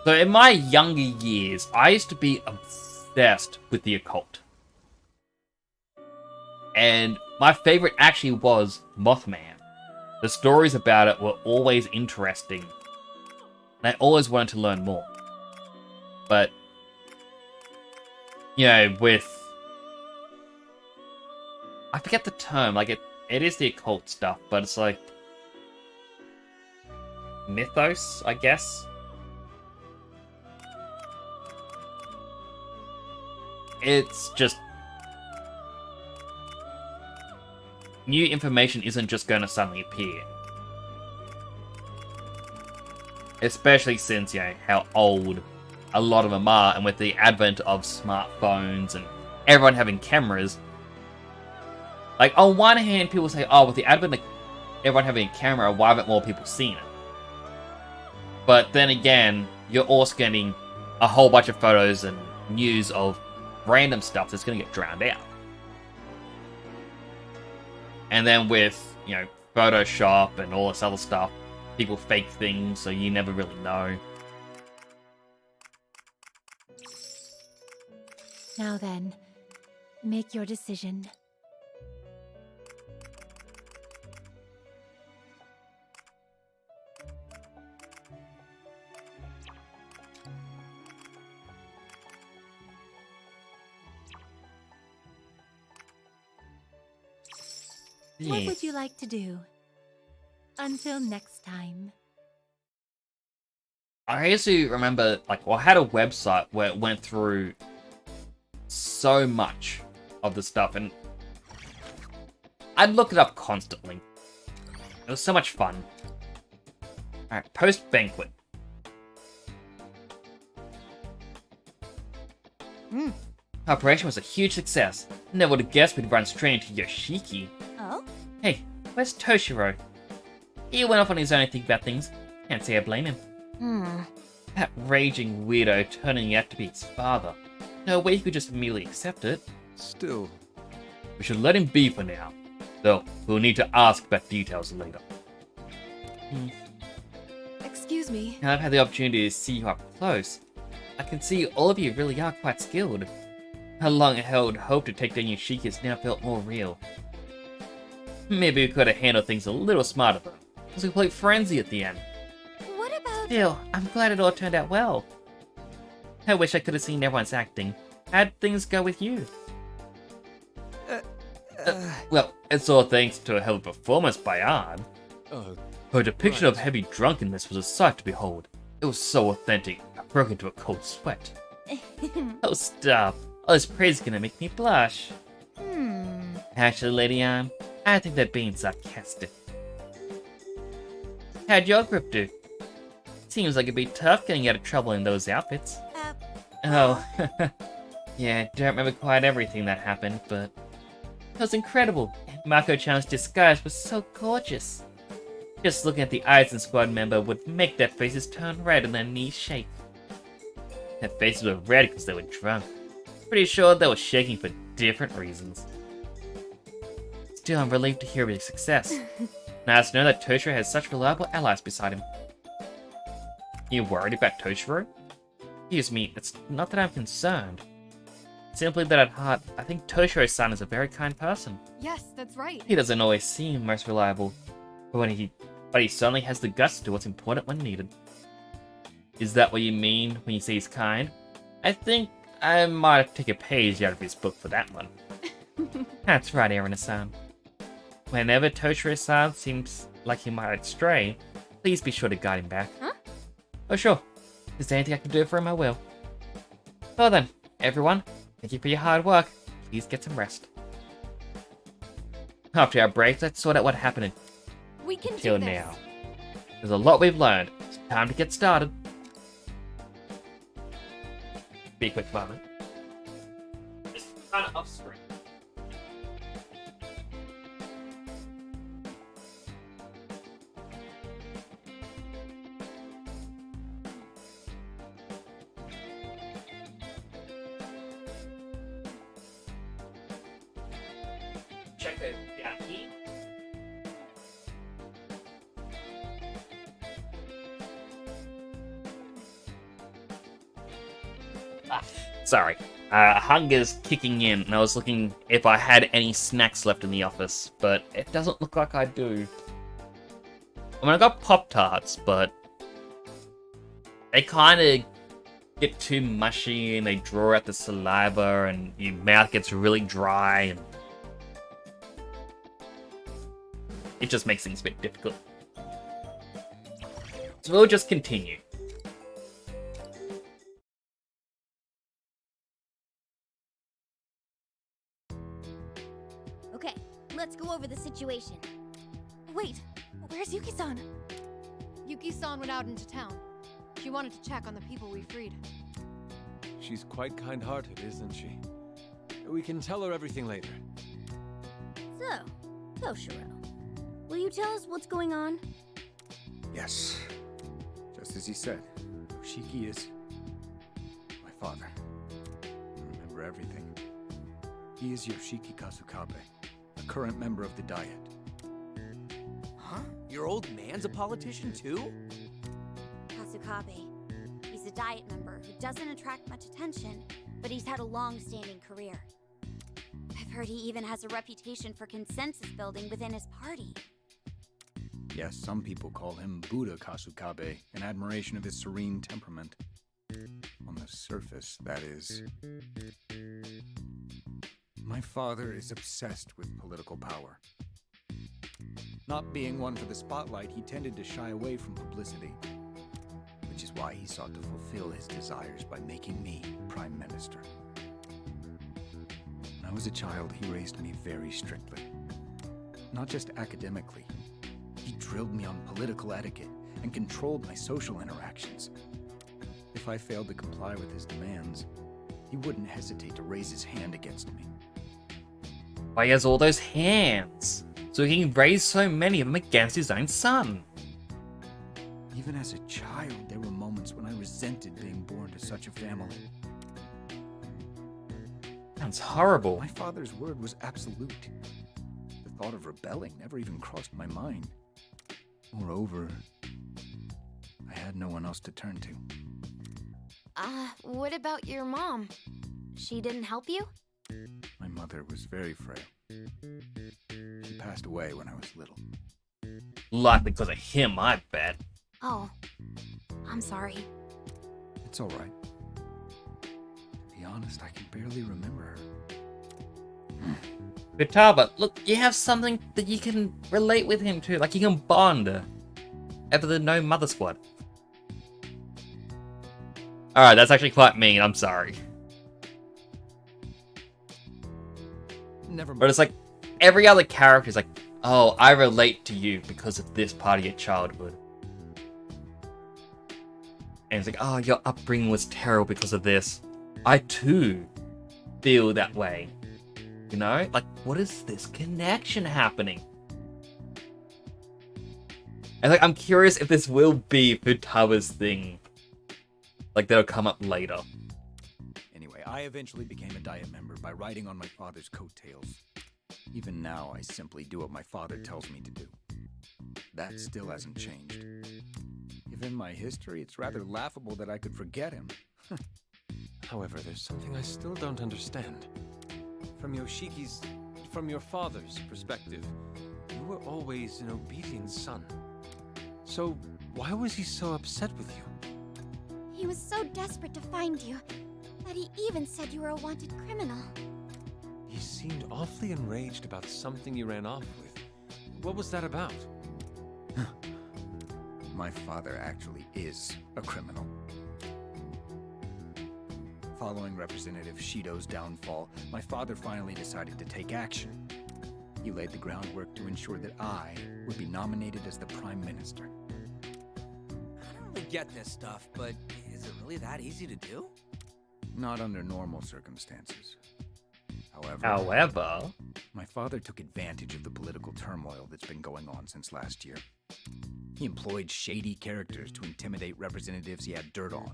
So in my younger years, I used to be obsessed with the occult. And my favorite actually was Mothman. The stories about it were always interesting. And I always wanted to learn more. But, you know, with... I forget the term, like it is the occult stuff, but it's like... mythos, I guess? It's just... new information isn't just going to suddenly appear. Especially since, you know, how old a lot of them are, and with the advent of smartphones and everyone having cameras. Like, on one hand, people say, oh, with the advent of everyone having a camera, why haven't more people seen it? But then again, you're also getting a whole bunch of photos and news of random stuff that's going to get drowned out. And then with, you know, Photoshop and all this other stuff, people fake things, so you never really know. Now then, make your decision. What would you like to do? Until next time. I used to remember, like, well, I had a website where it went through so much of the stuff, and I'd look it up constantly. It was so much fun. Alright, post-banquet. Operation was a huge success. Never would have guessed we'd run straight into Yoshiki. Oh? Hey, where's Toshiro? He went off on his own to think about things. Can't say I blame him. That raging weirdo turning out to be his father. No way he could just immediately accept it. Still. We should let him be for now. Though, we'll need to ask about details later. Excuse me. Now I've had the opportunity to see you up close. I can see all of you really are quite skilled. How long held hope to take down Yoshiki has now felt more real. Maybe we could have handled things a little smarter though. It was a complete frenzy at the end. What about... Still, I'm glad it all turned out well. I wish I could have seen everyone's acting. How'd things go with you? Well, it's all thanks to a hell of a performance by Ard. Her depiction of heavy drunkenness was a sight to behold. It was so authentic, I broke into a cold sweat. Oh, stop. All this praise is gonna make me blush. Actually, Lady Anne, I think they're being sarcastic. How'd your group do? Seems like it'd be tough getting out of trouble in those outfits. Oh, yeah, don't remember quite everything that happened, but it was incredible. Mako-chan's disguise was so gorgeous. Just looking at the Aizen squad member would make their faces turn red and their knees shake. Their faces were red because they were drunk. Pretty sure they were shaking for different reasons. Still, I'm relieved to hear of his success. Nice to know that Toshiro has such reliable allies beside him. You worried about Toshiro? Excuse me, it's not that I'm concerned. Simply that at heart, I think Toshiro-san is a very kind person. Yes, that's right. He doesn't always seem most reliable, but he certainly has the guts to do what's important when needed. Is that what you mean when you say he's kind? I think I might take a page out of his book for that one. That's right, Erina-san. Whenever Toshiro-san seems like he might stray, Please be sure to guide him back. Huh? Oh, sure. If there's anything I can do for him, I will. Well then, everyone, thank you for your hard work. Please get some rest. After our break, let's sort out what happened We can until do this. now. There's a lot we've learned. It's time to get started. Be a quick moment. Just kind of off screen. Check it down here. Sorry. Hunger's kicking in, and I was looking if I had any snacks left in the office, but it doesn't look like I do. I mean, I got Pop-Tarts, but they kind of get too mushy, and they draw out the saliva, and your mouth gets really dry, and it just makes things a bit difficult. So we'll just continue. Okay, let's go over the situation. Wait, where's Yuki-san? Yuki-san went out into town. She wanted to check on the people we freed. She's quite kind-hearted, isn't she? We can tell her everything later. So, Toshiro, will you tell us what's going on? Yes. Just as he said, Yoshiki is my father. I remember everything. He is Yoshiki Kasukabe, a current member of the Diet. Huh? Your old man's a politician too? Kasukabe. He's a Diet member who doesn't attract much attention, but he's had a long-standing career. I've heard he even has a reputation for consensus building within his party. Yes, some people call him Buddha Kasukabe in admiration of his serene temperament. On the surface, that is. My father is obsessed with political power. Not being one for the spotlight, he tended to shy away from publicity, which is why he sought to fulfill his desires by making me Prime Minister. When I was a child, he raised me very strictly. Not just academically. He drilled me on political etiquette and controlled my social interactions. If I failed to comply with his demands, he wouldn't hesitate to raise his hand against me. Why he has all those hands? So he can raise so many of them against his own son. Even as a child, there were moments when I resented being born to such a family. Sounds horrible. My father's word was absolute. The thought of rebelling never even crossed my mind. Moreover, I had no one else to turn to. What about your mom? She didn't help you? My mother was very frail. She passed away when I was little. Likely because of him, I bet. Oh, I'm sorry. It's all right. To be honest, I can barely remember her. Futaba, look, you have something that you can relate with him to. Like, you can bond. Ever the No Mother Squad. Alright, that's actually quite mean. I'm sorry. Never mind. But it's like, every other character is like, oh, I relate to you because of this part of your childhood. And it's like, oh, your upbringing was terrible because of this. I too feel that way. You know? Like, what is this connection happening? And like, I'm curious if this will be Futaba's thing. Like, that'll come up later. Anyway, I eventually became a Diet member by riding on my father's coattails. Even now, I simply do what my father tells me to do. That still hasn't changed. Given my history, it's rather laughable that I could forget him. However, there's something I still don't understand. From your father's perspective, you were always an obedient son. So, why was he so upset with you? He was so desperate to find you that he even said you were a wanted criminal. He seemed awfully enraged about something you ran off with. What was that about? my father actually is a criminal. Following Representative Shido's downfall, my father finally decided to take action. He laid the groundwork to ensure that I would be nominated as the Prime Minister. I don't really get this stuff, but is it really that easy to do? Not under normal circumstances. However, my father took advantage of the political turmoil that's been going on since last year. He employed shady characters to intimidate representatives he had dirt on.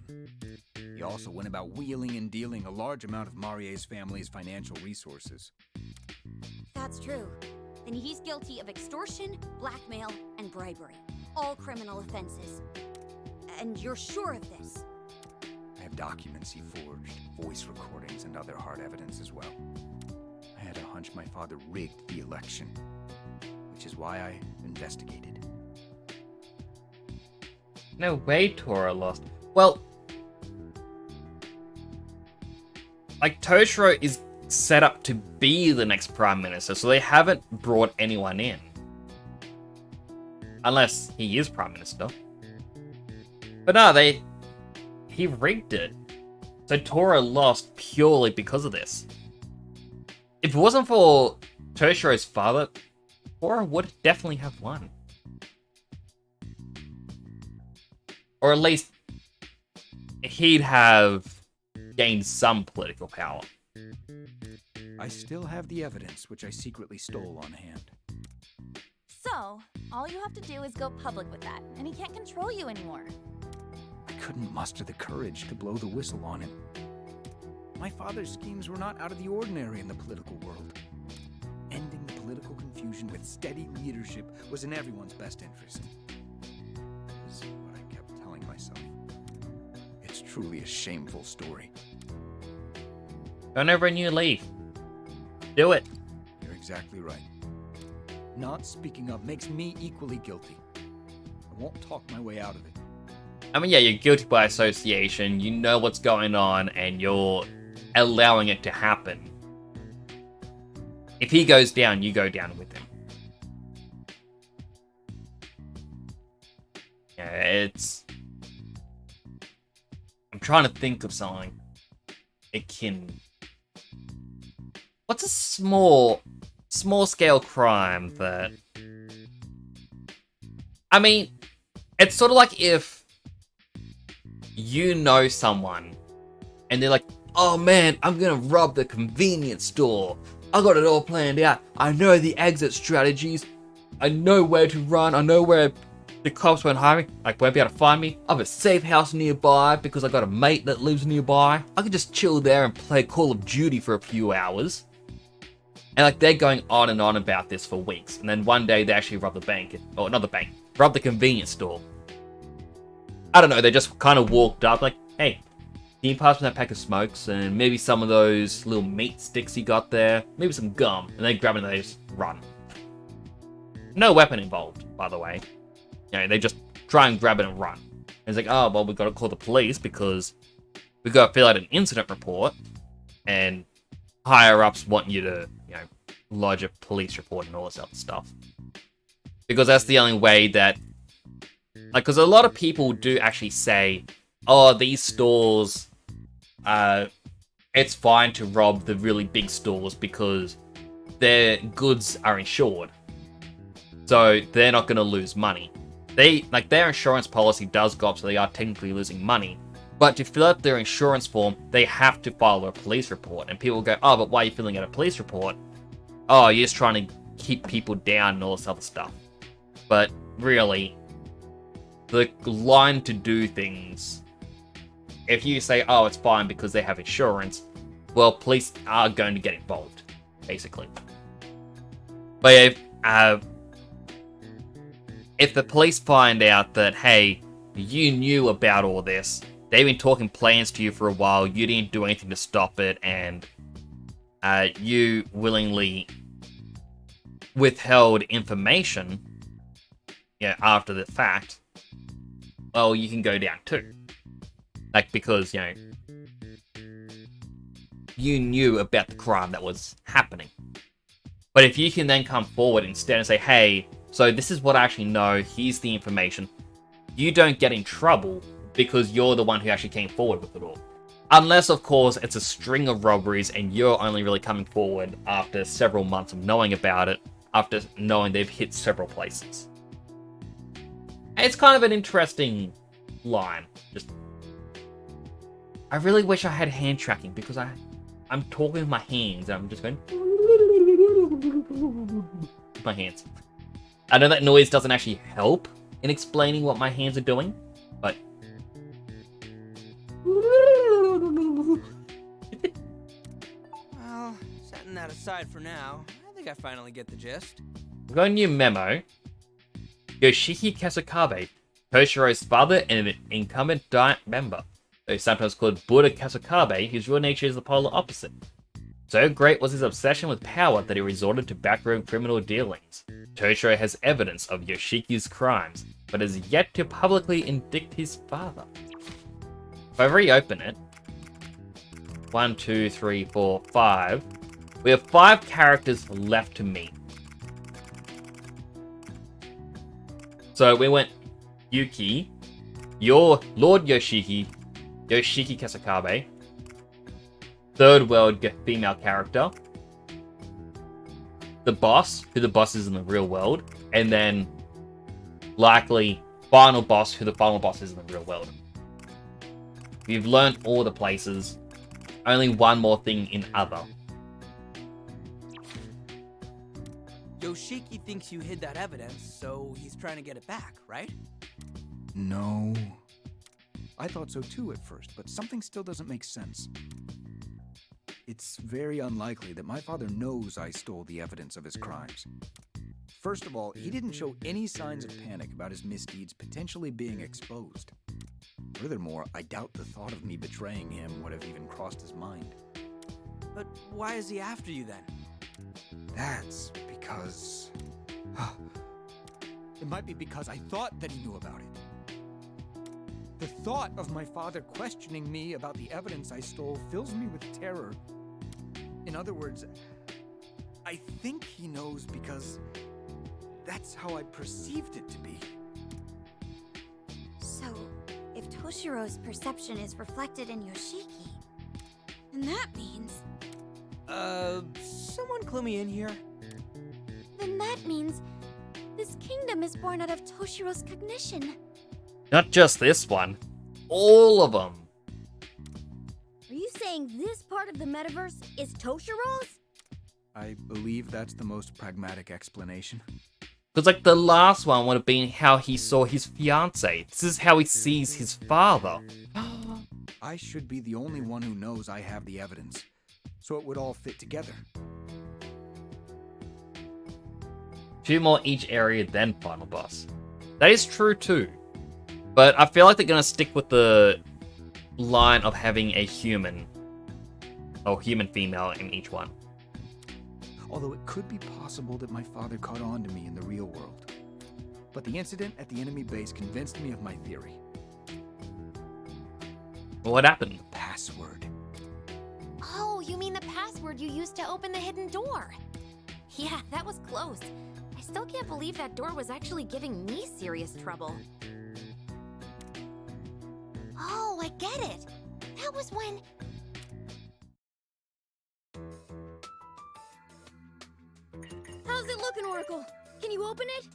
He also went about wheeling and dealing a large amount of Marie's family's financial resources. That's true. Then he's guilty of extortion, blackmail, and bribery. All criminal offenses. And you're sure of this? I have documents he forged, voice recordings, and other hard evidence as well. I had a hunch my father rigged the election, which is why I investigated. No way Tora lost. Well, like, Toshiro is set up to be the next Prime Minister, so they haven't brought anyone in. Unless he is Prime Minister. But no, he rigged it. So Tora lost purely because of this. If it wasn't for Toshiro's father, Tora would definitely have won. Or at least, he'd have gained some political power. I still have the evidence which I secretly stole on hand. So, all you have to do is go public with that, and he can't control you anymore. I couldn't muster the courage to blow the whistle on him. My father's schemes were not out of the ordinary in the political world. Ending the political confusion with steady leadership was in everyone's best interest. This is what I kept telling myself. It's truly a shameful story. Turn over a new leaf. Do it. You're exactly right. Not speaking up makes me equally guilty. I won't talk my way out of it. I mean, yeah, you're guilty by association, you know what's going on, and you're allowing it to happen. If he goes down, you go down with him. Yeah, it's... I'm trying to think of something akin... What's a small-scale crime that... I mean, it's sort of like if you know someone and they're like, oh man, I'm gonna rob the convenience store. I got it all planned out. I know the exit strategies. I know where to run. I know where the cops won't hire me. Like, won't be able to find me. I have a safe house nearby because I got a mate that lives nearby. I could just chill there and play Call of Duty for a few hours. And like, they're going on and on about this for weeks. And then one day they actually rob the bank. Or not the bank. Rob the convenience store. I don't know, they just kind of walked up like, hey, can you pass me that pack of smokes and maybe some of those little meat sticks you got there? Maybe some gum. And they grab it and they just run. No weapon involved, by the way. You know, they just try and grab it and run. And it's like, oh, well, we've got to call the police because we've got to fill out an incident report. And higher-ups want you to, you know, lodge a police report and all this other stuff. Because that's the only way that... Like, because a lot of people do actually say, oh, these stores, it's fine to rob the really big stores because their goods are insured. So they're not going to lose money. Their insurance policy does go up, so they are technically losing money. But to fill out their insurance form, they have to file a police report. And people go, oh, but why are you filling out a police report? Oh, you're just trying to keep people down and all this other stuff. But really... the line to do things, if you say, oh, it's fine because they have insurance, well, police are going to get involved, basically. But if the police find out that, hey, you knew about all this, they've been talking plans to you for a while, you didn't do anything to stop it, and you willingly withheld information, yeah, after the fact, well, you can go down too. Like, because, you know, you knew about the crime that was happening. But if you can then come forward instead and say, hey, so this is what I actually know, here's the information, you don't get in trouble because you're the one who actually came forward with it all. Unless, of course, it's a string of robberies and you're only really coming forward after several months of knowing about it, after knowing they've hit several places. It's kind of an interesting line. I really wish I had hand tracking because I'm talking with my hands and I'm just going with my hands. I know that noise doesn't actually help in explaining what my hands are doing, but Well, setting that aside for now, I think I finally get the gist. we've got a new memo. Yoshiki Kasakabe, Toshiro's father and an incumbent member, though sometimes called Buddha Kasakabe, whose real nature is the polar opposite. So great was his obsession with power that he resorted to backroom criminal dealings. Toshiro has evidence of Yoshiki's crimes, but has yet to publicly indict his father. If I reopen it, 1, 2, 3, 4, 5, we have 5 characters left to meet. So we went Yuki, your Lord Yoshiki, Yoshiki Kasakabe, third world female character, the boss, who the boss is in the real world, and then likely final boss, who the final boss is in the real world. We've learned all the places. Only one more thing in other. Yoshiki thinks you hid that evidence, so he's trying to get it back, right? No. I thought so too at first, but something still doesn't make sense. It's very unlikely that my father knows I stole the evidence of his crimes. First of all, he didn't show any signs of panic about his misdeeds potentially being exposed. Furthermore, I doubt the thought of me betraying him would have even crossed his mind. But why is he after you then? That's because... It might be because I thought that he knew about it. The thought of my father questioning me about the evidence I stole fills me with terror. In other words, I think he knows because that's how I perceived it to be. So, if Toshiro's perception is reflected in Yoshiki, then that means... Someone clue me in here? Then that means this kingdom is born out of Toshiro's cognition. Not just this one. All of them. Are you saying this part of the metaverse is Toshiro's? I believe that's the most pragmatic explanation. Because, like, the last one would have been how he saw his fiancée. This is how he sees his father. I should be the only one who knows I have the evidence, so it would all fit together. 2 more each area, then final boss. That is true too. But I feel like they're gonna stick with the line of having a human or human female in each one. Although it could be possible that my father caught on to me in the real world. But the incident at the enemy base convinced me of my theory. What happened? Password. Oh, you mean the password you used to open the hidden door? Yeah, that was close. I still can't believe that door was actually giving me serious trouble. Oh, I get it. That was when... How's it looking, Oracle? Can you open it?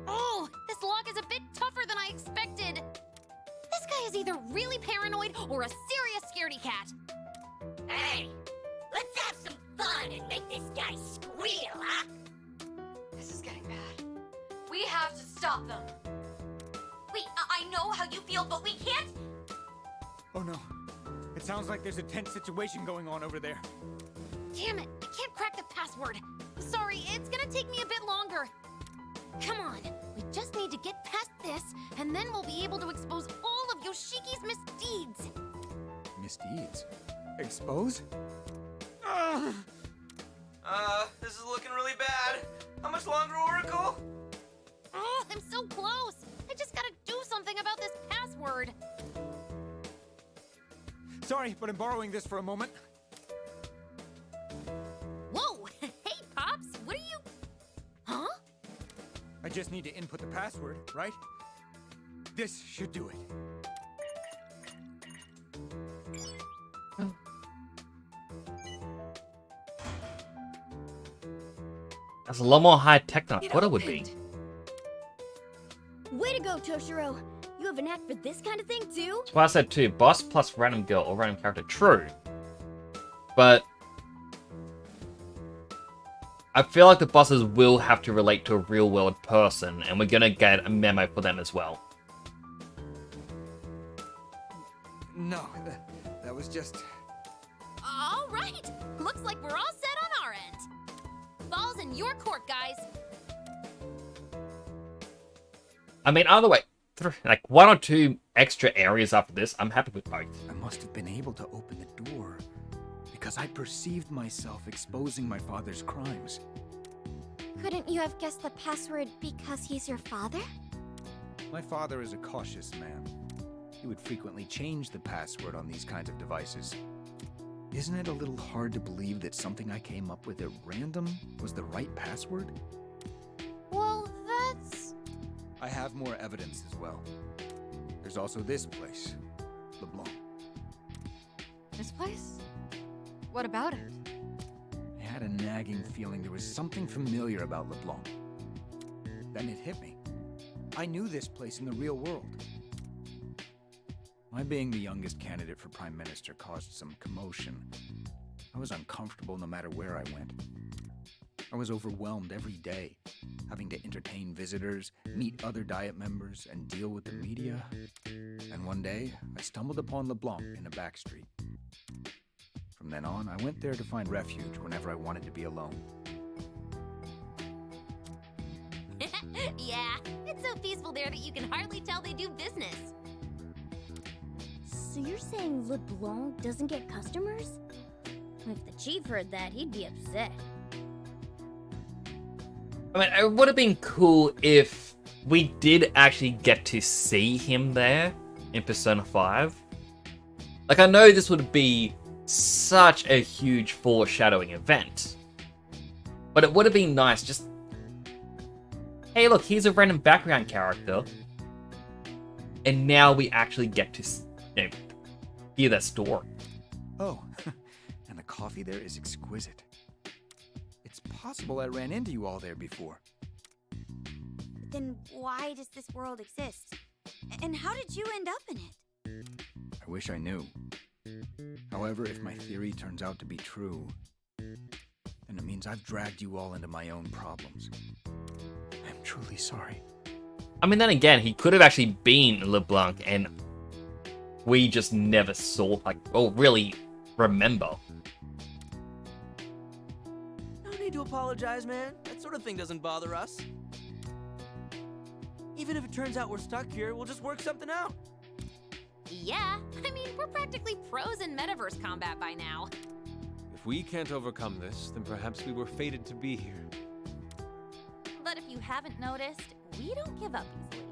Oh, this lock is a bit tougher than I expected. This guy is either really paranoid or a serious scaredy cat. Hey, let's have some fun and make this guy squeal, huh? This is getting bad. We have to stop them. Wait, I know how you feel, but we can't... Oh no. It sounds like there's a tense situation going on over there. Damn it, I can't crack the password. Sorry, it's gonna take me a bit longer. Come on, we just need to get past this, and then we'll be able to expose all of Yoshiki's misdeeds. Misdeeds? Expose? This is looking really bad. How much longer, Oracle? Oh, I'm so close. I just gotta do something about this password. Sorry, but I'm borrowing this for a moment. Whoa, hey, Pops, what are you... Huh? I just need to input the password, right? This should do it. That's a lot more high tech than I thought it would be. Way to go, Toshiro! You have a knack for this kind of thing, too? That's why I said too, boss plus random girl or random character. True. But I feel like the bosses will have to relate to a real world person, and we're gonna get a memo for them as well. No, that was just... All right. Looks like we're all set on our end. Ball's in your court, guys. I mean, either way, like 1 or 2 extra areas after this, I'm happy with both. I must have been able to open the door because I perceived myself exposing my father's crimes. Couldn't you have guessed the password because he's your father? My father is a cautious man. He would frequently change the password on these kinds of devices. Isn't it a little hard to believe that something I came up with at random was the right password? Well, that's... I have more evidence as well. There's also this place, LeBlanc. This place? What about it? I had a nagging feeling there was something familiar about LeBlanc. Then it hit me. I knew this place in the real world. My being the youngest candidate for Prime Minister caused some commotion. I was uncomfortable no matter where I went. I was overwhelmed every day, having to entertain visitors, meet other Diet members, and deal with the media. And one day, I stumbled upon LeBlanc in a back street. From then on, I went there to find refuge whenever I wanted to be alone. Yeah, it's so peaceful there that you can hardly tell they do business. So you're saying LeBlanc doesn't get customers? If the chief heard that, he'd be upset. I mean, it would have been cool if we did actually get to see him there in Persona 5. Like, I know this would be such a huge foreshadowing event, but it would have been nice just... Hey, look, here's a random background character, and now we actually get to, you know, hear that story. Oh, and the coffee there is exquisite. It's possible I ran into you all there before. Then why does this world exist? And how did you end up in it? I wish I knew. However, if my theory turns out to be true, then it means I've dragged you all into my own problems. I'm truly sorry. I mean, then again, he could have actually been LeBlanc, and we just never saw, like, or really remember. No need to apologize, man. That sort of thing doesn't bother us. Even if it turns out we're stuck here, we'll just work something out. Yeah, I mean, we're practically pros in metaverse combat by now. If we can't overcome this, then perhaps we were fated to be here. But if you haven't noticed, we don't give up easily.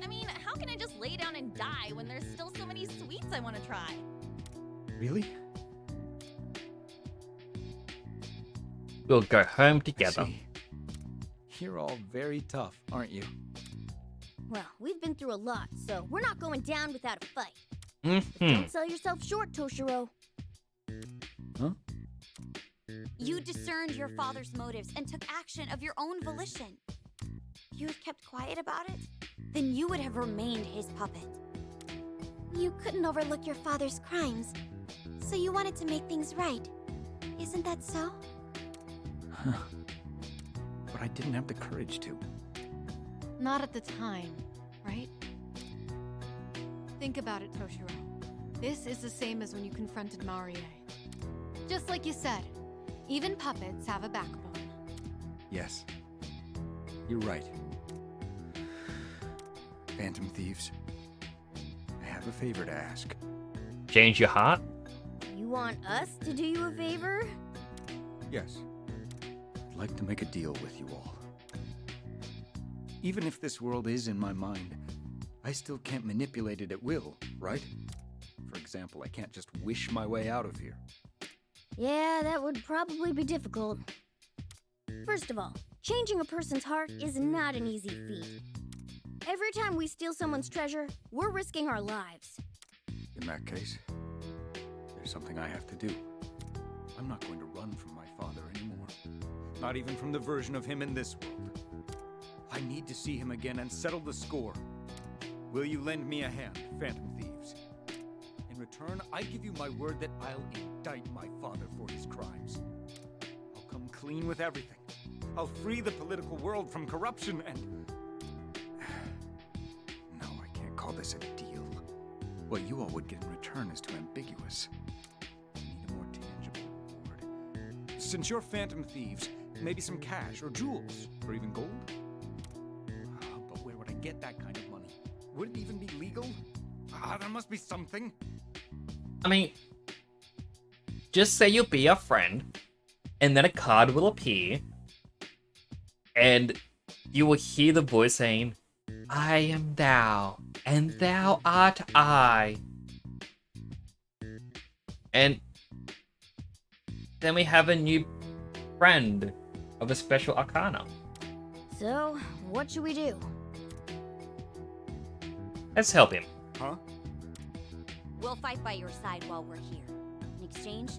I mean, how can I just lay down and die when there's still so many sweets I want to try? Really? We'll go home together. You're all very tough, aren't you? Well, we've been through a lot, so we're not going down without a fight. Mm-hmm. Don't sell yourself short, Toshiro. Huh? You discerned your father's motives and took action of your own volition. If you had kept quiet about it, then you would have remained his puppet. You couldn't overlook your father's crimes, so you wanted to make things right. Isn't that so? Huh. But I didn't have the courage to. Not at the time, right? Think about it, Toshiro. This is the same as when you confronted Marie. Just like you said, even puppets have a backbone. Yes. You're right. Phantom Thieves, I have a favor to ask. Change your heart? You want us to do you a favor? Yes. I'd like to make a deal with you all. Even if this world is in my mind, I still can't manipulate it at will, right? For example, I can't just wish my way out of here. Yeah, that would probably be difficult. First of all, changing a person's heart is not an easy feat. Every time we steal someone's treasure, we're risking our lives. In that case, there's something I have to do. I'm not going to run from my father anymore. Not even from the version of him in this world. I need to see him again and settle the score. Will you lend me a hand, Phantom Thieves? In return, I give you my word that I'll indict my father for his crimes. I'll come clean with everything. I'll free the political world from corruption and... No, I can't call this a deal. What you all would get in return is too ambiguous. I need a more tangible reward. Since you're Phantom Thieves, maybe some cash or jewels, or even gold? But where would I get that kind of money? Would it even be legal? There must be something. I mean, just say you'll be our friend, and then a card will appear, and you will hear the voice saying, I am thou, and thou art I. And then we have a new friend of a special arcana. So, what should we do? Let's help him. Huh? We'll fight by your side while we're here. In exchange,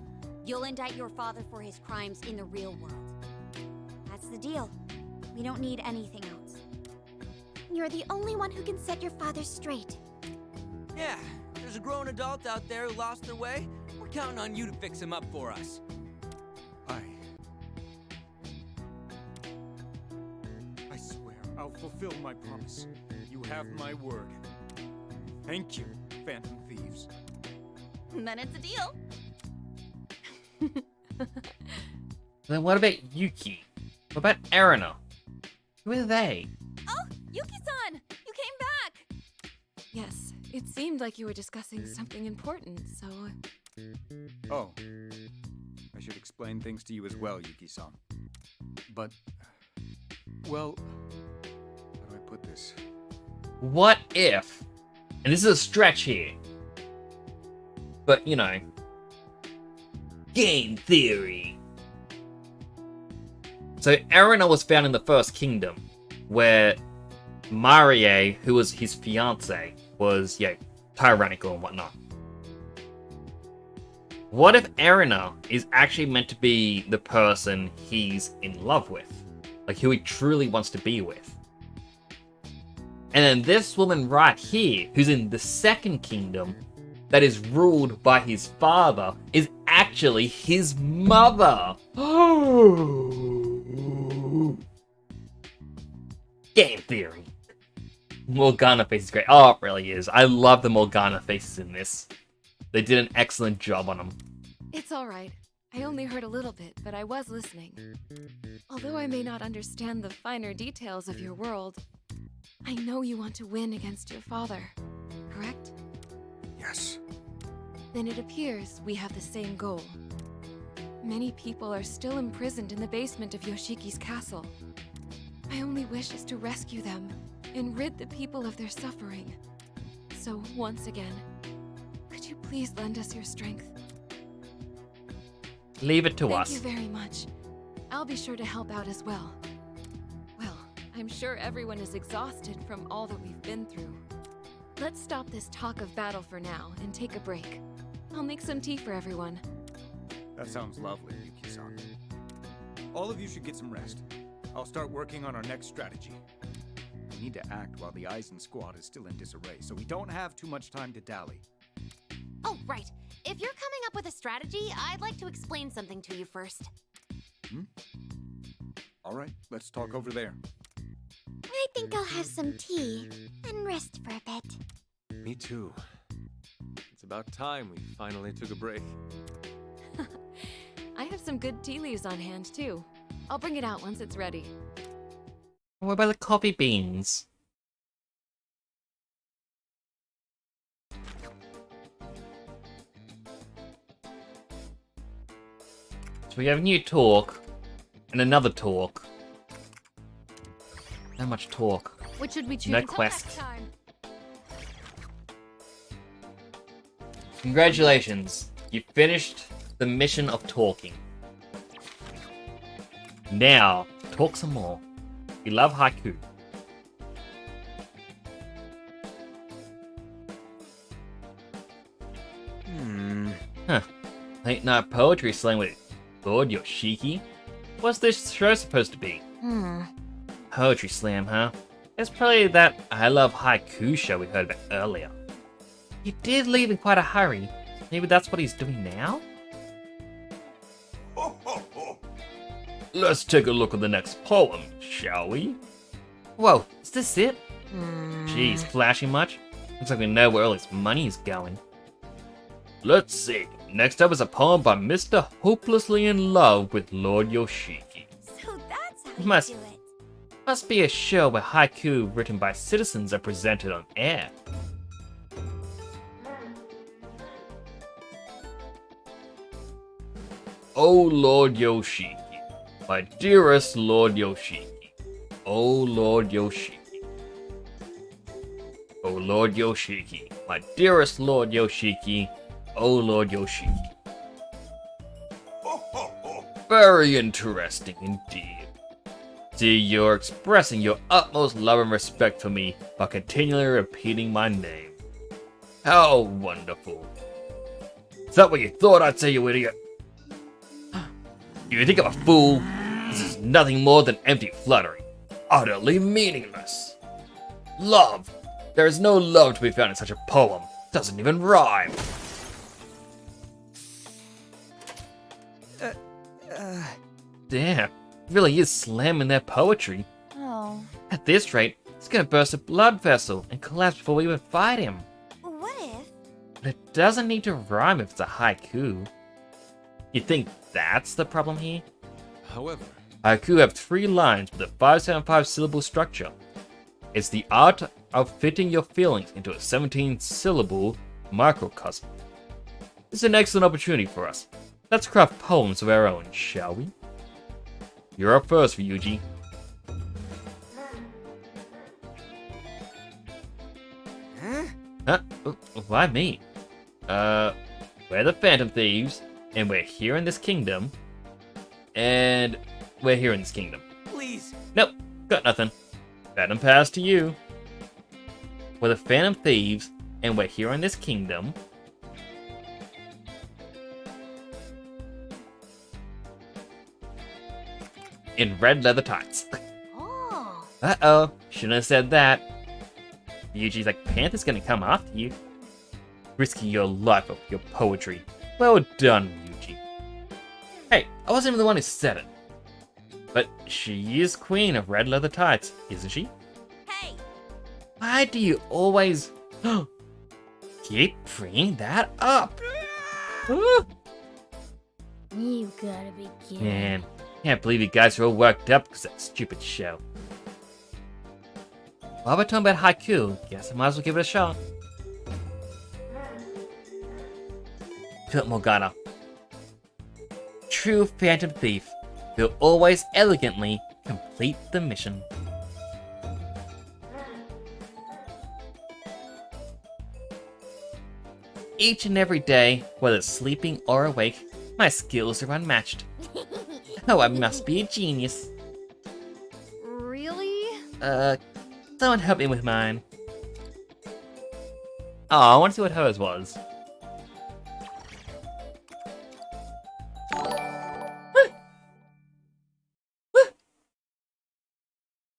you'll indict your father for his crimes in the real world. That's the deal. We don't need anything else. You're the only one who can set your father straight. Yeah, there's a grown adult out there who lost their way. We're counting on you to fix him up for us. I swear I'll fulfill my promise. You have my word. Thank you, Phantom Thieves. Then it's a deal. Then what about Yuki? What about Erina? Who are they? Oh, Yuki-san! You came back! Yes, it seemed like you were discussing something important, so... Oh. I should explain things to you as well, Yuki-san. But... well... how do I put this? What if... and this is a stretch here. But, you know... game theory. So Erina was found in the First Kingdom, where Marie, who was his fiancée, was, tyrannical and whatnot. What if Erina is actually meant to be the person he's in love with? Like, who he truly wants to be with? And then this woman right here, who's in the Second Kingdom, that is ruled by his father, is actually his mother. Game theory. Morgana face is great. Oh, it really is. I love the Morgana faces in this. They did an excellent job on them. It's alright. I only heard a little bit, but I was listening. Although I may not understand the finer details of your world, I know you want to win against your father, correct? Yes. Then it appears we have the same goal. Many people are still imprisoned in the basement of Yoshiki's castle. My only wish is to rescue them and rid the people of their suffering. So, once again, could you please lend us your strength? Leave it to us. Thank you very much. I'll be sure to help out as well. Well, I'm sure everyone is exhausted from all that we've been through. Let's stop this talk of battle for now and take a break. I'll make some tea for everyone. That sounds lovely, Yuki-san. All of you should get some rest. I'll start working on our next strategy. We need to act while the Eisen squad is still in disarray, so we don't have too much time to dally. Oh, right. If you're coming up with a strategy, I'd like to explain something to you first. All right, let's talk over there. I think I'll have some tea and rest for a bit. Me too. It's about time we finally took a break. I have some good tea leaves on hand, too. I'll bring it out once it's ready. What about the coffee beans? So we have a new talk, and another talk. So much talk. Which should we choose? No Until quest. next time. Congratulations, you finished the mission of talking. Now, talk some more. We love haiku. Late night poetry slam with Lord Yoshiki? What's this show supposed to be? Poetry slam, huh? It's probably that I Love Haiku show we heard about earlier. He did leave in quite a hurry. Maybe that's what he's doing now? Let's take a look at the next poem, shall we? Whoa, is this it? Jeez, flashing much? Looks like we know where all his money is going. Let's see. Next up is a poem by Mr. Hopelessly in Love with Lord Yoshiki. So that's how you Must- do it. Must be a show where haiku written by citizens are presented on air. Oh Lord Yoshiki, my dearest Lord Yoshiki. Oh Lord Yoshiki. Oh Lord Yoshiki, my dearest Lord Yoshiki. Oh Lord Yoshiki. Very interesting indeed. See, you're expressing your utmost love and respect for me by continually repeating my name. How wonderful. Is that what you thought I'd say, you idiot? You think I'm a fool? This is nothing more than empty flattery. Utterly meaningless. Love. There is no love to be found in such a poem. It doesn't even rhyme. Damn, really is slamming their poetry. Oh. At this rate, it's gonna burst a blood vessel and collapse before we even fight him. What if? But it doesn't need to rhyme if it's a haiku. You think that's the problem here? However, Haiku have 3 lines with a 575 syllable structure. It's the art of fitting your feelings into a 17-syllable microcosm. It's an excellent opportunity for us. Let's craft poems of our own, shall we? You're up first, Ryuji. Huh? Oh, why me? We're the Phantom Thieves, and we're here in this kingdom. And we're here in this kingdom. Please. Nope, got nothing. Phantom pass to you. We're the Phantom Thieves, and we're here in this kingdom. In red leather tights. Oh. Uh-oh, shouldn't have said that. Ryuji's like, Panther's gonna come after you. Risking your life of your poetry. Well done, Ryuji. Hey, I wasn't even the one who said it. But she is queen of red leather tights, isn't she? Hey. Why do you always keep bringing that up? You gotta be kidding. Man, can't believe you guys are all worked up because of that stupid show. While we're talking about haiku, guess I might as well give it a shot. Kurt Morgana. True Phantom Thief will always elegantly complete the mission. Each and every day, whether sleeping or awake, my skills are unmatched. Oh, I must be a genius. Really? Someone help me with mine. Oh, I want to see what hers was.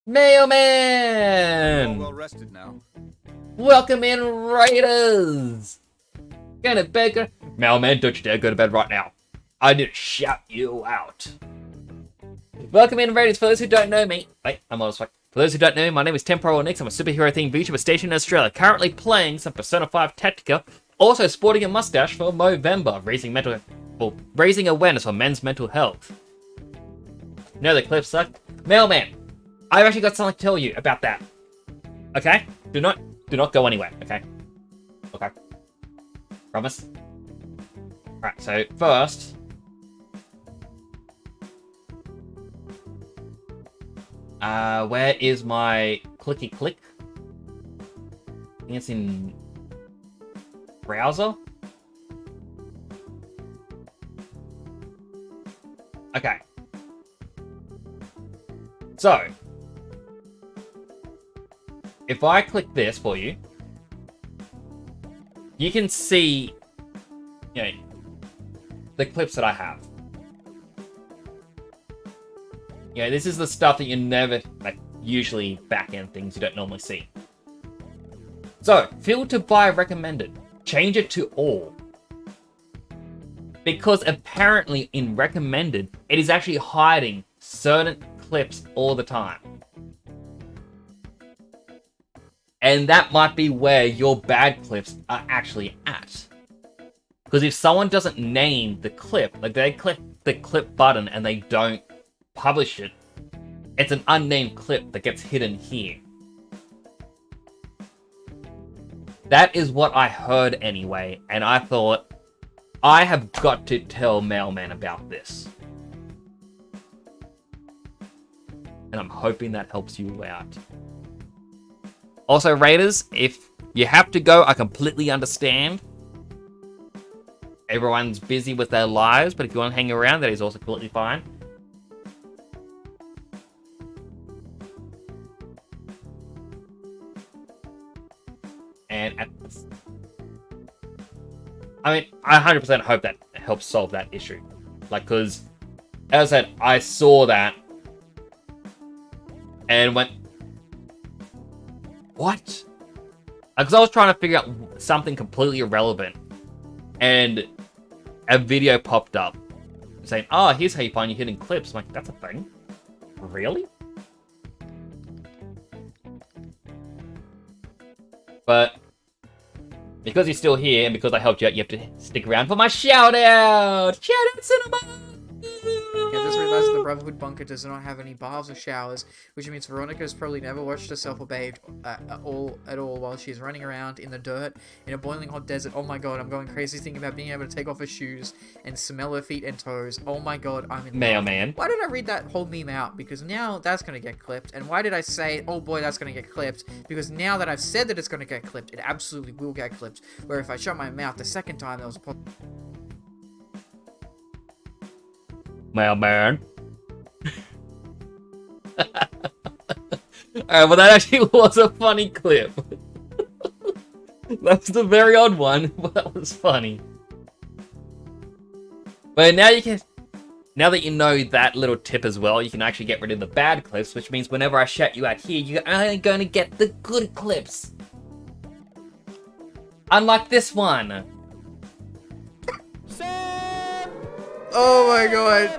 Mailman! Well rested now. Welcome in, Raiders! Gonna Baker. Mailman, don't you dare go to bed right now. I need to shout you out. Welcome in, Raiders. For those who don't know me, wait, I'm almost like. For those who don't know me, my name is Temporal Nix. I'm a superhero-themed VTuber stationed in Australia, currently playing some Persona 5 Tactica, also sporting a mustache for Movember, raising awareness for men's mental health. No, the clip sucked. Mailman, I've actually got something to tell you about that. Okay? Do not go anywhere, okay? Okay. Promise? Alright, so first... where is my clicky click? I think it's in... browser? Okay. So... if I click this for you, you can see, you know, the clips that I have. You know, this is the stuff that you never, like, usually back-end things you don't normally see. So, filter by recommended. Change it to all. Because apparently in recommended, it is actually hiding certain clips all the time. And that might be where your bad clips are actually at. Because if someone doesn't name the clip, like they click the clip button and they don't publish it, it's an unnamed clip that gets hidden here. That is what I heard anyway, and I thought, I have got to tell Mailman about this. And I'm hoping that helps you out. Also, Raiders, if you have to go, I completely understand. Everyone's busy with their lives, but if you want to hang around, that is also completely fine. And I mean, I 100% hope that helps solve that issue. Like, because, as I said, I saw that and went, what? Because I was trying to figure out something completely irrelevant, and a video popped up saying, oh, here's how you find your hidden clips. I'm like, that's a thing? Really? But because you're still here and because I helped you out, you have to stick around for my shout out! Shout out, Cinema! I just realized the Brotherhood bunker does not have any baths or showers, which means Veronica has probably never washed herself or bathed at all while she's running around in the dirt in a boiling hot desert. Oh my god, I'm going crazy thinking about being able to take off her shoes and smell her feet and toes. Oh my god, I'm in love. Man. Why did I read that whole meme out? Because now that's going to get clipped. And why did I say, oh boy, that's going to get clipped? Because now that I've said that it's going to get clipped, it absolutely will get clipped. Where if I shut my mouth the second time, there was a Mailman. Alright, well that actually was a funny clip. That was a very odd one, but that was funny. But now now that you know that little tip as well, you can actually get rid of the bad clips, which means whenever I shout you out here, you're only going to get the good clips. Unlike this one. oh my god.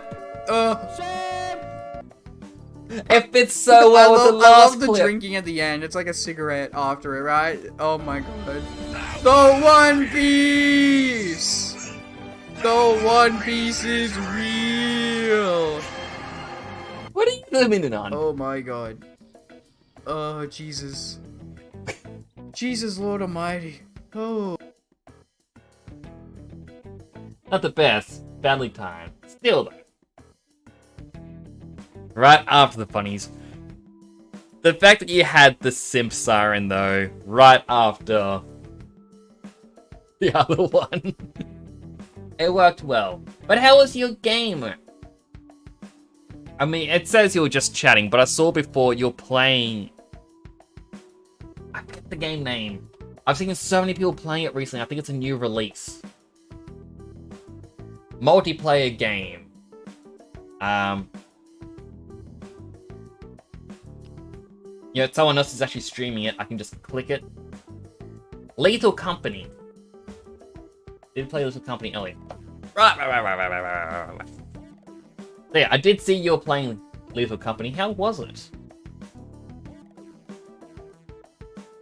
It fits so well with the last I love the clip. drinking at the end. It's like a cigarette after it, right? Oh my god. The One Piece! The One Piece is real! What are you zooming on? Oh my god. Oh, Jesus. Jesus, Lord Almighty. Oh. Not the best. Badly timed. Still though. Right after the funnies. The fact that you had the simp siren though, right after the other one. It worked well. But how was your game? I mean, it says you were just chatting, but I saw before you're playing... I forget the game name. I've seen so many people playing it recently. I think it's a new release. Multiplayer game. You know, someone else is actually streaming it. I can just click it. Lethal Company. Did play Lethal Company earlier. Right. So yeah, I did see you were playing Lethal Company. How was it?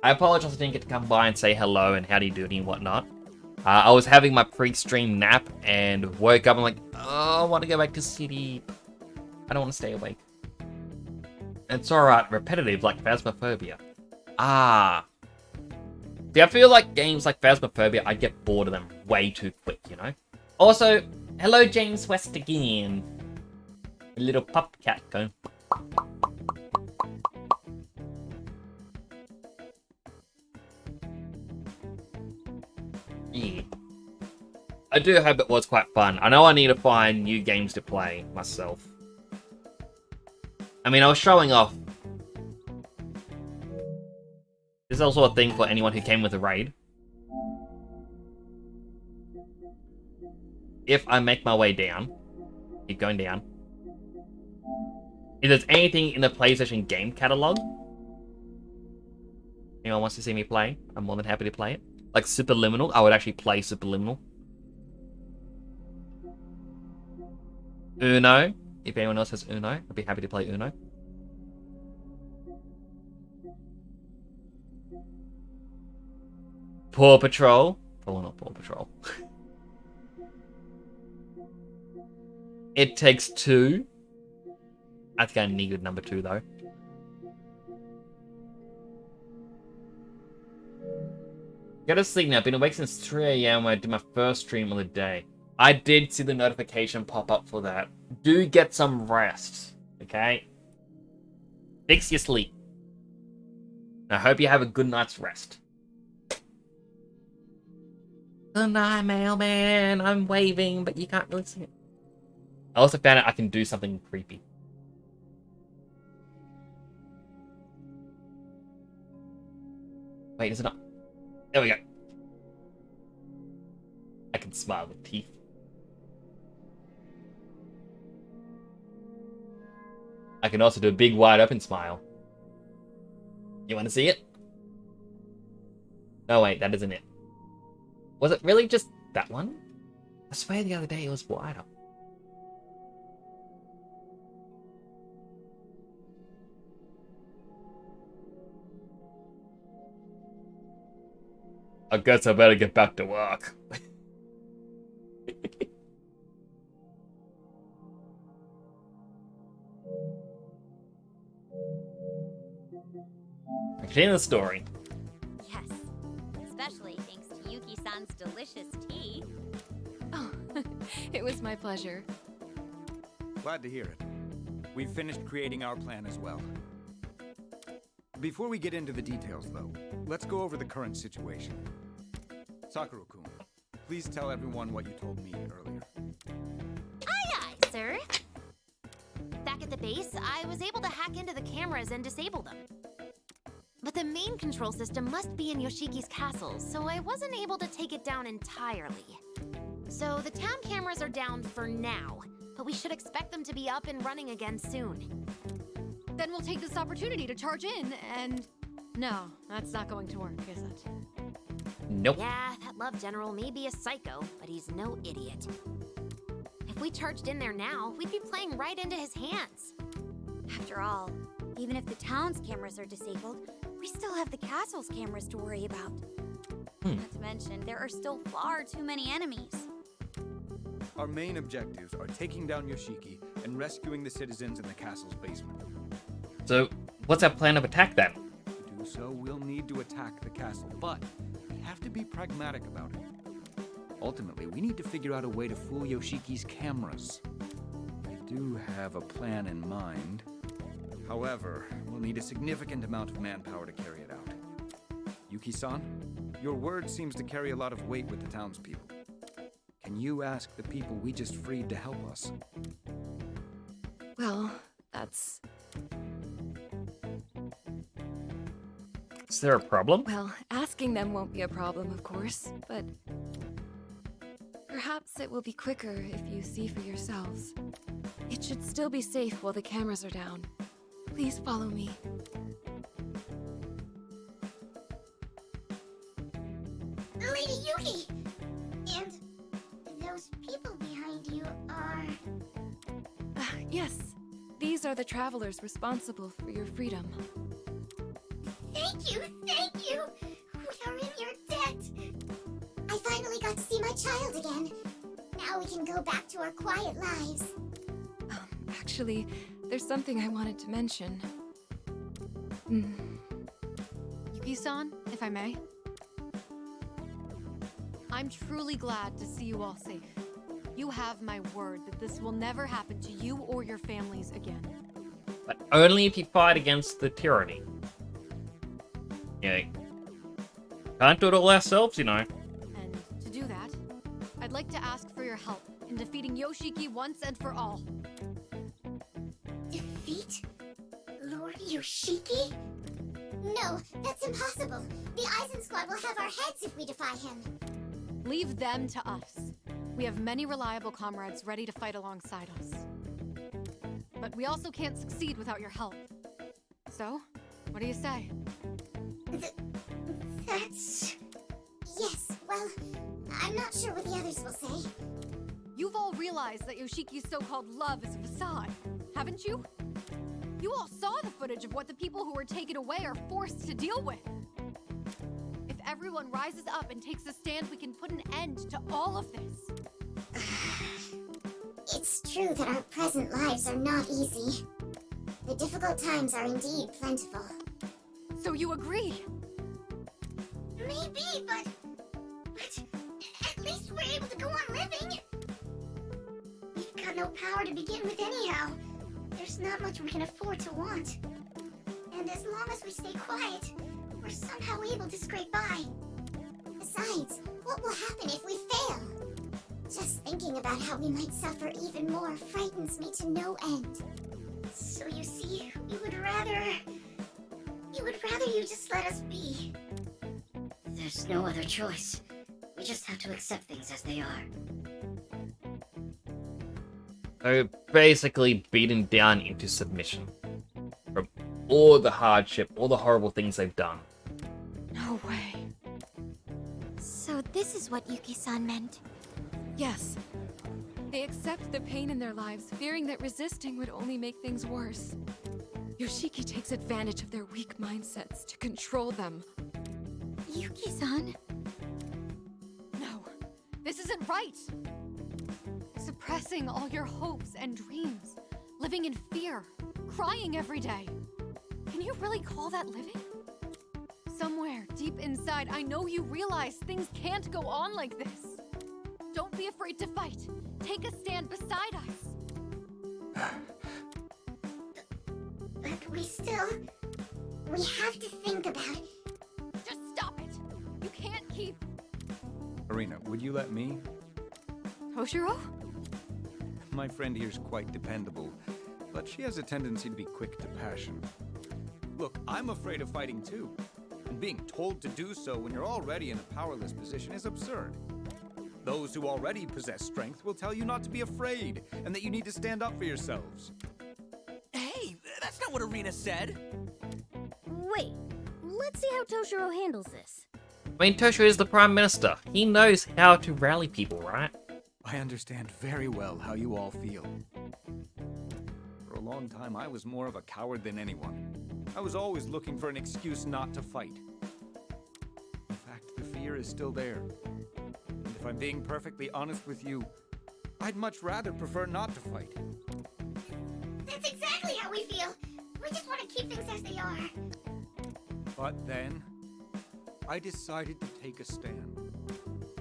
I apologize I didn't get to come by and say hello and how do you do it and whatnot. I was having my pre-stream nap and woke up and I'm like, oh, I want to go back to sleep. I don't want to stay awake. It's alright, repetitive like Phasmophobia. Ah. See, I feel like games like Phasmophobia, I get bored of them way too quick, you know? Also, hello James West again. A little pup cat going. Yeah. I do hope it was quite fun. I know I need to find new games to play myself. I mean, I was showing off. This is also a thing for anyone who came with a raid. if I make my way down, keep going down, if there's anything in the PlayStation game catalog anyone wants to see me play, I'm more than happy to play it. Like Superliminal, I would actually play Superliminal. Uno, if anyone else has Uno, I'd be happy to play Uno. Paw Patrol. Oh, not Paw Patrol. It Takes Two. I think I needed number 2 though. Gotta sleep now. I've been awake since 3 AM when I did my first stream of the day. I did see the notification pop up for that. Do get some rest, okay? Fix your sleep. I hope you have a good night's rest. Good night, mailman. I'm waving, but you can't really see it. I also found out I can do something creepy. Wait, is it not? There we go. I can smile with teeth. I can also do a big wide open smile. You want to see it? No, wait, that isn't it. Was it really just that one? I swear the other day it was wider. I guess I better get back to work. Continue the story. Yes, especially thanks to Yuki-san's delicious tea. Oh, it was my pleasure. Glad to hear it. We've finished creating our plan as well. Before we get into the details, though, let's go over the current situation. Sakura-kun, please tell everyone what you told me earlier. Aye, aye, sir. Back at the base, I was able to hack into the cameras and disable them. But the main control system must be in Yoshiki's castle, so I wasn't able to take it down entirely. So the town cameras are down for now, but we should expect them to be up and running again soon. Then we'll take this opportunity to charge in and... No, that's not going to work, is it? Nope. Yeah, that love general may be a psycho, but he's no idiot. If we charged in there now, we'd be playing right into his hands. After all, even if the town's cameras are disabled, we still have the castle's cameras to worry about. Not to mention, there are still far too many enemies. Our main objectives are taking down Yoshiki and rescuing the citizens in the castle's basement. So, what's our plan of attack then? To do so, we'll need to attack the castle, but we have to be pragmatic about it. Ultimately, we need to figure out a way to fool Yoshiki's cameras. I do have a plan in mind. However, we'll need a significant amount of manpower to carry it out. Yuki-san, your word seems to carry a lot of weight with the townspeople. Can you ask the people we just freed to help us? Well, that's... Is there a problem? Well, asking them won't be a problem, of course, but... Perhaps it will be quicker if you see for yourselves. It should still be safe while the cameras are down. Please follow me. Lady Yuki! And those people behind you are... Yes, these are the travelers responsible for your freedom. Thank you, thank you! We are in your debt! I finally got to see my child again. Now we can go back to our quiet lives. Actually, there's something I wanted to mention. Yuki-san, if I may. I'm truly glad to see you all safe. You have my word that this will never happen to you or your families again. But only if you fight against the tyranny. Yeah. Can't do it all ourselves, you know. And to do that, I'd like to ask for your help in defeating Yoshiki once and for all. Defeat Lord Yoshiki? No, that's impossible. The Eisen Squad will have our heads if we defy him. Leave them to us. We have many reliable comrades ready to fight alongside us. But we also can't succeed without your help. So, what do you say? That's... Yes, well, I'm not sure what the others will say. You've all realized that Yoshiki's so-called love is a facade, haven't you? You all saw the footage of what the people who were taken away are forced to deal with. If everyone rises up and takes a stand, we can put an end to all of this. It's true that our present lives are not easy. The difficult times are indeed plentiful. So you agree? Maybe, but at least we're able to go on living. We've got no power to begin with anyhow. There's not much we can afford to want. And as long as we stay quiet, we're somehow able to scrape by. Besides, what will happen if we fail? Just thinking about how we might suffer even more frightens me to no end. So you see, we would rather you just let us be. There's no other choice. We just have to accept things as they are. They're basically beaten down into submission from all the hardship, all the horrible things they've done. No way. So this is what Yuki-san meant. Yes. They accept the pain in their lives, fearing that resisting would only make things worse. Yoshiki takes advantage of their weak mindsets to control them. Yuki-san? No, this isn't right. Suppressing all your hopes and dreams, living in fear, crying every day. Can you really call that living? Somewhere deep inside, I know you realize things can't go on like this. Don't be afraid to fight. Take a stand beside us. But we have to think about it. Just stop it. You can't keep... Arena, would you let me? Toshiro? My friend here's quite dependable, but she has a tendency to be quick to passion. Look, I'm afraid of fighting too. And being told to do so when you're already in a powerless position is absurd. Those who already possess strength will tell you not to be afraid, and that you need to stand up for yourselves. Hey, that's not what Arena said. Wait, let's see how Toshiro handles this. I mean, Toshiro is the Prime Minister. He knows how to rally people, right? I understand very well how you all feel. For a long time, I was more of a coward than anyone. I was always looking for an excuse not to fight. In fact, the fear is still there. And if I'm being perfectly honest with you, I'd much rather prefer not to fight. That's exactly how we feel. We just want to keep things as they are. But then, I decided to take a stand.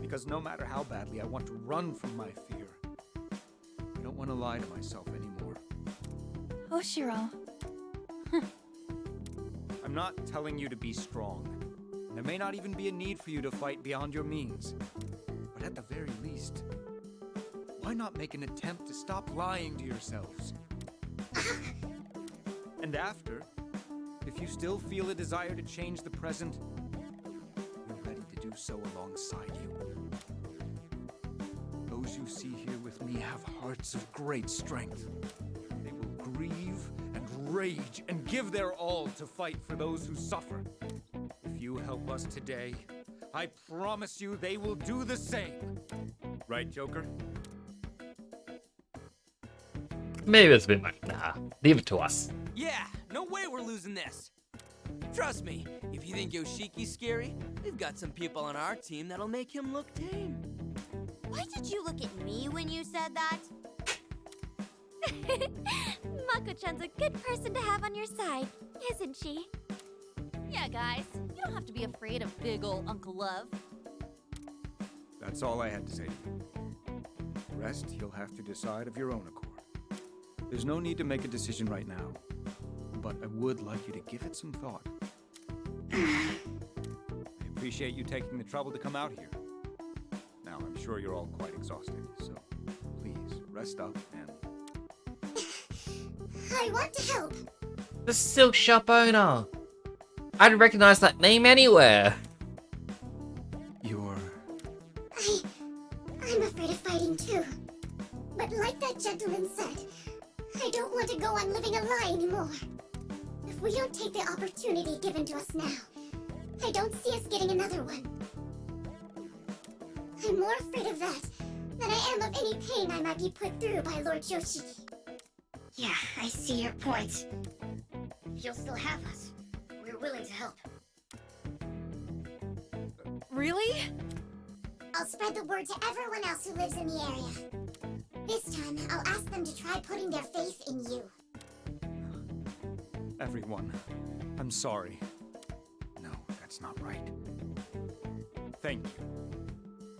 Because no matter how badly I want to run from my fear, I don't want to lie to myself anymore. Toshiro. I'm not telling you to be strong. And there may not even be a need for you to fight beyond your means. But at the very least, why not make an attempt to stop lying to yourselves? And after, if you still feel a desire to change the present, we're ready to do so alongside you. Those you see here with me have hearts of great strength. They will grieve and rage and give their all to fight for those who suffer. If you help us today, I promise you they will do the same. Right, Joker? Maybe it's a bit much. Nah, leave it to us. Yeah, no way we're losing this. Trust me, if you think Yoshiki's scary, we've got some people on our team that'll make him look tame. Why did you look at me when you said that? Mako-chan's a good person to have on your side, isn't she? Yeah, guys, you don't have to be afraid of big ol' Uncle Love. That's all I had to say to you. The rest you'll have to decide of your own accord. There's no need to make a decision right now, but I would like you to give it some thought. I appreciate you taking the trouble to come out here. Now, I'm sure you're all quite exhausted, so please rest up and... I want to help. The silk shop owner. I'd recognize that name anywhere. You're... I'm afraid of fighting that gentleman said, I don't want to go on living a lie anymore. If we don't take the opportunity given to us now, I don't see us getting another one. I'm more afraid of that than I am of any pain I might be put through by Lord Yoshiki. Yeah, I see your point. If you'll still have us, we're willing to help. Really? I'll spread the word to everyone else who lives in the area. This time, I'll ask them to try putting their faith in you. Everyone, I'm sorry. No, that's not right. Thank you.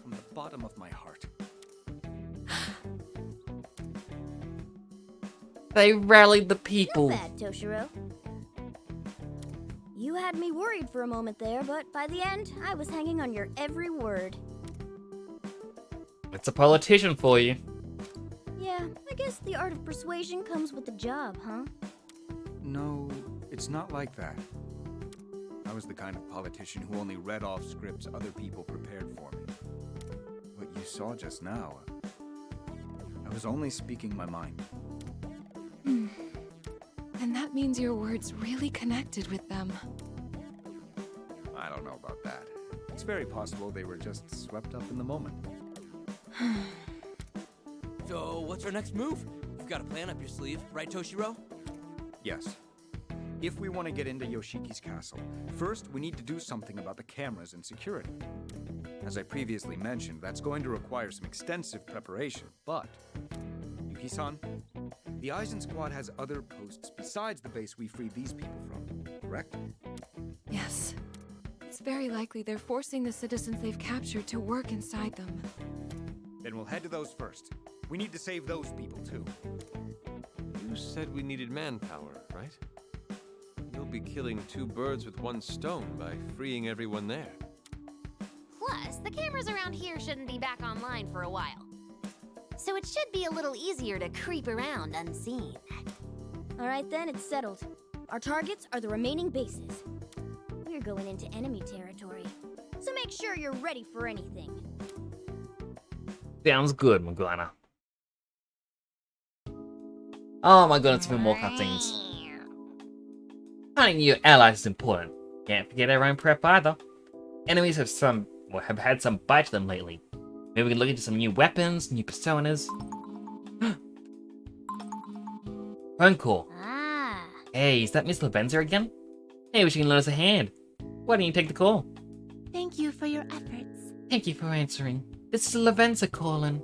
From the bottom of my heart. They rallied the people. Not bad, Toshiro. You had me worried for a moment there, but by the end, I was hanging on your every word. It's a politician for you. Yeah, I guess the art of persuasion comes with the job, huh? No, it's not like that. I was the kind of politician who only read off scripts other people prepared for me. What you saw just now, I was only speaking my mind. And that means your words really connected with them. I don't know about that. It's very possible they were just swept up in the moment. So, what's our next move? You've got a plan up your sleeve, right, Toshiro? Yes. If we want to get into Yoshiki's castle, first we need to do something about the cameras and security. As I previously mentioned, that's going to require some extensive preparation, but... Yuki-san, the Aizen squad has other posts besides the base we freed these people from, correct? Yes. It's very likely they're forcing the citizens they've captured to work inside them. Then we'll head to those first. We need to save those people, too. You said we needed manpower, right? You'll be killing two birds with one stone by freeing everyone there. Plus, the cameras around here shouldn't be back online for a while. So it should be a little easier to creep around unseen. Alright then, it's settled. Our targets are the remaining bases. We're going into enemy territory, so make sure you're ready for anything. Sounds good, Maguana. Oh my goodness, even more cutscenes. Finding new allies is important. Can't forget our own prep either. Enemies have had some bite to them lately. Maybe we can look into some new weapons, new personas. Phone call. Ah. Hey, is that Miss Lavenza again? Maybe she can lend us a hand. Why don't you take the call? Thank you for your efforts. Thank you for answering. This is Lavenza calling.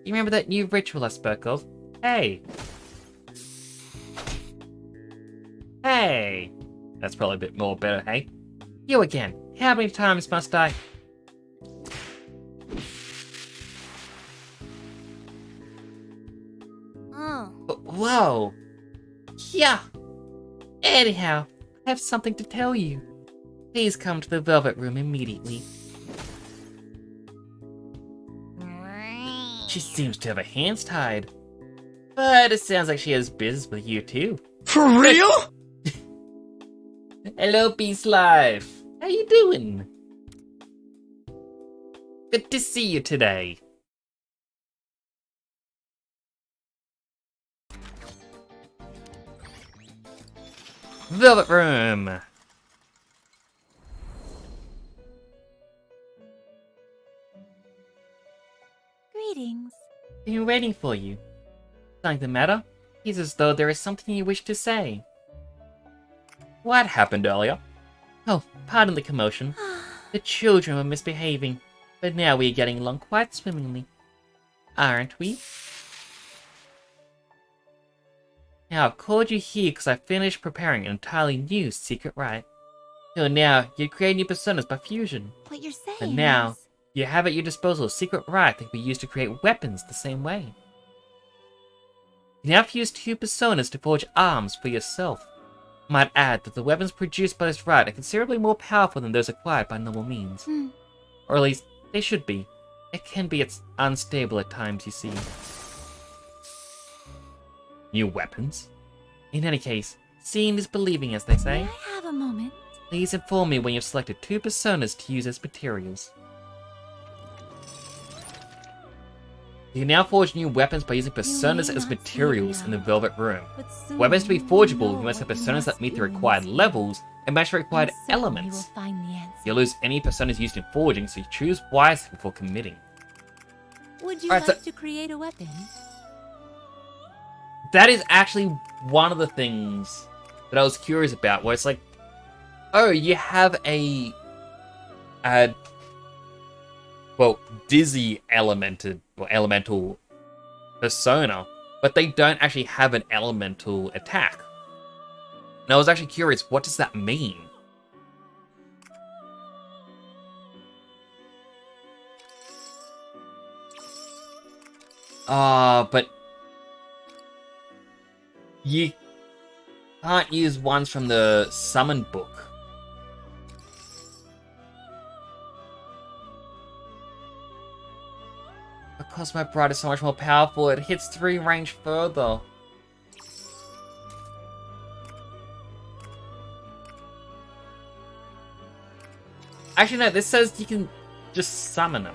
You remember that new ritual I spoke of? Hey. Hey. That's probably a bit more better, hey? You again. How many times must I... Oh. Whoa. Yeah. Anyhow, I have something to tell you. Please come to the Velvet Room immediately. She seems to have her hands tied. But it sounds like she has business with you too. For real? Hello, Peace Life. How you doing? Good to see you today. Velvet Room. Greetings. Been waiting for you. Something the matter? It's as though there is something you wish to say. What happened earlier? Oh, pardon the commotion. The children were misbehaving, but now we are getting along quite swimmingly. Aren't we? Now, I've called you here because I finished preparing an entirely new secret rite. Till now, you create new personas by fusion. What you're saying But now, is... you have at your disposal a secret rite that can be used to create weapons the same way. You now have to use two personas to forge arms for yourself. I might add that the weapons produced by this rite are considerably more powerful than those acquired by normal means. Or at least, they should be. It can be unstable at times, you see. New weapons? In any case, seeing is believing, as they say. May I have a moment? Please inform me when you've selected two personas to use as materials. You can now forge new weapons by using personas as materials in the Velvet Room. Weapons to be forgeable, you must have personas that meet the required levels and match the required elements. You'll lose any personas used in forging, so you choose wisely before committing. Would you Alright, like so to create a weapon? that is actually one of the things that I was curious about, where it's like, oh, you have a dizzy elemental persona, but they don't actually have an elemental attack. And I was actually curious, what does that mean? But you can't use ones from the summon book. Because my bride is so much more powerful, it hits 3 range further. Actually, no, this says you can just summon them.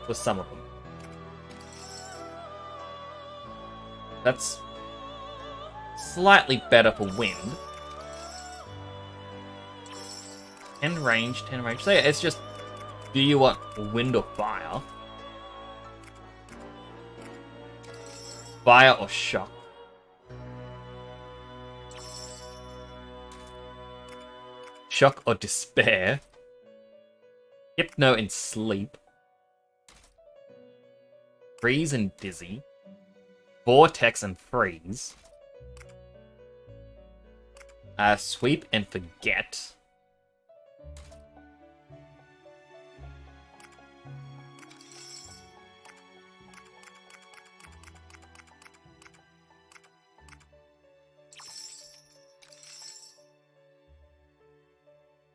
For some of them. That's slightly better for wind. 10 range, 10 range. So yeah, it's just, do you want wind or fire? Fire or shock? Shock or despair? Hypno and sleep. Freeze and dizzy. Vortex and freeze. Sweep and forget.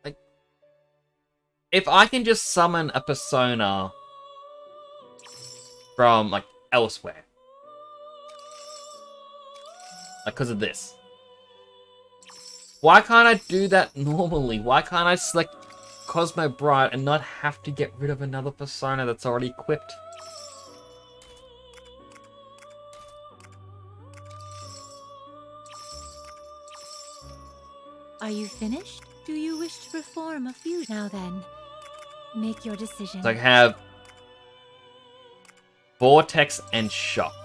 Like, if I can just summon a persona from, like, elsewhere. Like, because of this. Why can't I do that normally? Why can't I select Cosmo Bride and not have to get rid of another persona that's already equipped? Are you finished? Do you wish to perform a fusion? Now then, make your decision. So I have Vortex and Shock.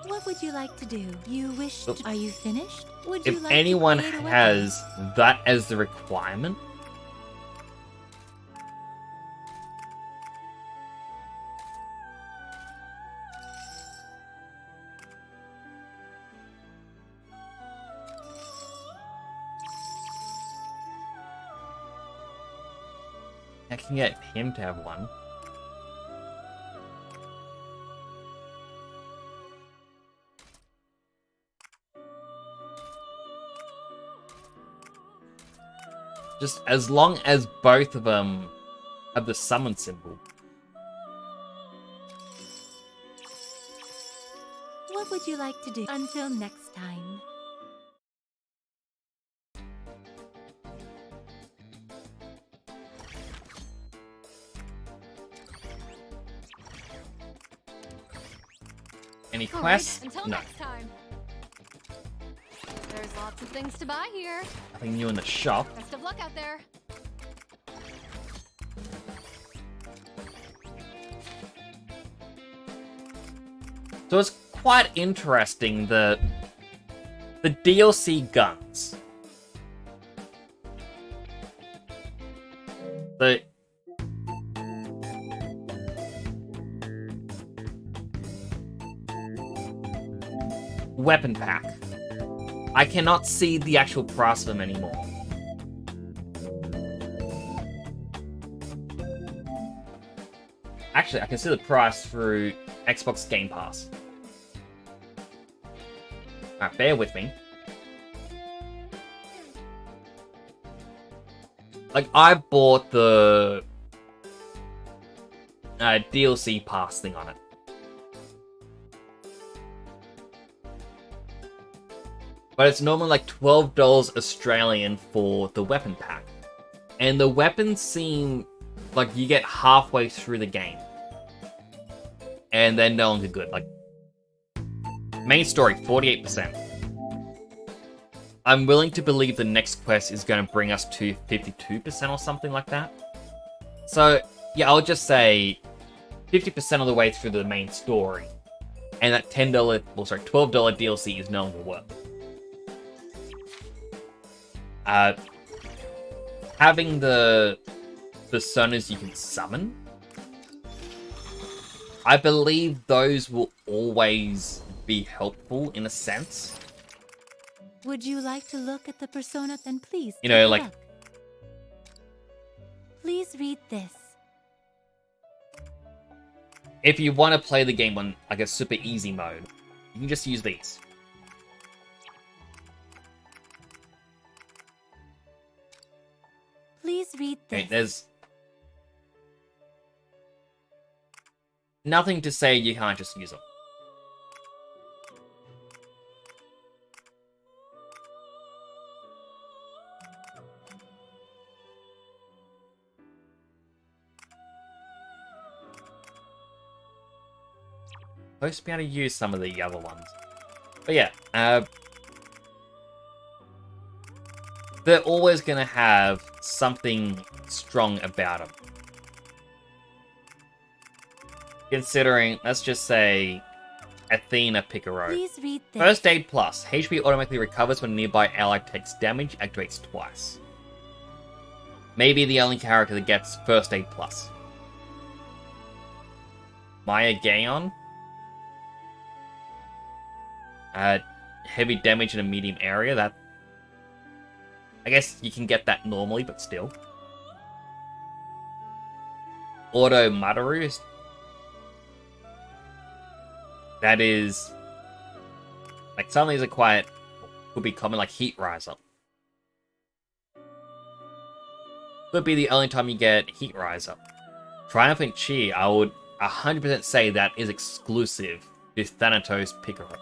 What would you like to do? You wish to... Are you finished? Would If you like anyone to create a weapon? has that as the requirement, I can get him to have one. Just as long as both of them have the summon symbol. What would you like to do? Until next time. Any All quests? right, until No. next time. There's lots of things to buy here. Nothing new in the shop. Best of luck out there. So it's quite interesting, the DLC guns. The weapon pack. I cannot see the actual price of them anymore. Actually, I can see the price through Xbox Game Pass. Alright, bear with me. Like, I bought the DLC pass thing on it. But it's normally like $12 Australian for the weapon pack. And the weapons seem like you get halfway through the game. and they're no longer good. Like, main story, 48%. I'm willing to believe the next quest is going to bring us to 52% or something like that. So, yeah, I'll just say 50% of the way through the main story. And that $12 DLC is no longer worth it. Having the personas you can summon, I believe those will always be helpful in a sense. Would you like to look at the persona? Then please You know, take a like, look. Please read this. if you want to play the game on like a super easy mode, you can just use these. Please read this. Okay, there's nothing to say you can't just use them. Supposed to be able to use some of the other ones. But yeah, they're always going to have something strong about them. Considering, let's just say, Athena Picaro. Please read this. First Aid Plus. HP automatically recovers when a nearby ally takes damage, activates twice. Maybe the only character that gets First Aid Plus. Maya Gaon. Heavy damage in a medium area. That, I guess you can get that normally, but still. Auto Madaru. That is, like, some of these are quite, could be common, like Heat Riser. Could be the only time you get Heat Riser. Triumphant Chi, I would 100% say that is exclusive to Thanatos Picaro.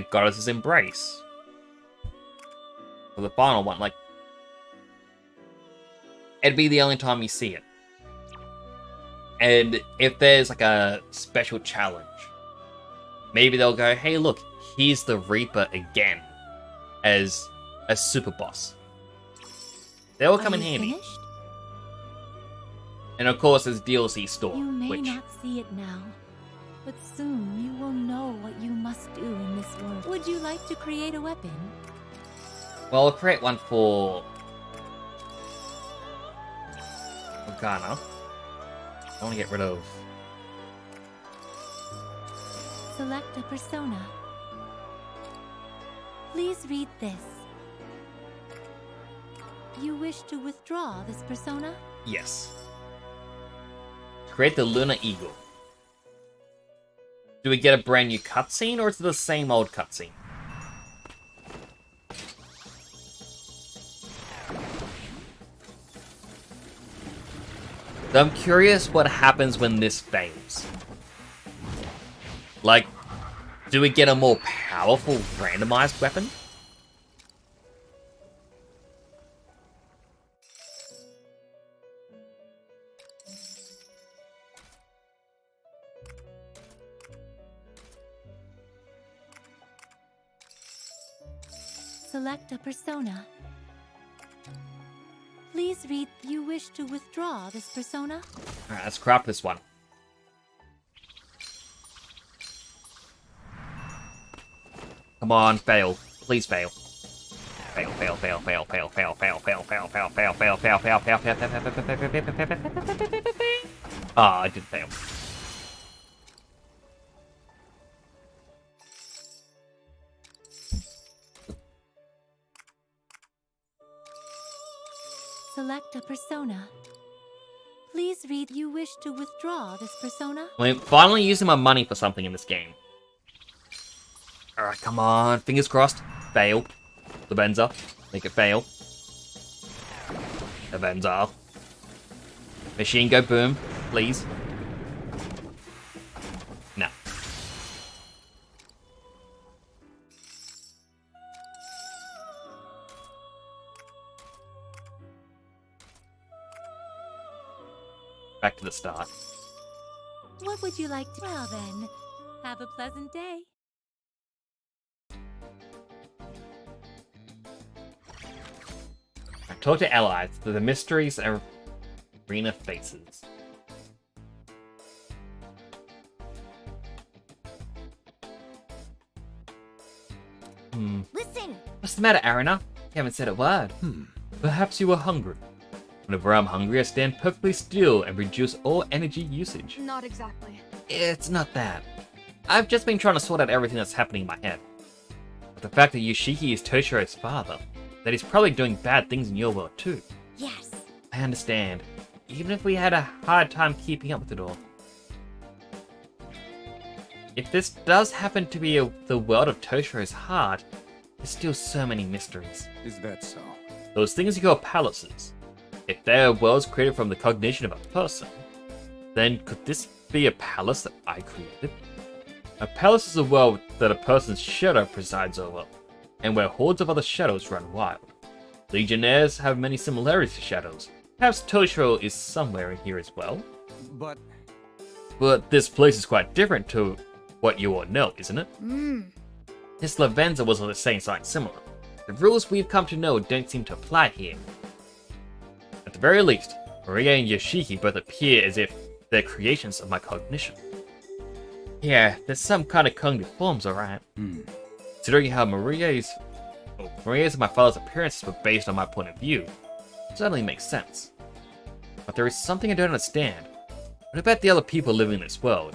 Goddess's Embrace. For the final one, like, it'd be the only time you see it. And if there's like a special challenge, maybe they'll go, hey look, here's the Reaper again as a super boss. They will come in handy. Finished? And of course there's DLC Storm, You may which not see it now, but soon you will know what you must do in this world. Would you like to create a weapon? well, I'll create one for Organa. I want to get rid of. Select a persona. Please read this. You wish to withdraw this persona? Yes. Create the Lunar Eagle. Do we get a brand new cutscene, or is it the same old cutscene? So I'm curious what happens when this fails. Like, do we get a more powerful randomized weapon? Select a persona. Please read. You wish to withdraw this persona? Alright, let's craft this one. Come on, fail. Please fail. Fail, fail, fail, fail, fail, fail, fail, fail, fail, fail, fail, fail, fail, fail, fail, fail, fail. Ah, I did fail. Select a persona. Please read. You wish to withdraw this persona? I'm finally using my money for something in this game. Alright, come on. Fingers crossed. Fail. Lavenza. Make it fail. Lavenza. Machine go boom. Please. No. back to the start. What would you like to... Well then, have a pleasant day. I talk to allies through the mysteries and arena faces. Listen! What's the matter, Arena? You haven't said a word. Perhaps you were hungry. Whenever I'm hungry, I stand perfectly still and reduce all energy usage. Not exactly. It's not that. I've just been trying to sort out everything that's happening in my head. But the fact that Yoshiki is Toshiro's father, that he's probably doing bad things in your world too. Yes. I understand. Even if we had a hard time keeping up with it all. If this does happen to be the world of Toshiro's heart, there's still so many mysteries. Is that so? Those things you call palaces. If they are worlds created from the cognition of a person, then could this be a palace that I created? A palace is a world that a person's shadow presides over, and where hordes of other shadows run wild. Legionnaires have many similarities to shadows. Perhaps Toshiro is somewhere in here as well? But this place is quite different to what you all know, isn't it? Hmm. This Lavenza was saying something similar. The rules we've come to know don't seem to apply here. At the very least, Maria and Yoshiki both appear as if they're creations of my cognition. Yeah, there's some kind of cognitive forms, alright. Considering how Maria's and my father's appearances were based on my point of view, it certainly makes sense. But there is something I don't understand. What about the other people living in this world?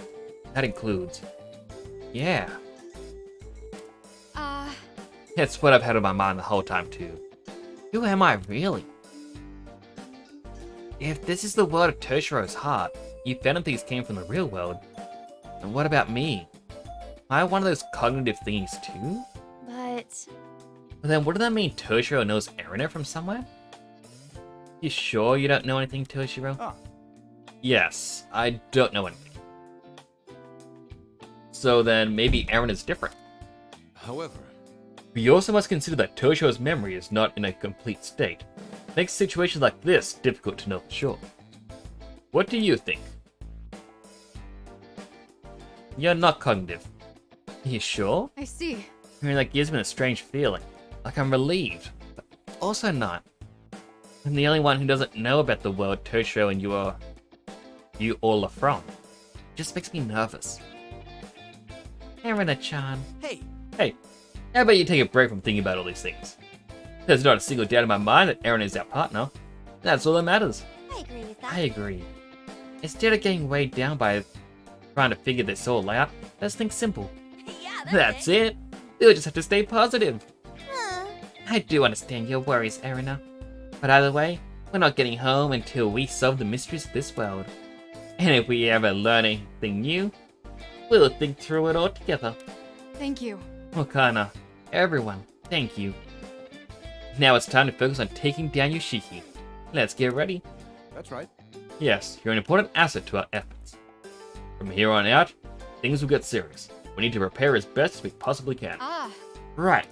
That includes... Yeah. That's what I've had on my mind the whole time too. Who am I really? If this is the world of Toshiro's heart, you found that these came from the real world. And what about me? Am I one of those cognitive things too? But then wouldn't that mean Toshiro knows Erina from somewhere? You sure you don't know anything, Toshiro? Ah. Yes, I don't know anything. So then maybe Erina's different. However, We also must consider that Toshiro's memory is not in a complete state. Makes situations like this difficult to know for sure. What do you think? You're not cognitive. Are you sure? I see. I mean, that gives me a strange feeling. Like I'm relieved, but also not. I'm the only one who doesn't know about the world Toshiro and you all are from. It just makes me nervous. Erina-chan. Hey, how about you take a break from thinking about all these things? There's not a single doubt in my mind that Erina is our partner. That's all that matters. I agree with that. I agree. Instead of getting weighed down by trying to figure this all out, let's think simple. Yeah, That's it. You'll just have to stay positive. I do understand your worries, Erina. But either way, we're not getting home until we solve the mysteries of this world. And if we ever learn anything new, we'll think through it all together. Thank you. Okana, everyone, thank you. Now it's time to focus on taking down Yoshiki. Let's get ready. That's right. Yes, you're an important asset to our efforts. From here on out, things will get serious. We need to prepare as best as we possibly can. Right.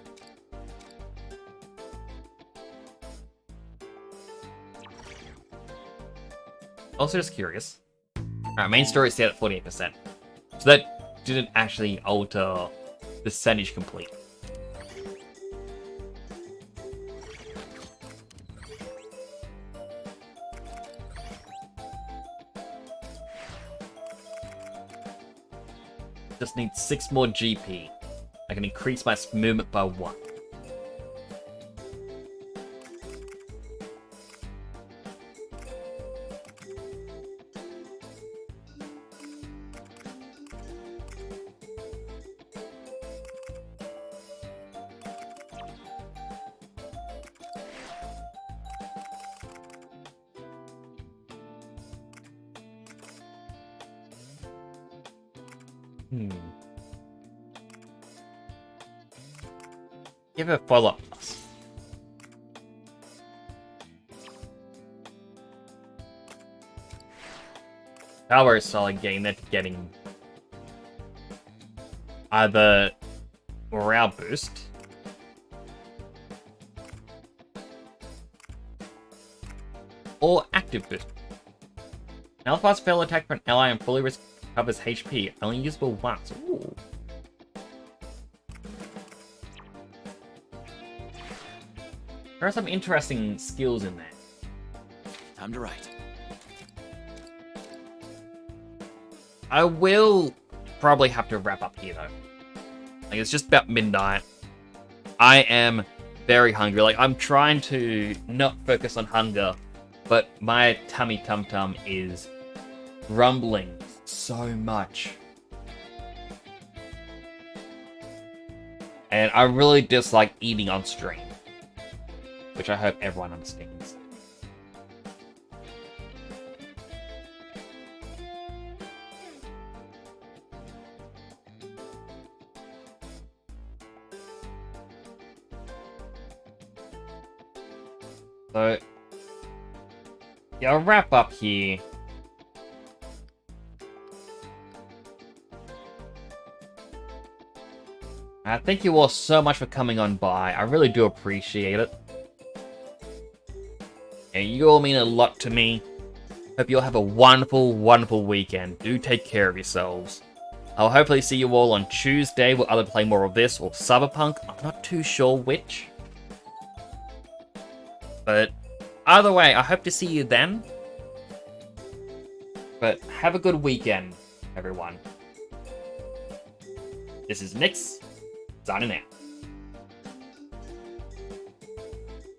Also just curious. Our main story is set at 48%. So that didn't actually alter percentage complete. Just need 6 more GP. I can increase my movement by 1. Give it a follow-up plus. Power is solid, getting that to getting either morale boost or active boost. Health bars fail attack for an ally and fully recovers HP. Only usable once. Ooh. There are some interesting skills in there. Time to write. I will probably have to wrap up here, though. Like, it's just about midnight. I am very hungry. Like, I'm trying to not focus on hunger, but my tummy tum-tum is rumbling so much. And I really dislike eating on stream, which I hope everyone understands. So, yeah, I'll wrap up here. Thank you all so much for coming on by. I really do appreciate it. And you all mean a lot to me. Hope you all have a wonderful, wonderful weekend. Do take care of yourselves. I'll hopefully see you all on Tuesday. We'll either play more of this or Cyberpunk. I'm not too sure which. But either way, I hope to see you then. But have a good weekend, everyone. This is Nix, signing out.